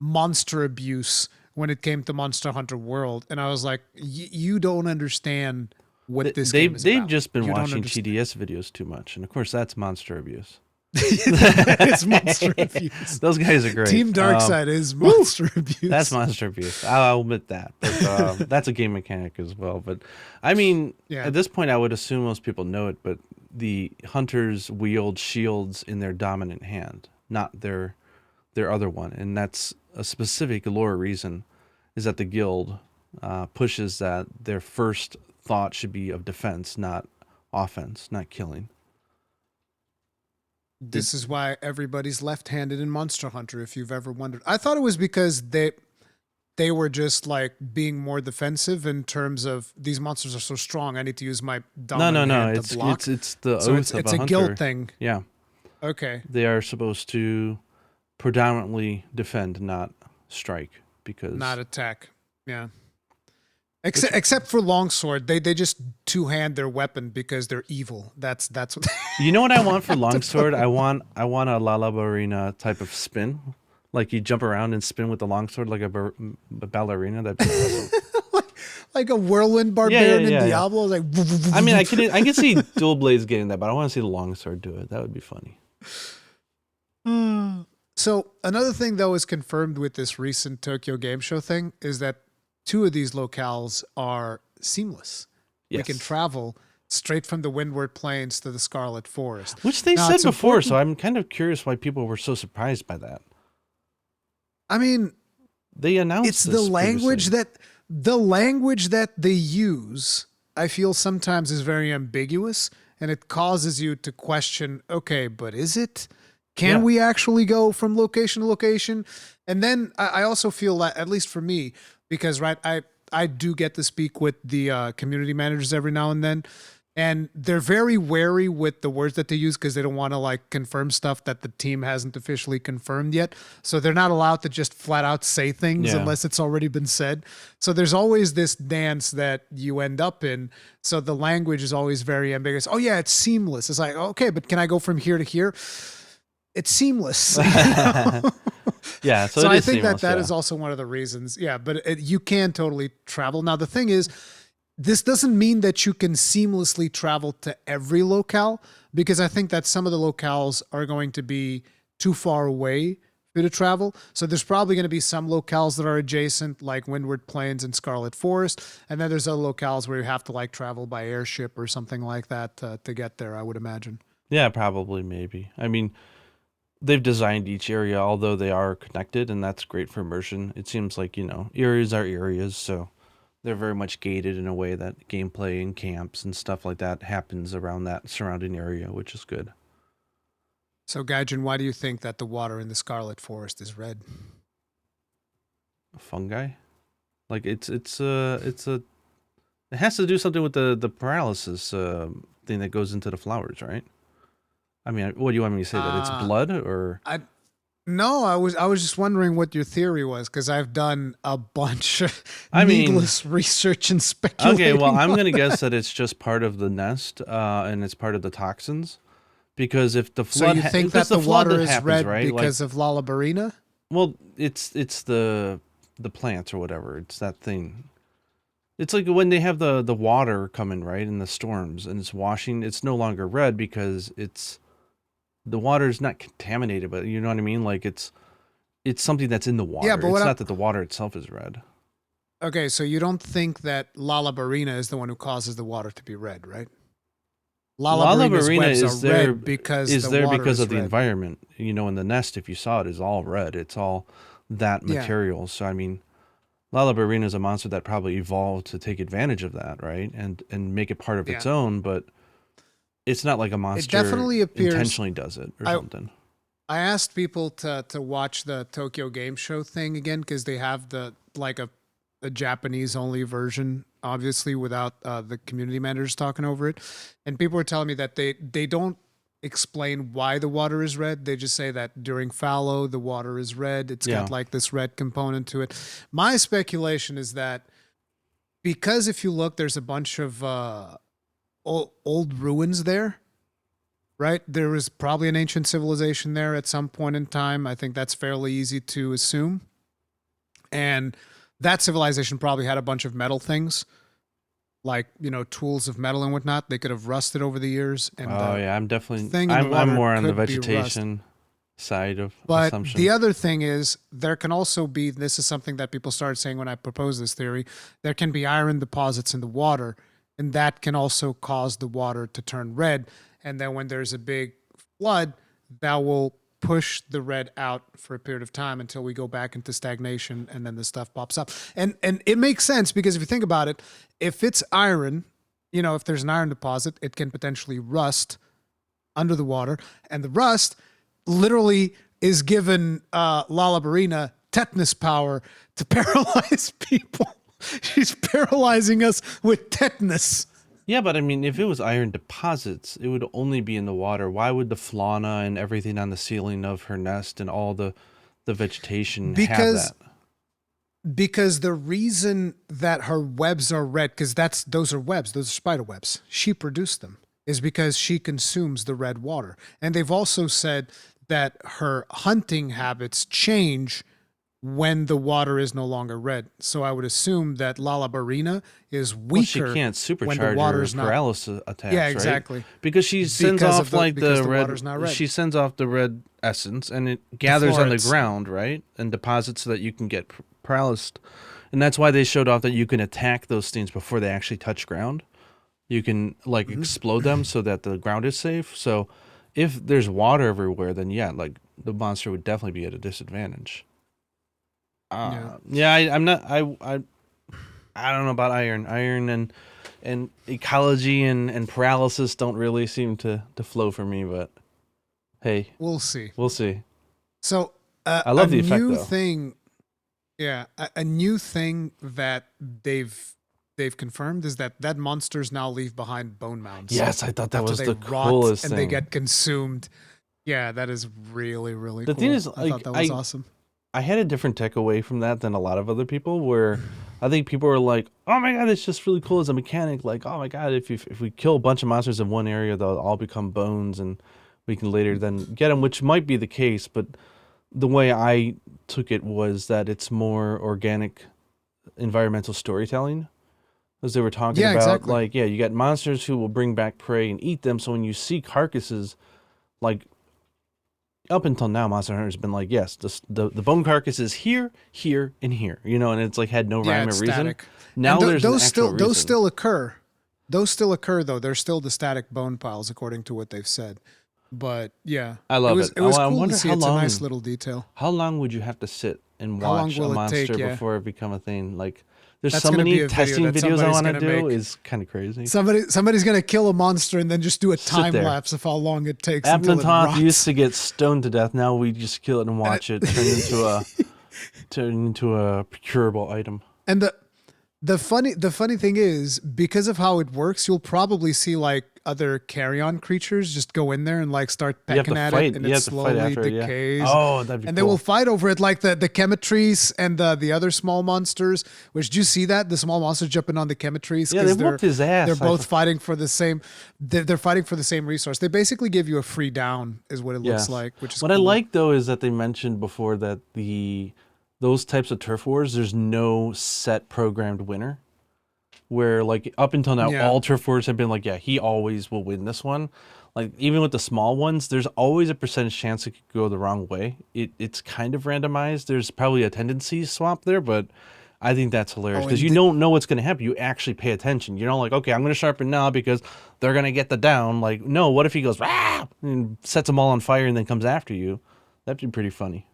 C: monster abuse when it came to Monster Hunter World, and I was like, you don't understand what this game is
D: they've
C: about.
D: Just been watching TDS videos too much, and of course that's monster abuse.
C: It's monster abuse.
D: Those guys are great.
C: Team Darkside is monster abuse.
D: That's monster abuse. I'll admit that. But that's a game mechanic as well. But I mean, at this point, I would assume most people know it. But the hunters wield shields in their dominant hand, not their other one, and that's a specific lore reason. Is that the guild pushes that their first thought should be of defense, not offense, not killing.
C: This is why everybody's left-handed in Monster Hunter, if you've ever wondered. I thought it was because they were just like being more defensive in terms of these monsters are so strong, I need to use my dominant hand to block.
D: It's the oath
C: so
D: of
C: it's
D: a
C: a
D: hunter.
C: guild thing.
D: Yeah.
C: Okay.
D: They are supposed to predominantly defend, not strike, because
C: not attack. Yeah. Except for longsword, they just two-hand their weapon because they're evil. That's what.
D: You know what I want for longsword? I want a La Ballerina type of spin, like you jump around and spin with the longsword like a ballerina. That'd be awesome.
C: like a whirlwind barbarian in Diablo. Like,
D: I mean, I can see dual blades getting that, but I want to see the longsword do it. That would be funny.
C: So another thing though is confirmed with this recent Tokyo Game Show thing is that 2 of these locales are seamless.
D: Yes.
C: We can travel straight from the Windward Plains to the Scarlet Forest.
D: Which they
C: Now,
D: said
C: it's
D: before,
C: important-
D: so I'm kind of curious why people were so surprised by that.
C: I mean,
D: They announced
C: it's
D: this
C: the language
D: previously.
C: that they use, I feel sometimes is very ambiguous, and it causes you to question, okay, but is it? Can
D: Yeah.
C: we actually go from location to location? And then I also feel that, at least for me, because right, I do get to speak with the community managers every now and then, and they're very wary with the words that they use because they don't want to like confirm stuff that the team hasn't officially confirmed yet. So they're not allowed to just flat out say things
D: Yeah.
C: unless it's already been said. So there's always this dance that you end up in. So the language is always very ambiguous. Oh yeah, it's seamless. It's like, okay, but can I go from here to here? It's seamless. You know?
D: Yeah, so,
C: So
D: it
C: I
D: is
C: think
D: seamless,
C: that
D: yeah.
C: is also one of the reasons. Yeah, but you can totally travel. Now, the thing is, this doesn't mean that you can seamlessly travel to every locale, because I think that some of the locales are going to be too far away for you to travel. So there's probably going to be some locales that are adjacent, like Windward Plains and Scarlet Forest. And then there's other locales where you have to like travel by airship or something like that to get there, I would imagine.
D: Yeah, probably, maybe. I mean, they've designed each area, although they are connected, and that's great for immersion. It seems like, areas are areas, so they're very much gated in a way that gameplay and camps and stuff like that happens around that surrounding area, which is good.
C: So, Gaijin, why do you think that the water in the Scarlet Forest is red?
D: Fungi? Like, it has to do something with the paralysis thing that goes into the flowers, right? I mean, what do you want me to say? That it's blood, or?
C: No, I was just wondering what your theory was, because I've done a bunch of
D: I mean-
C: needless research and speculation.
D: Okay, well, I'm going to guess that it's just part of the nest, and it's part of the toxins. Because if the
C: So
D: flood,
C: you think that
D: it's
C: the
D: flood
C: water
D: that
C: is
D: happens,
C: red
D: right?
C: because of Lalabarina?
D: Well, it's the plants or whatever. It's that thing. It's like when they have the water coming, right, in the storms, and it's washing. It's no longer red because the water is not contaminated, but you know what I mean. Like it's something that's in the water.
C: Yeah, but
D: it's
C: what
D: not that the water itself is red.
C: Okay, so you don't think that Lalabarina is the one who causes the water to be red, right? Lalabarina's
D: Lalabarina
C: webs
D: is
C: are
D: there
C: red because
D: is
C: the
D: there
C: water
D: because
C: is
D: of the
C: red.
D: environment. In the nest, if you saw it, is all red. It's all that
C: Yeah.
D: material. So I mean, Lalabarina is a monster that probably evolved to take advantage of that, right? And make it part of its
C: Yeah.
D: own, but it's not like a monster
C: definitely appears-
D: intentionally does it or something.
C: I asked people to watch the Tokyo Game Show thing again, because they have the like a Japanese only version, obviously without the community managers talking over it. And people were telling me that they don't explain why the water is red. They just say that during fallow the water is red. It's
D: Yeah.
C: got like this red component to it. My speculation is that because if you look, there's a bunch of old ruins there. Right? There was probably an ancient civilization there at some point in time. I think that's fairly easy to assume. And that civilization probably had a bunch of metal things, like, tools of metal and whatnot. They could have rusted over the years. And
D: Oh yeah, I'm definitely.
C: thing in the
D: I'm
C: water
D: more on the
C: could be
D: vegetation side of
C: But
D: assumption.
C: the other thing is, there can also be, this is something that people started saying when I proposed this theory, there can be iron deposits in the water, and that can also cause the water to turn red. And then when there's a big flood, that will push the red out for a period of time until we go back into stagnation, and then the stuff pops up. And it makes sense, because if you think about it, if it's iron, if there's an iron deposit, it can potentially rust under the water, and the rust literally is given Lalabarina tetanus power to paralyze people. She's paralyzing us with tetanus.
D: Yeah, but I mean, if it was iron deposits, it would only be in the water. Why would the fauna and everything on the ceiling of her nest and all the vegetation have that?
C: Because the reason that her webs are red, because those are webs, those are spider webs. She produced them, is because she consumes the red water. And they've also said that her hunting habits change when the water is no longer red. So I would assume that Lalabarina is weaker
D: Well, she can't
C: when
D: supercharge
C: the water's
D: her
C: not.
D: paralysis attacks,
C: Yeah,
D: right?
C: exactly.
D: Because she sends
C: Because
D: off
C: of the-
D: like
C: because
D: the
C: the
D: red.
C: water's not red.
D: She sends off the red essence, and it gathers on the
C: florets.
D: ground, right, and deposits so that you can get paralyzed. And that's why they showed off that you can attack those things before they actually touch ground. You can like explode them so that the ground is safe. So if there's water everywhere, then yeah, like the monster would definitely be at a disadvantage. Yeah, I'm not. I don't know about iron. Iron and ecology and paralysis don't really seem to flow for me. But hey,
C: We'll see.
D: we'll see.
C: So
D: I love the effect,
C: new
D: though.
C: thing. Yeah, a new thing that they've confirmed is that monsters now leave behind bone mounds.
D: Yes, I thought that
C: after
D: was
C: they
D: the
C: rot
D: coolest
C: and
D: thing.
C: they get consumed. Yeah, that is really really
D: The
C: cool.
D: thing is,
C: I
D: like,
C: thought that was awesome.
D: I had a different takeaway from that than a lot of other people, where I think people were like, "Oh my god, it's just really cool as a mechanic." Like, "Oh my god, if we kill a bunch of monsters in one area, they'll all become bones, and we can later then get them," which might be the case. But the way I took it was that it's more organic, environmental storytelling, as they were talking
C: Yeah,
D: about.
C: exactly.
D: Like, yeah, you got monsters who will bring back prey and eat them. So when you see carcasses, like, up until now, Monster Hunter's been like, yes, the bone carcass is here, here, and here, and it's like had no
C: Yeah,
D: rhyme or
C: it's
D: reason.
C: static.
D: Now
C: And
D: there's an
C: those
D: actual
C: still those
D: reason.
C: still occur. Those still occur though. They're still the static bone piles according to what they've said. But yeah,
D: I love it.
C: It was
D: I
C: cool
D: wonder
C: to see.
D: how
C: It's a nice
D: long-
C: little detail.
D: How long would you have to sit and
C: How long
D: watch a
C: will it
D: monster
C: take, yeah.
D: before it become a thing? Like, there's
C: That's
D: so
C: gonna be
D: many
C: a video
D: testing
C: that
D: videos I
C: somebody's
D: want to
C: gonna
D: do.
C: make.
D: Is kind of crazy.
C: Somebody's gonna kill a monster and then just do a
D: Sit
C: time
D: there.
C: lapse of how long it takes until it
D: Apnatop
C: rots.
D: used to get stoned to death. Now we just kill it and watch it turn into a procurable item.
C: And the funny thing is, because of how it works, you'll probably see like other carrion creatures just go in there and like start
D: You have
C: pecking
D: to
C: at
D: fight.
C: it, and
D: You
C: it
D: have to fight
C: slowly
D: after it, yeah.
C: decays.
D: Oh, that'd be
C: And
D: cool.
C: they will fight over it, like the chemetries and the other small monsters. Which, did you see that the small monsters jumping on the chemetries?
D: Yeah,
C: 'Cause
D: they whooped his ass.
C: They're both fighting for the same. They're fighting for the same resource. They basically give you a free down, is what it looks
D: Yes.
C: like. Which is
D: What I
C: cool.
D: like though is that they mentioned before that those types of turf wars, there's no set programmed winner. Where like up until now,
C: Yeah.
D: all turf wars have been like, yeah, he always will win this one. Like even with the small ones, there's always a percentage chance it could go the wrong way. It's kind of randomized. There's probably a tendency swap there, but I think that's hilarious because
C: and
D: you don't know what's going to happen. You actually pay attention. You don't like, okay, I'm going to sharpen now because they're going to get the down. Like, no, what if he goes rah and sets them all on fire and then comes after you? That'd be pretty funny.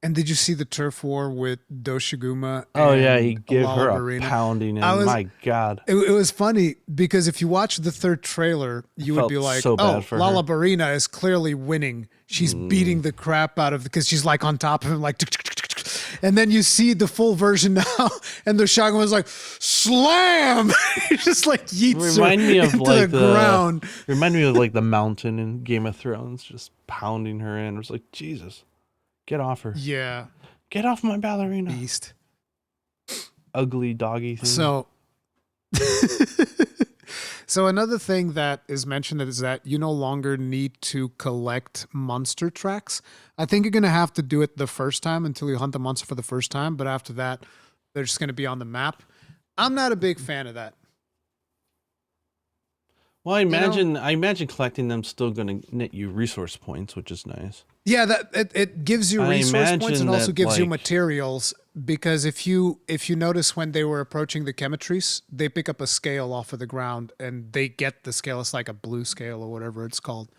C: And did you see the turf war with Doshiguma?
D: Oh yeah,
C: and
D: he gave her a
C: Lalabarina?
D: pounding,
C: I
D: and
C: was-
D: my God.
C: It was funny because if you watch the third trailer, you would
D: felt
C: be like,
D: so bad
C: "Oh,
D: for her."
C: Lalabarina is clearly winning. She's beating the crap out of because she's like on top of him, like." And then you see the full version now, and the shotgun was like, "Slam!" He just like yeets
D: Remind
C: her
D: me of
C: into
D: like
C: the ground.
D: Remind me of like the mountain in Game of Thrones, just pounding her in. It was like, Jesus, get off her,
C: Yeah,
D: get off my ballerina,
C: beast.
D: ugly doggy thing.
C: So, so another thing that is mentioned is that you no longer need to collect monster tracks. I think you're gonna have to do it the first time until you hunt the monster for the first time, but after that, they're just gonna be on the map. I'm not a big fan of that.
D: well, I imagine collecting them still going to net you resource points, which is nice.
C: Yeah, that it gives you
D: I
C: resource points
D: imagine
C: and also
D: that,
C: gives you
D: like-
C: materials because if you notice when they were approaching the chemetries, they pick up a scale off of the ground and they get the scale. It's like a blue scale or whatever it's called.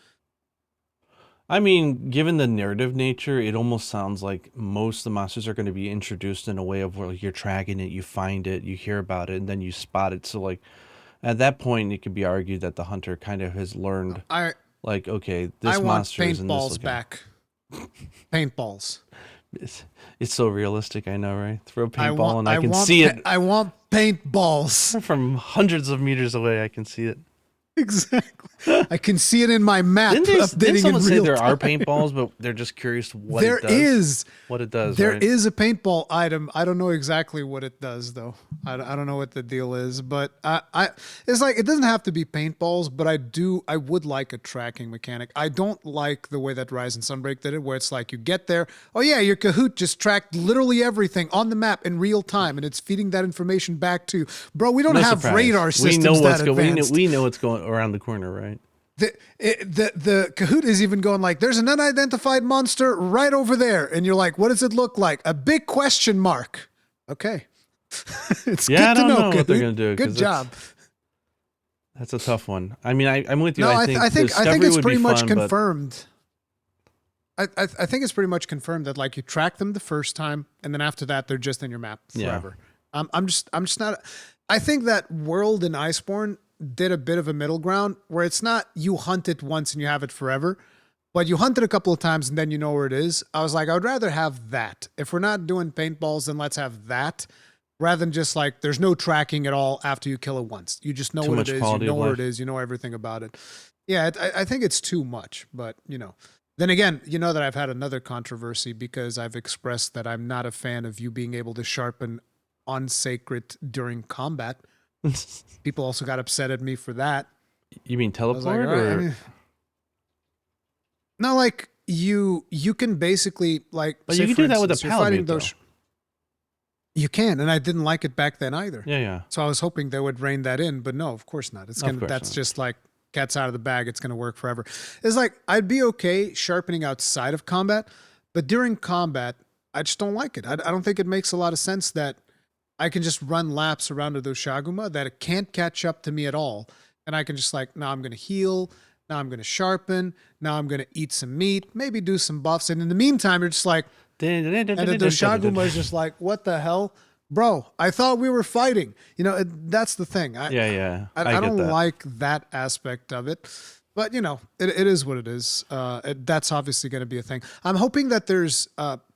D: I mean, given the narrative nature, it almost sounds like most of the monsters are going to be introduced in a way of where like, you're tracking it, you find it, you hear about it, and then you spot it. So like at that point, it could be argued that the hunter kind of has learned, like, okay, this
C: I want
D: monster is in this
C: paintballs
D: location.
C: back. Paintballs.
D: It's so realistic, I know, right? Throw a paintball and I can
C: want
D: see it
C: I want paintballs.
D: from hundreds of meters away. I can see it.
C: Exactly. I can see it in my map.
D: Didn't someone say there are
C: time.
D: paintballs, but they're just curious what
C: There
D: it does?
C: is.
D: What it does,
C: There
D: right?
C: is a paintball item. I don't know exactly what it does, though. I don't know what the deal is, but it's like it doesn't have to be paintballs, but I would like a tracking mechanic. I don't like the way that Rise and Sunbreak did it, where it's like you get there, oh yeah, your Kahoot just tracked literally everything on the map in real time, and it's feeding that information back to, bro, we don't
D: No
C: have
D: surprise.
C: radar systems that advanced.
D: We know what's going around the corner, right?
C: The Kahoot is even going like, there's an unidentified monster right over there. And you're like, what does it look like? A big question mark. Okay. It's good
D: I
C: to
D: don't know
C: Kahoot.
D: what they're going to do.
C: Good job.
D: That's a tough one. I mean, I'm with you.
C: No,
D: I think
C: it's
D: would
C: pretty
D: be
C: much
D: fun, but-
C: confirmed. I think it's pretty much confirmed that like you track them the first time, and then after that they're just in your map forever. I'm just not. I think that world in Iceborne did a bit of a middle ground where it's not you hunt it once and you have it forever, but you hunt it a couple of times and then you know where it is. I was like, I would rather have that. If we're not doing paintballs, then let's have that rather than just like there's no tracking at all after you kill it once. You just know
D: Too
C: what
D: much
C: it is. You
D: quality
C: know
D: of
C: where
D: life.
C: it is. You know everything about it. Yeah, I think it's too much, but you know. Then again, you know that I've had another controversy because I've expressed that I'm not a fan of you being able to sharpen on Seikret during combat. People also got upset at me for that.
D: You mean
C: I was
D: teleport
C: like, all right,
D: or?
C: I mean, no, like you can basically like.
D: But
C: say
D: you can
C: for
D: do that with a
C: instance, you're fighting
D: palamute,
C: You can, and I didn't like it back then either.
D: Yeah.
C: So I was hoping they would rein that in, but no, of course not. It's
D: Of
C: gonna.
D: course
C: That's
D: not.
C: just like cat's out of the bag. It's gonna work forever. It's like I'd be okay sharpening outside of combat, but during combat, I just don't like it. I don't think it makes a lot of sense that I can just run laps around to those Shaguma that it can't catch up to me at all, and I can just like now I'm gonna heal. Now I'm going to sharpen. Now I'm going to eat some meat, maybe do some buffs. And in the meantime, you're just like, and the Shaguma is just like, what the hell? Bro, I thought we were fighting. You know, that's the thing. I
D: I
C: don't
D: get that.
C: like that aspect of it. But, you know, it is what it is. That's obviously going to be a thing. I'm hoping that there's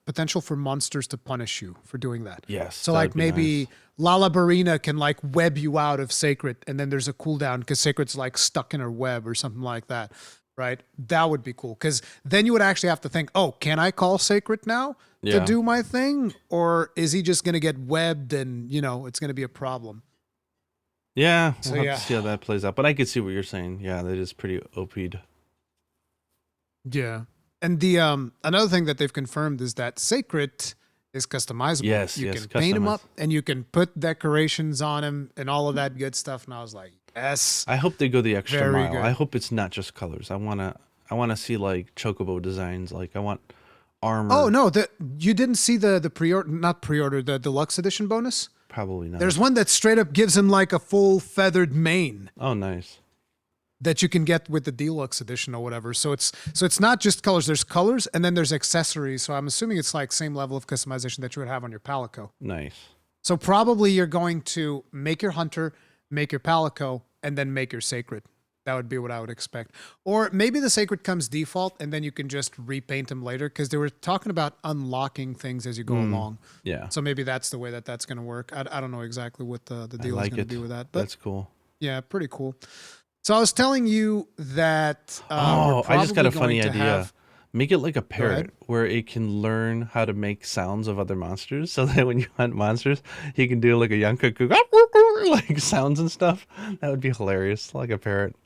C: potential for monsters to punish you for doing that.
D: Yes.
C: So,
D: that'd
C: like,
D: be
C: maybe
D: nice.
C: Lala Barina can, like, web you out of Seikret, and then there's a cooldown because Seikret's, like, stuck in her web or something like that, right? That would be cool because then you would actually have to think, oh, can I call Seikret now to
D: Yeah.
C: do my thing? Or is he just going to get webbed and, you know, it's going to be a problem?
D: Yeah,
C: So,
D: we'll
C: yeah.
D: have to see how that plays out. But I could see what you're saying. Yeah, that is pretty OP'd.
C: Yeah. And the another thing that they've confirmed is that Seikret is customizable.
D: Yes,
C: you
D: yes,
C: can paint him
D: customized.
C: up and you can put decorations on him and all of that good stuff. And I was like, yes.
D: I hope they go the extra
C: Very
D: mile.
C: good.
D: I hope it's not just colors. I wanna see like chocobo designs. Like I want armor.
C: Oh no, you didn't see the pre-order, not pre-order, the deluxe edition bonus?
D: Probably not.
C: There's one that straight up gives him like a full feathered mane
D: Oh, nice.
C: that you can get with the deluxe edition or whatever. So it's not just colors. There's colors and then there's accessories. So I'm assuming it's like same level of customization that you would have on your Palico.
D: Nice.
C: So probably you're going to make your hunter, make your Palico, and then make your Sacred. That would be what I would expect. Or maybe the Sacred comes default and then you can just repaint them later because they were talking about unlocking things as you go along.
D: Yeah.
C: So maybe that's the way that's going to work. I don't know exactly what the
D: I
C: deal
D: like
C: is going
D: it.
C: to be with that. But
D: That's cool.
C: yeah, pretty cool. So I was telling you that.
D: Oh,
C: we're
D: I just got a
C: probably
D: funny
C: going to
D: idea.
C: have-
D: Make it like a
C: ahead.
D: parrot where it can learn how to make sounds of other monsters so that when you hunt monsters, you can do like a young cuckoo, like sounds and stuff. That would be hilarious. Like a parrot.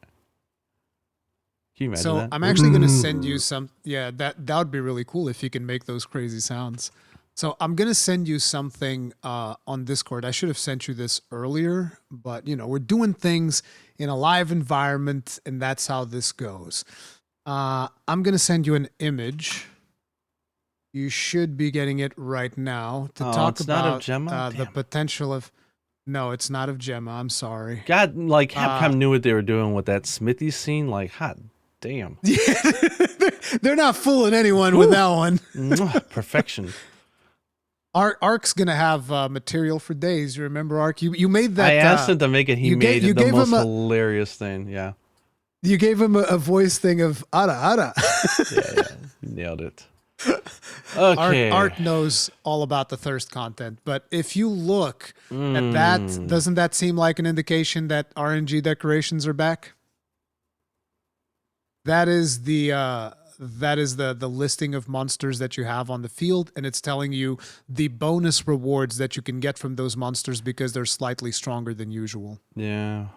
D: Can you imagine
C: So
D: that?
C: I'm actually going to send you some. Yeah, that would be really cool if you can make those crazy sounds. So I'm going to send you something on Discord. I should have sent you this earlier, but you know, we're doing things in a live environment and that's how this goes. I'm going to send you an image. You should be getting it right now to
D: Oh,
C: talk
D: it's not of
C: about
D: Gemma?
C: the
D: Damn.
C: potential of. No, it's not of Gemma. I'm sorry.
D: God, like Capcom knew what they were doing with that Smithy scene. Like, hot damn.
C: They're not fooling anyone with that one.
D: Mwah, perfection.
C: Ark's gonna have material for days. You remember Ark? You made that.
D: I asked him to make it. He
C: you
D: made
C: you
D: it the
C: gave
D: most
C: him a-
D: hilarious thing. Yeah.
C: You gave him a voice thing of Ara Ara.
D: Yeah. Nailed it. Okay.
C: Ark knows all about the thirst content, but if you look at that, doesn't that seem like an indication that RNG decorations are back? That is the listing of monsters that you have on the field, and it's telling you the bonus rewards that you can get from those monsters because they're slightly stronger than usual.
D: Yeah.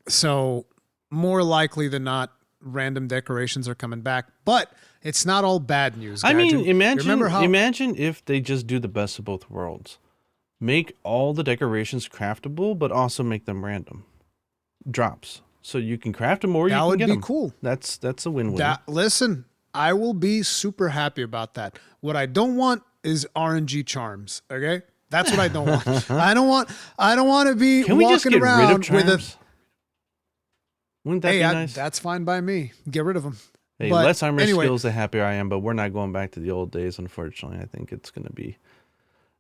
C: So more likely than not, random decorations are coming back, but it's not all bad news.
D: I mean,
C: Gaijin.
D: imagine if they just do the best of both worlds. Make all the decorations craftable, but also make them random drops. So you can craft them or you can get them.
C: That would be cool.
D: That's a win-win.
C: Listen, I will be super happy about that. What I don't want is RNG charms, okay? That's what I don't want. I don't want to be
D: Can we just
C: walking
D: get rid
C: around
D: of charms?
C: with a
D: Wouldn't that be nice?
C: That's fine by me. Get rid of them.
D: Hey,
C: But
D: less armor
C: anyway,
D: skills, the happier I am, but we're not going back to the old days, unfortunately. I think it's going to be...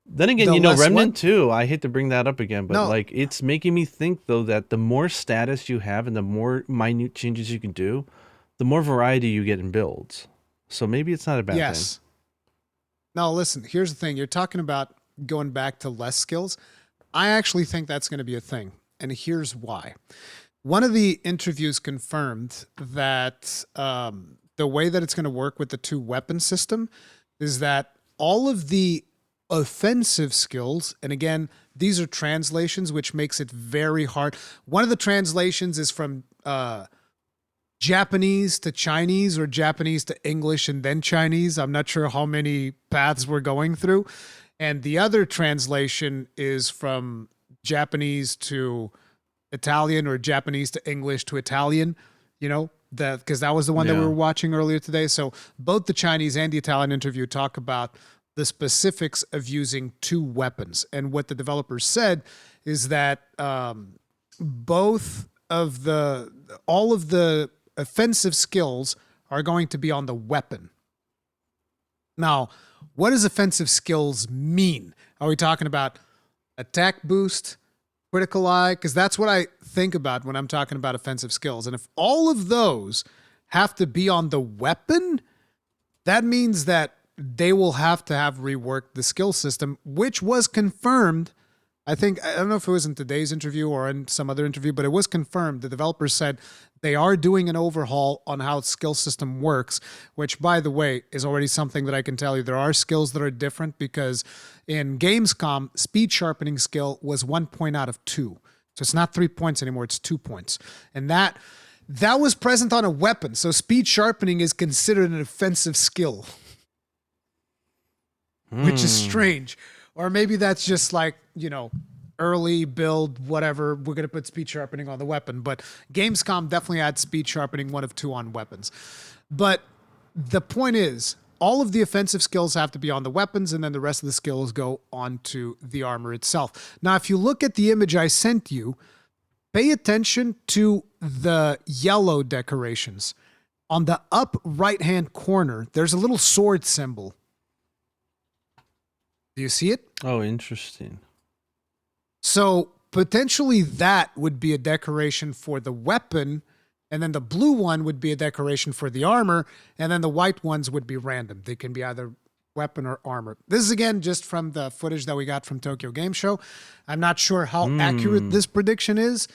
D: Then again,
C: The less
D: Remnant
C: what?
D: too. I hate to bring that up again, but
C: No.
D: like it's making me think though that the more status you have and the more minute changes you can do, the more variety you get in builds. So maybe it's not a bad
C: yes. Now, listen, here's the thing. You're talking about going back to less skills. I actually think that's going to be a thing, and here's why. One of the interviews confirmed that the way that it's going to work with the 2 weapon system is that all of the offensive skills, and again, these are translations, which makes it very hard. One of the translations is from Japanese to Chinese or Japanese to English and then Chinese. I'm not sure how many paths we're going through. And the other translation is from Japanese to Italian or Japanese to English to Italian, because that was the one that we were watching earlier today. So both the Chinese and the Italian interview talk about the specifics of using 2 weapons. And what the developers said is that all of the offensive skills are going to be on the weapon. Now, what does offensive skills mean? Are we talking about attack boost, critical eye? Because that's what I think about when I'm talking about offensive skills. And if all of those have to be on the weapon, that means that they will have to have reworked the skill system, which was confirmed. I don't know if it was in today's interview or in some other interview, but it was confirmed. The developers said they are doing an overhaul on how skill system works, which, by the way, is already something that I can tell you. There are skills that are different because in Gamescom, speed sharpening skill was 1 point out of 2. So it's not 3 points anymore, it's 2 points. And that was present on a weapon. So speed sharpening is considered an offensive skill. Which is strange. Or maybe that's just like, early build, whatever. We're going to put speed sharpening on the weapon. But Gamescom definitely had speed sharpening 1 of 2 on weapons. But the point is, all of the offensive skills have to be on the weapons, and then the rest of the skills go onto the armor itself. Now, if you look at the image I sent you, pay attention to the yellow decorations. On the up right-hand corner, there's a little sword symbol. Do you see it?
D: Oh, interesting.
C: So potentially that would be a decoration for the weapon, and then the blue one would be a decoration for the armor, and then the white ones would be random. They can be either weapon or armor. This is, again, just from the footage that we got from Tokyo Game Show. I'm not sure how accurate this prediction is,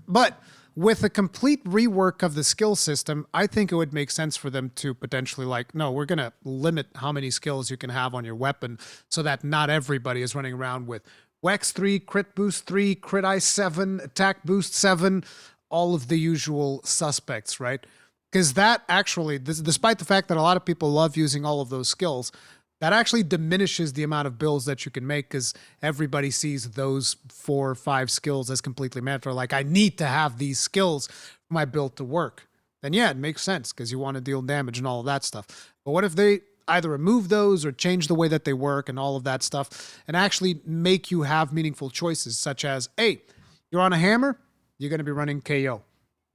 C: but with a complete rework of the skill system, I think it would make sense for them to potentially no, we're going to limit how many skills you can have on your weapon so that not everybody is running around with Wex 3, Crit Boost 3, Crit Eye 7, Attack Boost 7, all of the usual suspects, right? Because that actually, despite the fact that a lot of people love using all of those skills, that actually diminishes the amount of builds that you can make because everybody sees those 4 or 5 skills as completely mandatory. Like, I need to have these skills for my build to work. Then yeah, it makes sense because you want to deal damage and all of that stuff. But what if they either remove those or change the way that they work and all of that stuff and actually make you have meaningful choices, such as, hey, you're on a hammer, you're going to be running KO.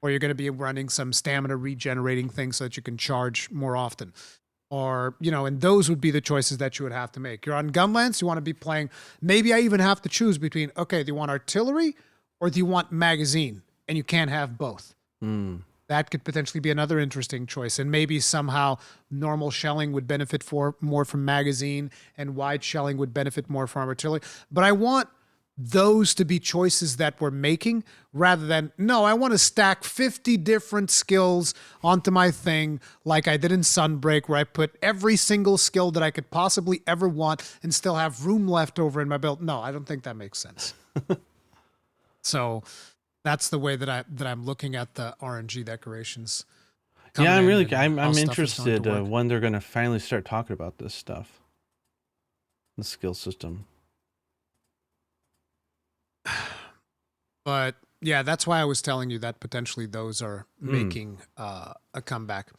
C: Or you're going to be running some stamina regenerating things so that you can charge more often. Or, and those would be the choices that you would have to make. You're on Gunlance, you want to be playing, maybe I even have to choose between, okay, do you want artillery or do you want magazine? And you can't have both. That could potentially be another interesting choice. And maybe somehow normal shelling would benefit more from magazine and wide shelling would benefit more from artillery. But I want those to be choices that we're making rather than, no, I want to stack 50 different skills onto my thing like I did in Sunbreak, where I put every single skill that I could possibly ever want and still have room left over in my build. No, I don't think that makes sense. So that's the way that I'm looking at the RNG decorations.
D: Yeah, I'm interested when they're going to finally start talking about this stuff. The skill system.
C: But yeah, that's why I was telling you that potentially those are making a comeback.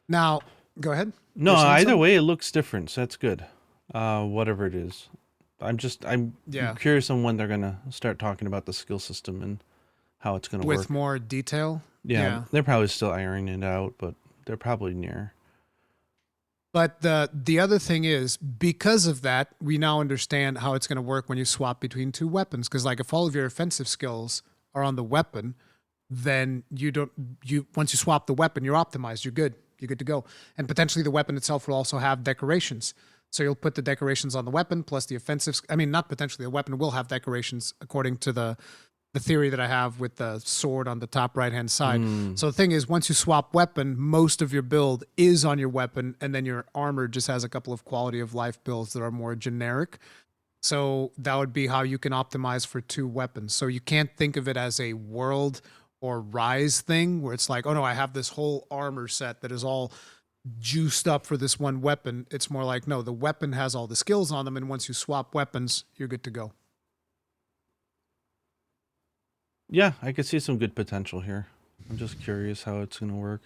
C: Now, go ahead.
D: No, either way, it looks different. So that's good. Whatever it is. I'm curious on when they're going to start talking about the skill system and how it's going to work.
C: With more detail?
D: Yeah, they're probably still ironing it out, but they're probably near.
C: But the other thing is, because of that, we now understand how it's going to work when you swap between two weapons. Because like if all of your offensive skills are on the weapon, then once you swap the weapon, you're optimized. You're good. You're good to go. And potentially the weapon itself will also have decorations. So you'll put the decorations on the weapon plus the offensive. I mean, not potentially. The weapon will have decorations according to the theory that I have with the sword on the top right-hand side. So the thing is, once you swap weapon, most of your build is on your weapon, and then your armor just has a couple of quality of life builds that are more generic. So that would be how you can optimize for two weapons. So you can't think of it as a world or rise thing where it's like, oh no, I have this whole armor set that is all juiced up for this one weapon. It's more like, no, the weapon has all the skills on them, and once you swap weapons, you're good to go.
D: Yeah, I could see some good potential here. I'm just curious how it's going to work.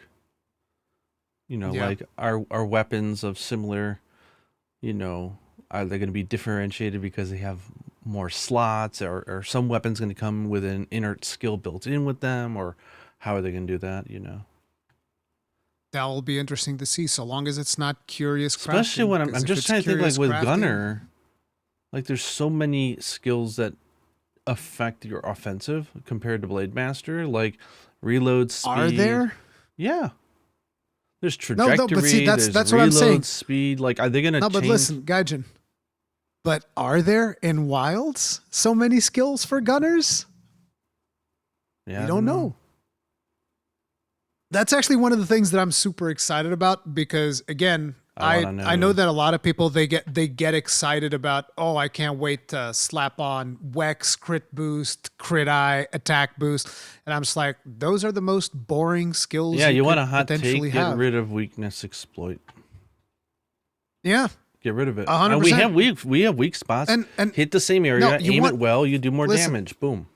D: You know, like are weapons of similar, are they going to be differentiated because they have more slots, or are some weapons going to come with an inert skill built in with them, or how are they going to do that, That
C: will be interesting to see, so long as it's not curious crafting.
D: Especially when I'm just trying to think, like with Gunner, like there's so many skills that affect your offensive compared to Blade Master, like reload speed.
C: Are there?
D: Yeah. There's trajectory,
C: no, but see, that's
D: there's
C: what I'm saying.
D: Reload speed, like are they going to change?
C: No, but listen, Gaijin, but are there in Wilds so many skills for gunners?
D: Yeah,
C: we don't know. That's actually one of the things that I'm super excited about because, again, I know that a lot of people, they get excited about, oh, I can't wait to slap on Wex, crit boost, crit eye, attack boost. And I'm just like, those are the most boring skills.
D: Yeah, you want a hot take, get rid of weakness exploit.
C: Yeah.
D: Get rid of it.
C: 100%.
D: We have weak spots. And hit the same area, aim it well, you do more damage. Boom.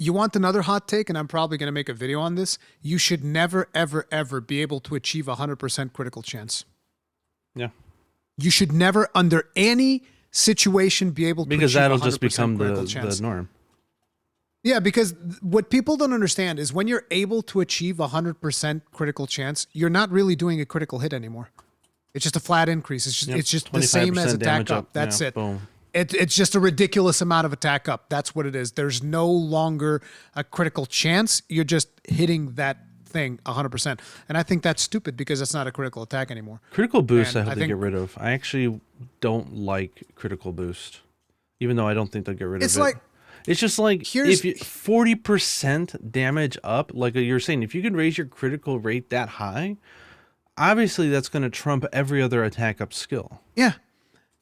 C: You want another hot take, and I'm probably going to make a video on this. You should never, ever, ever be able to achieve 100% critical chance.
D: Yeah.
C: You should never, under any situation, be able to achieve 100%
D: that'll just become
C: the
D: norm.
C: Yeah, because what people don't understand is when you're able to achieve 100% critical chance, you're not really doing a critical hit anymore. It's just a flat increase. It's just the same as attack up. That's it. Boom. It's just a ridiculous amount of attack up. That's what it is. There's no longer a critical chance. You're just hitting that thing 100%. And I think that's stupid because it's not a critical attack anymore.
D: Critical boost, I hope they get rid of. I actually don't like critical boost, even though I don't think they'll get rid of it. It's just like if 40% damage up, like you're saying, if you can raise your critical rate that high, obviously that's going to trump every other attack up skill.
C: Yeah.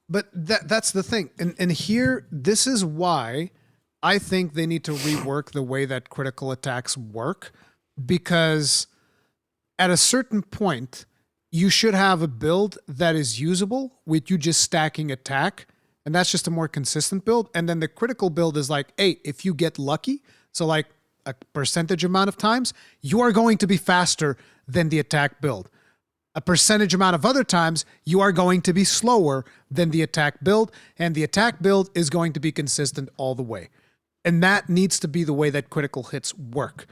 C: But that's the thing. And here, this is why I think they need to rework the way that critical attacks work, because at a certain point, you should have a build that is usable with you just stacking attack, and that's just a more consistent build. And then the critical build is like, hey, if you get lucky, so like a percentage amount of times, you are going to be faster than the attack build. A percentage amount of other times, you are going to be slower than the attack build, and the attack build is going to be consistent all the way. And that needs to be the way that critical hits work.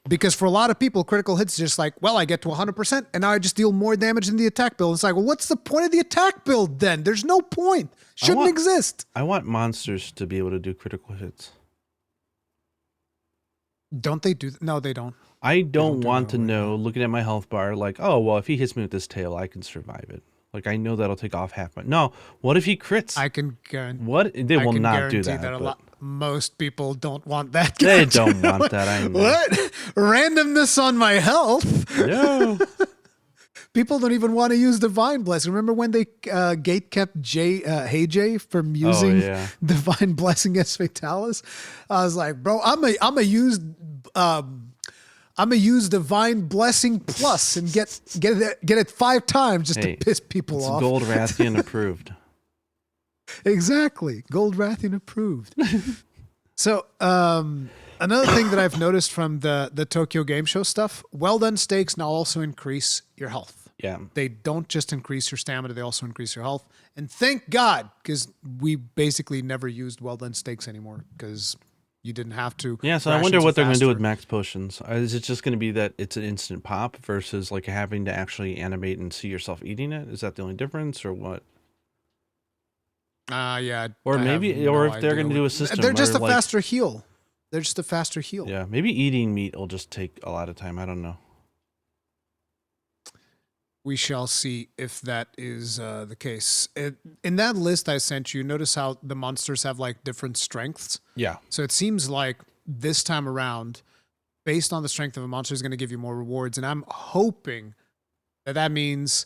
C: Because for a lot of people, critical hits is just like, well, I get to 100%, and now I just deal more damage than the attack build. It's like, well, what's the point of the attack build then? There's no point. Shouldn't exist.
D: I want monsters to be able to do critical hits.
C: Don't they do? No, they don't.
D: I don't want to know, looking at my health bar, like, oh, well, if he hits me with this tail, I can survive it. Like, I know that'll take off half my... No, what if he crits?
C: I can guarantee...
D: What? They will not do that.
C: most people don't want that.
D: They
C: Gotcha.
D: don't want that. I know.
C: What? Randomness on my health?
D: No.
C: People don't even want to use Divine Blessing. Remember when they gatekept Hey from using Divine Blessing as Fatalis? I was like, bro, I'm a use Divine Blessing Plus and get it 5 times just to piss people off.
D: Gold Rathian approved.
C: Exactly, Gold Rathian approved. So another thing that I've noticed from the Tokyo Game Show stuff, well done stakes now also increase your health.
D: Yeah.
C: They don't just increase your stamina, they also increase your health. And thank God, because we basically never used well done stakes anymore because you didn't have to.
D: Yeah, so I wonder what they're going to do with max potions. Is it just going to be that it's an instant pop versus like having to actually animate and see yourself eating it? Is that the only difference or what?
C: Yeah.
D: Or maybe, or if they're going to do a system.
C: They're just a faster heal. They're just a faster heal.
D: Yeah, maybe eating meat will just take a lot of time. I don't know.
C: We shall see if that is the case. In that list I sent you, notice how the monsters have like different strengths.
D: Yeah.
C: So it seems like this time around, based on the strength of a monster, is going to give you more rewards. And I'm hoping that means,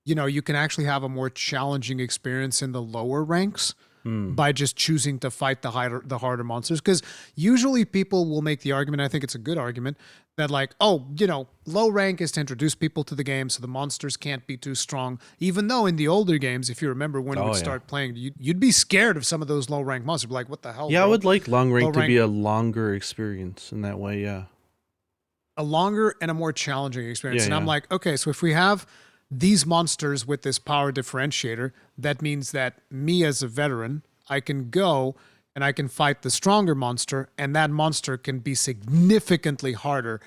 C: you know, you can actually have a more challenging experience in the lower ranks by just choosing to fight the harder monsters. Because usually people will make the argument, I think it's a good argument, that like, oh, you know, low rank is to introduce people to the game so the monsters can't be too strong. Even though in the older games, if you remember when we start playing, you'd be scared of some of those low rank monsters. Like, what the hell?
D: Yeah,
C: bro?
D: I would like long rank to be a longer experience in that way, yeah.
C: A longer and a more challenging experience. And I'm like, okay, so if we have these monsters with this power differentiator, that means that me as a veteran, I can go and I can fight the stronger monster, and that monster can be significantly harder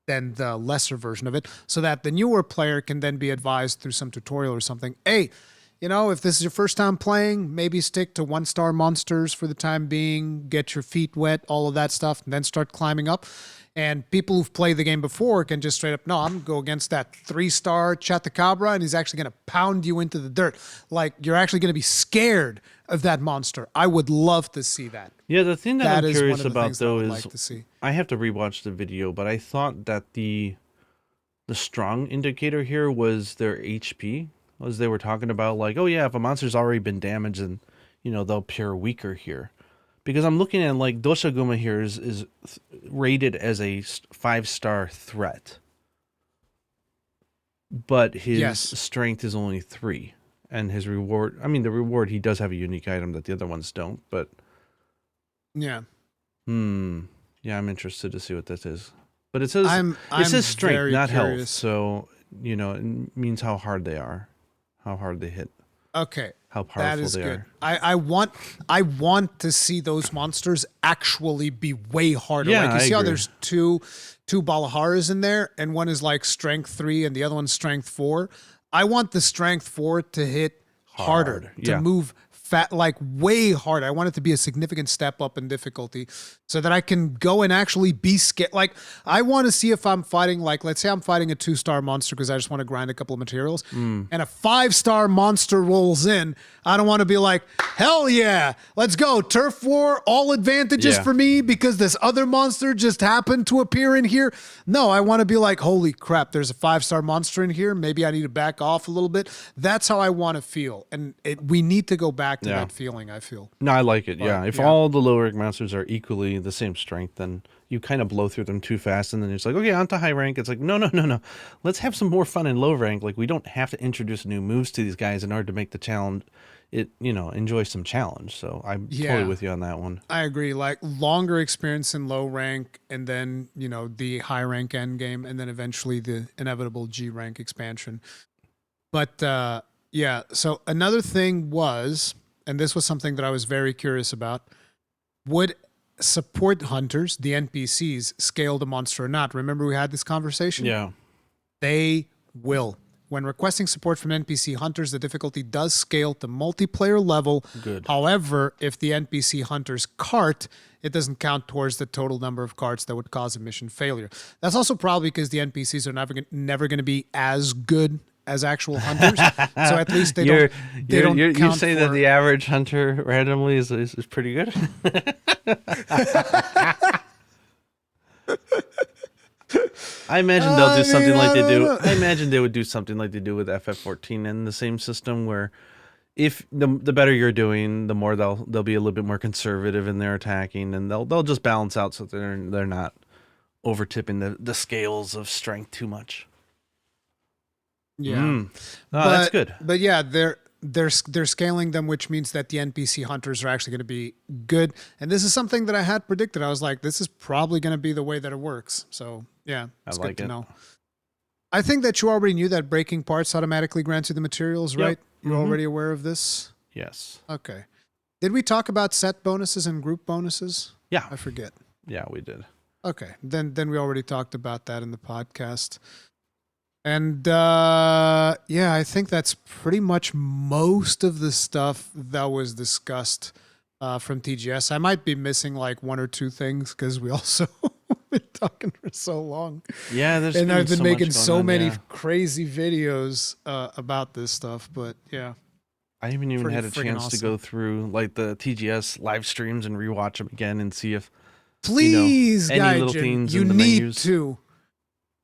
C: than the lesser version of it, so that the newer player can then be advised through some tutorial or something, hey, you know, if this is your first time playing, maybe stick to 1-star monsters for the time being, get your feet wet, all of that stuff, and then start climbing up. And people who've played the game before can just straight up, no, I'm going to go against that 3-star Chatacabra, and he's actually going to pound you into the dirt. Like, you're actually going to be scared of that monster. I would love to see that.
D: Yeah, the thing that I'm curious about, though, is
C: like to see.
D: I have to rewatch the video, but I thought that the strong indicator here was their HP, as they were talking about, like, oh, yeah, if a monster's already been damaged, then, you know, they'll appear weaker here. Because I'm looking at, like, Doshaguma here is rated as a 5-star threat. But his strength is only 3. And his reward, I mean, the reward, he does have a unique item that the other ones don't, but...
C: Yeah.
D: Yeah, I'm interested to see what this is. But it says, it says strength, not health. So, you know, it means how hard they are. How hard they hit.
C: Okay.
D: How powerful they are.
C: I want to see those monsters actually be way harder.
D: Yeah,
C: like you see how
D: agree.
C: there's two Balaharas in there, and one is like strength 3 and the other one's strength 4. I want the strength 4 to hit harder, to move like way harder. I want it to be a significant step up in difficulty so that I can go and actually be scared. Like, I want to see if I'm fighting, like, let's say I'm fighting a 2-star monster because I just want to grind a couple of materials, and a 5-star monster rolls in. I don't want to be like, hell yeah, let's go. Turf war, all advantages for me because this other monster just happened to appear in here. No, I want to be like, holy crap, there's a 5-star monster in here. Maybe I need to back off a little bit. That's how I want to feel. And we need to go back to that feeling, I feel.
D: No, I like it, If all the low rank monsters are equally the same strength, then you kind of blow through them too fast, and then it's like, okay, on to high rank. It's like, no. Let's have some more fun in low rank. Like, we don't have to introduce new moves to these guys in order to make the challenge, enjoy some challenge. So I'm totally with you on that one.
C: I agree. Like, longer experience in low rank, and then, the high rank end game, and then eventually the inevitable G rank expansion. But so another thing was, and this was something that I was very curious about, would support hunters, the NPCs, scale the monster or not? Remember we had this conversation?
D: Yeah.
C: They will. When requesting support from NPC hunters, the difficulty does scale to multiplayer level.
D: Good.
C: However, if the NPC hunter's cart, it doesn't count towards the total number of carts that would cause a mission failure. That's also probably because the NPCs are never going to be as good as actual hunters. So at least they don't
D: You
C: count
D: say
C: for,
D: that the average hunter randomly is pretty good. I imagine they'll do something like they do. I imagine they would do something like they do with FF14 in the same system, where if the better you're doing, the more they'll be a little bit more conservative in their attacking, and they'll just balance out so they're not over tipping the scales of strength too much.
C: Yeah,
D: that's good.
C: But yeah, they're scaling them, which means that the NPC hunters are actually going to be good. And this is something that I had predicted. I was like, this is probably going to be the way that it works. So yeah, it's good to know. I think that you already knew that breaking parts automatically grants you the materials, right? You're already aware of this?
D: Yes.
C: Okay. Did we talk about set bonuses and group bonuses?
D: Yeah.
C: I forget.
D: Yeah, we did.
C: Okay. Then we already talked about that in the podcast. And yeah, I think that's pretty much most of the stuff that was discussed from TGS. I might be missing like one or two things because we also been talking for so long.
D: Yeah,
C: and I've been making so many crazy videos about this stuff. But yeah,
D: I haven't even had a chance to go through like the TGS live streams and rewatch them again and see if
C: please,
D: any little things
C: you
D: in the
C: need
D: menus.
C: to.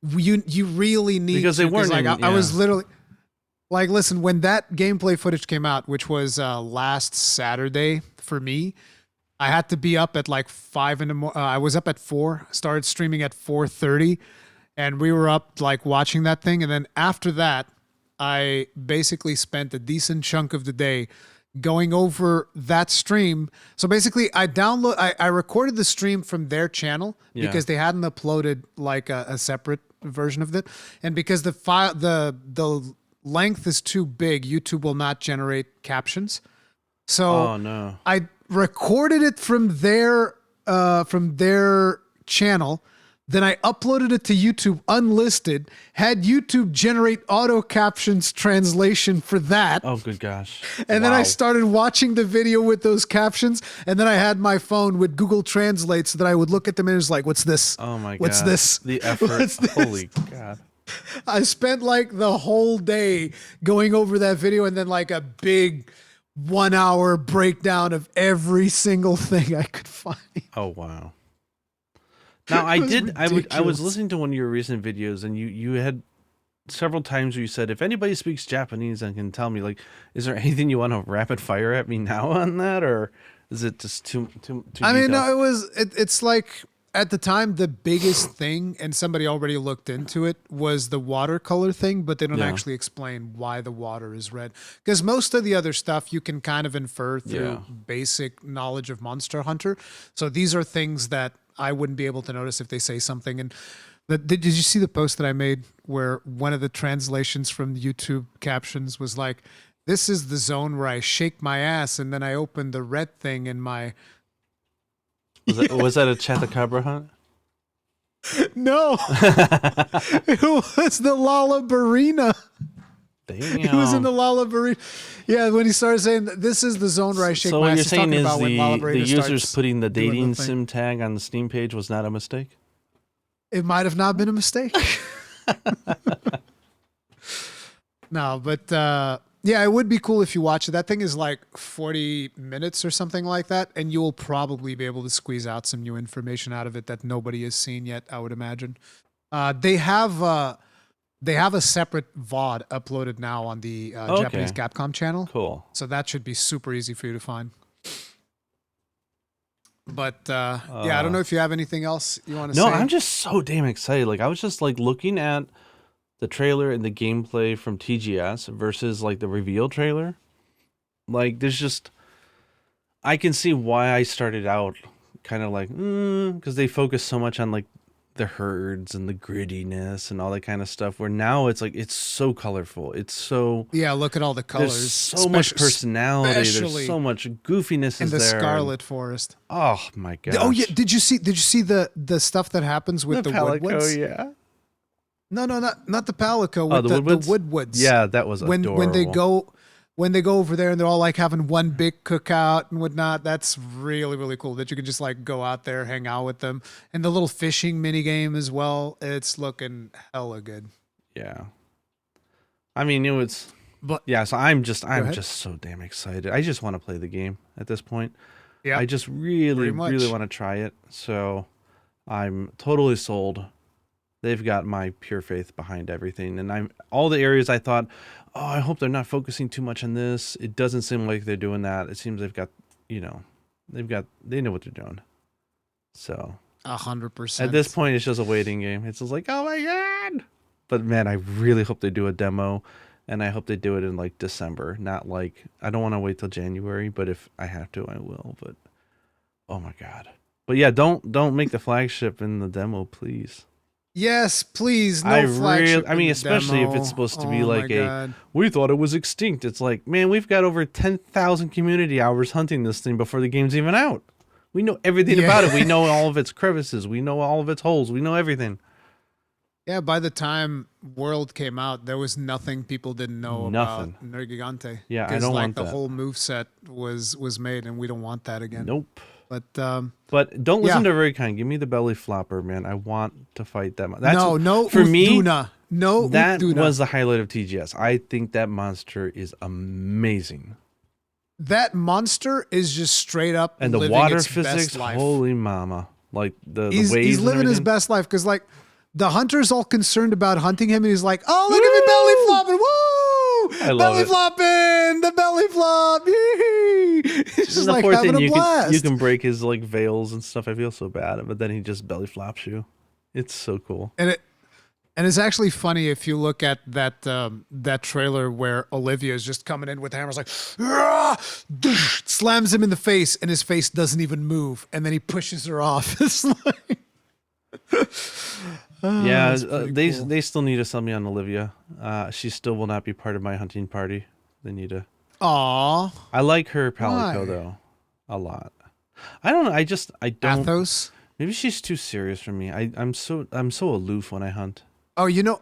C: You really need
D: because
C: to,
D: they weren't
C: like I was literally like, listen, when that gameplay footage came out, which was last Saturday for me, I had to be up at like 5 in the morning. I was up at 4, started streaming at 4:30, and we were up like watching that thing. And then after that, I basically spent a decent chunk of the day going over that stream. So basically I recorded the stream from their channel because they hadn't uploaded like a separate version of it. And because the file, the length is too big, YouTube will not generate captions. So I recorded it from their channel. Then I uploaded it to YouTube unlisted, had YouTube generate auto captions translation for that.
D: Oh, good gosh.
C: And then I started watching the video with those captions. And then I had my phone with Google Translate so that I would look at them and it was like, what's this?
D: Oh my God.
C: What's this?
D: The effort. Holy God.
C: I spent like the whole day going over that video and then like a big 1 hour breakdown of every single thing I could find.
D: Oh, wow. Now I was listening to one of your recent videos and you had several times where you said, if anybody speaks Japanese and can tell me, like, is there anything you want to rapid fire at me now on that? Or is it just too
C: I mean, no, it's like at the time, the biggest thing, and somebody already looked into it, was the watercolor thing, but they don't actually explain why the water is red. Because most of the other stuff you can kind of infer through basic knowledge of Monster Hunter. So these are things that I wouldn't be able to notice if they say something. And did you see the post that I made where one of the translations from the YouTube captions was like, this is the zone where I shake my ass and then I open the red thing in my...
D: Was that a Chatacabra hunt?
C: No. It was the Lollabarina.
D: Damn.
C: It was in the Lollabarina. Yeah, when he started saying, this is the zone where I shake my ass.
D: So what you're saying is
C: the
D: users putting the dating sim tag on the Steam page was not a mistake?
C: It might have not been a mistake. No, but yeah, it would be cool if you watch it. That thing is like 40 minutes or something like that, and you will probably be able to squeeze out some new information out of it that nobody has seen yet, I would imagine. They have a separate VOD uploaded now on the Japanese Capcom channel.
D: Cool.
C: So that should be super easy for you to find. But yeah, I don't know if you have anything else you want to say.
D: No, I'm just so damn excited. Like I was just like looking at the trailer and the gameplay from TGS versus like the reveal trailer. Like there's just, I can see why I started out kind of like, because they focus so much on like the herds and the grittiness and all that kind of stuff, where now it's like, it's so colorful. It's so,
C: look at all the colors.
D: There's so much personality. There's so much goofiness
C: in the
D: there.
C: Scarlet Forest.
D: Oh my God.
C: Oh yeah. Did you see the stuff that happens with the Woodwoods?
D: Yeah.
C: No, not the Palico.
D: With
C: the Woodwoods.
D: Yeah, that was adorable.
C: When they go over there and they're all like having one big cookout and whatnot. That's really, really cool that you can just like go out there, hang out with them. And the little fishing mini game as well. It's looking hella good.
D: Yeah. I mean, it was.
C: But
D: Yeah, so I'm
C: ahead.
D: just so damn excited. I just want to play the game at this point.
C: yeah,
D: I just really,
C: pretty much.
D: really want to try it. So I'm totally sold. They've got my pure faith behind everything. And I'm all the areas I thought, oh, I hope they're not focusing too much on this. It doesn't seem like they're doing that. It seems they've got, they know what they're doing. So
C: 100%.
D: at this point, it's just a waiting game. It's just like, oh my God. But man, I really hope they do a demo. And I hope they do it in like December, not like I don't want to wait till January, but if I have to, I will. But oh my God. But yeah, don't make the flagship in the demo, please.
C: Yes, please. No flagship.
D: I mean,
C: in the
D: especially if
C: demo.
D: it's supposed to
C: Oh
D: be like
C: my God.
D: we thought it was extinct. It's like, man, we've got over 10,000 community hours hunting this thing before the game's even out. We know everything about it. We know all of its crevices. We know all of its holes. We know everything.
C: Yeah, by the time World came out, there was nothing people didn't know
D: Nothing.
C: about Nergigante.
D: Yeah, I
C: 'Cause,
D: don't
C: like,
D: want
C: the
D: that.
C: whole moveset was made, and we don't want that again.
D: Nope.
C: But
D: But don't listen
C: Yeah.
D: to Rurikhan. Give me the belly flopper, man. I want to fight that.
C: no,
D: for me.
C: Utduna. No,
D: That
C: Utduna.
D: was the highlight of TGS. I think that monster is amazing,
C: That monster is just straight up
D: and the
C: living
D: water
C: its
D: physics.
C: best life.
D: Holy mama! Like the
C: He's
D: waves.
C: he's
D: and
C: living his
D: everything.
C: best life because like the hunter's all concerned about hunting him, and he's like, "Oh, look at me belly flopping! Woo!
D: I love
C: belly
D: it.
C: flopping! The belly flop! Yee!" He's just
D: And the
C: like
D: poor
C: having
D: thing,
C: a blast.
D: you can break his like veils and stuff. I feel so bad, but then he just belly flops you. It's so cool.
C: And it's actually funny if you look at that trailer where Olivia is just coming in with hammers like "Rah!" slams him in the face and his face doesn't even move, and then he pushes her off. It's like
D: Yeah,
C: that's pretty cool.
D: they still need to sell me on Olivia. She still will not be part of my hunting party. They need to.
C: Aw,
D: I like her Palico
C: Why?
D: though, a lot. I don't know. I don't.
C: Athos.
D: Maybe she's too serious for me. I'm so aloof when I hunt.
C: Oh, you know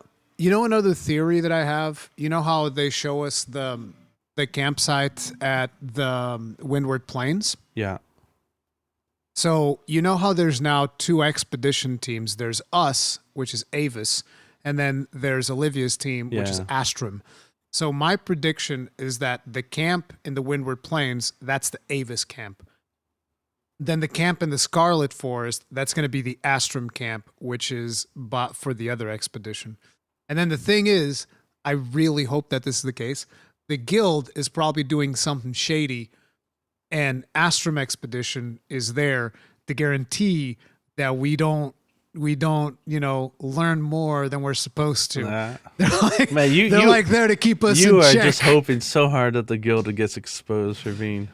C: another theory that I have. You know how they show us the campsite at the Windward Plains.
D: Yeah.
C: So you know how there's now 2 expedition teams. There's us, which is Avis, and then there's Olivia's team, which is
D: Yeah.
C: Astrum. So my prediction is that the camp in the Windward Plains, that's the Avis camp. Then the camp in the Scarlet Forest, that's going to be the Astrum camp, which is bought for the other expedition. And then the thing is, I really hope that this is the case. The guild is probably doing something shady, and Astrum Expedition is there to guarantee that we don't learn more than we're supposed to. They're like,
D: Man,
C: they're like there to keep us in
D: You are
C: check.
D: just hoping so hard that the guild gets exposed for being.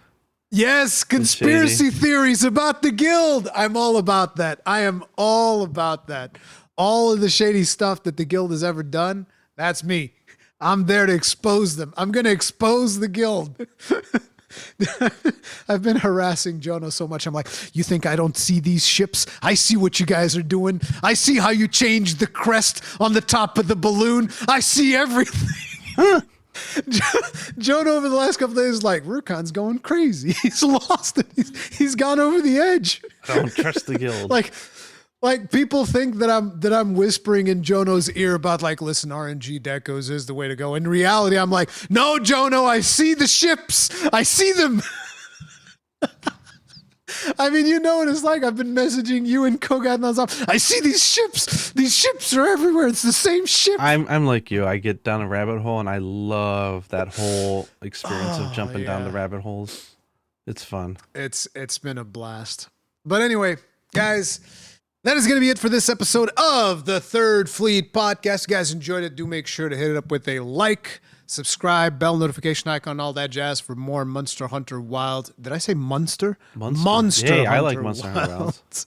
C: Yes, conspiracy theories about the guild. I'm all about that. I am all about that. All of the shady stuff that the guild has ever done, that's me. I'm there to expose them. I'm going to expose the guild. I've been harassing Jono so much. I'm like, you think I don't see these ships? I see what you guys are doing. I see how you changed the crest on the top of the balloon. I see everything. Jono over the last couple days is like, Rurikhan's going crazy. He's lost it. He's gone over the edge.
D: I don't trust the guild.
C: Like people think that I'm whispering in Jono's ear about like, listen, RNG decos is the way to go. In reality, I'm like, no, Jono, I see the ships. I see them. I mean, you know what it's like. I've been messaging you and Kogat nonstop. I see these ships. These ships are everywhere. It's the same ship.
D: I'm like you. I get down a rabbit hole and I love that whole experience of jumping down the rabbit holes. It's fun.
C: It's been a blast. But anyway, guys, that is going to be it for this episode of the Third Fleet Podcast. If you guys enjoyed it, do make sure to hit it up with a like, subscribe, bell notification icon, all that jazz for more Monster Hunter Wild. Did I say Monster? Monster
D: Hey,
C: Hunter
D: I like Monster Hunter Wild.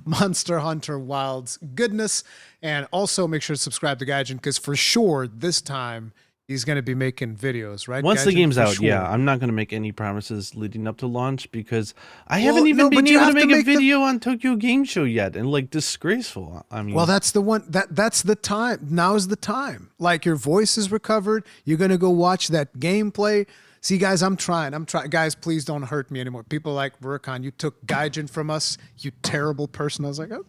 C: Monster Hunter Wild's goodness. And also make sure to subscribe to Gaijin because for sure this time he's going to be making videos, right?
D: Once the
C: Gaijin?
D: game's
C: For
D: out,
C: sure.
D: yeah, I'm not going to make any promises leading up to launch because I
C: Well,
D: haven't even
C: no,
D: been
C: but you
D: able to
C: have to
D: make a
C: make the-
D: video on Tokyo Game Show yet, and like disgraceful. I mean,
C: Well, that's the one that's the time. Now is the time. Like your voice is recovered. You're going to go watch that gameplay. See, guys, I'm trying. Guys, please don't hurt me anymore. People are like, Rurikhan, you took Gaijin from us, you terrible person. I was like, I'm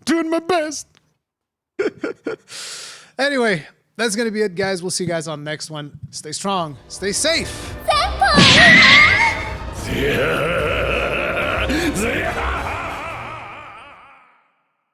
C: doing my best. Anyway, That's going to be it, guys. We'll see you guys on the next one. Stay strong. Stay safe.
E: Senpai!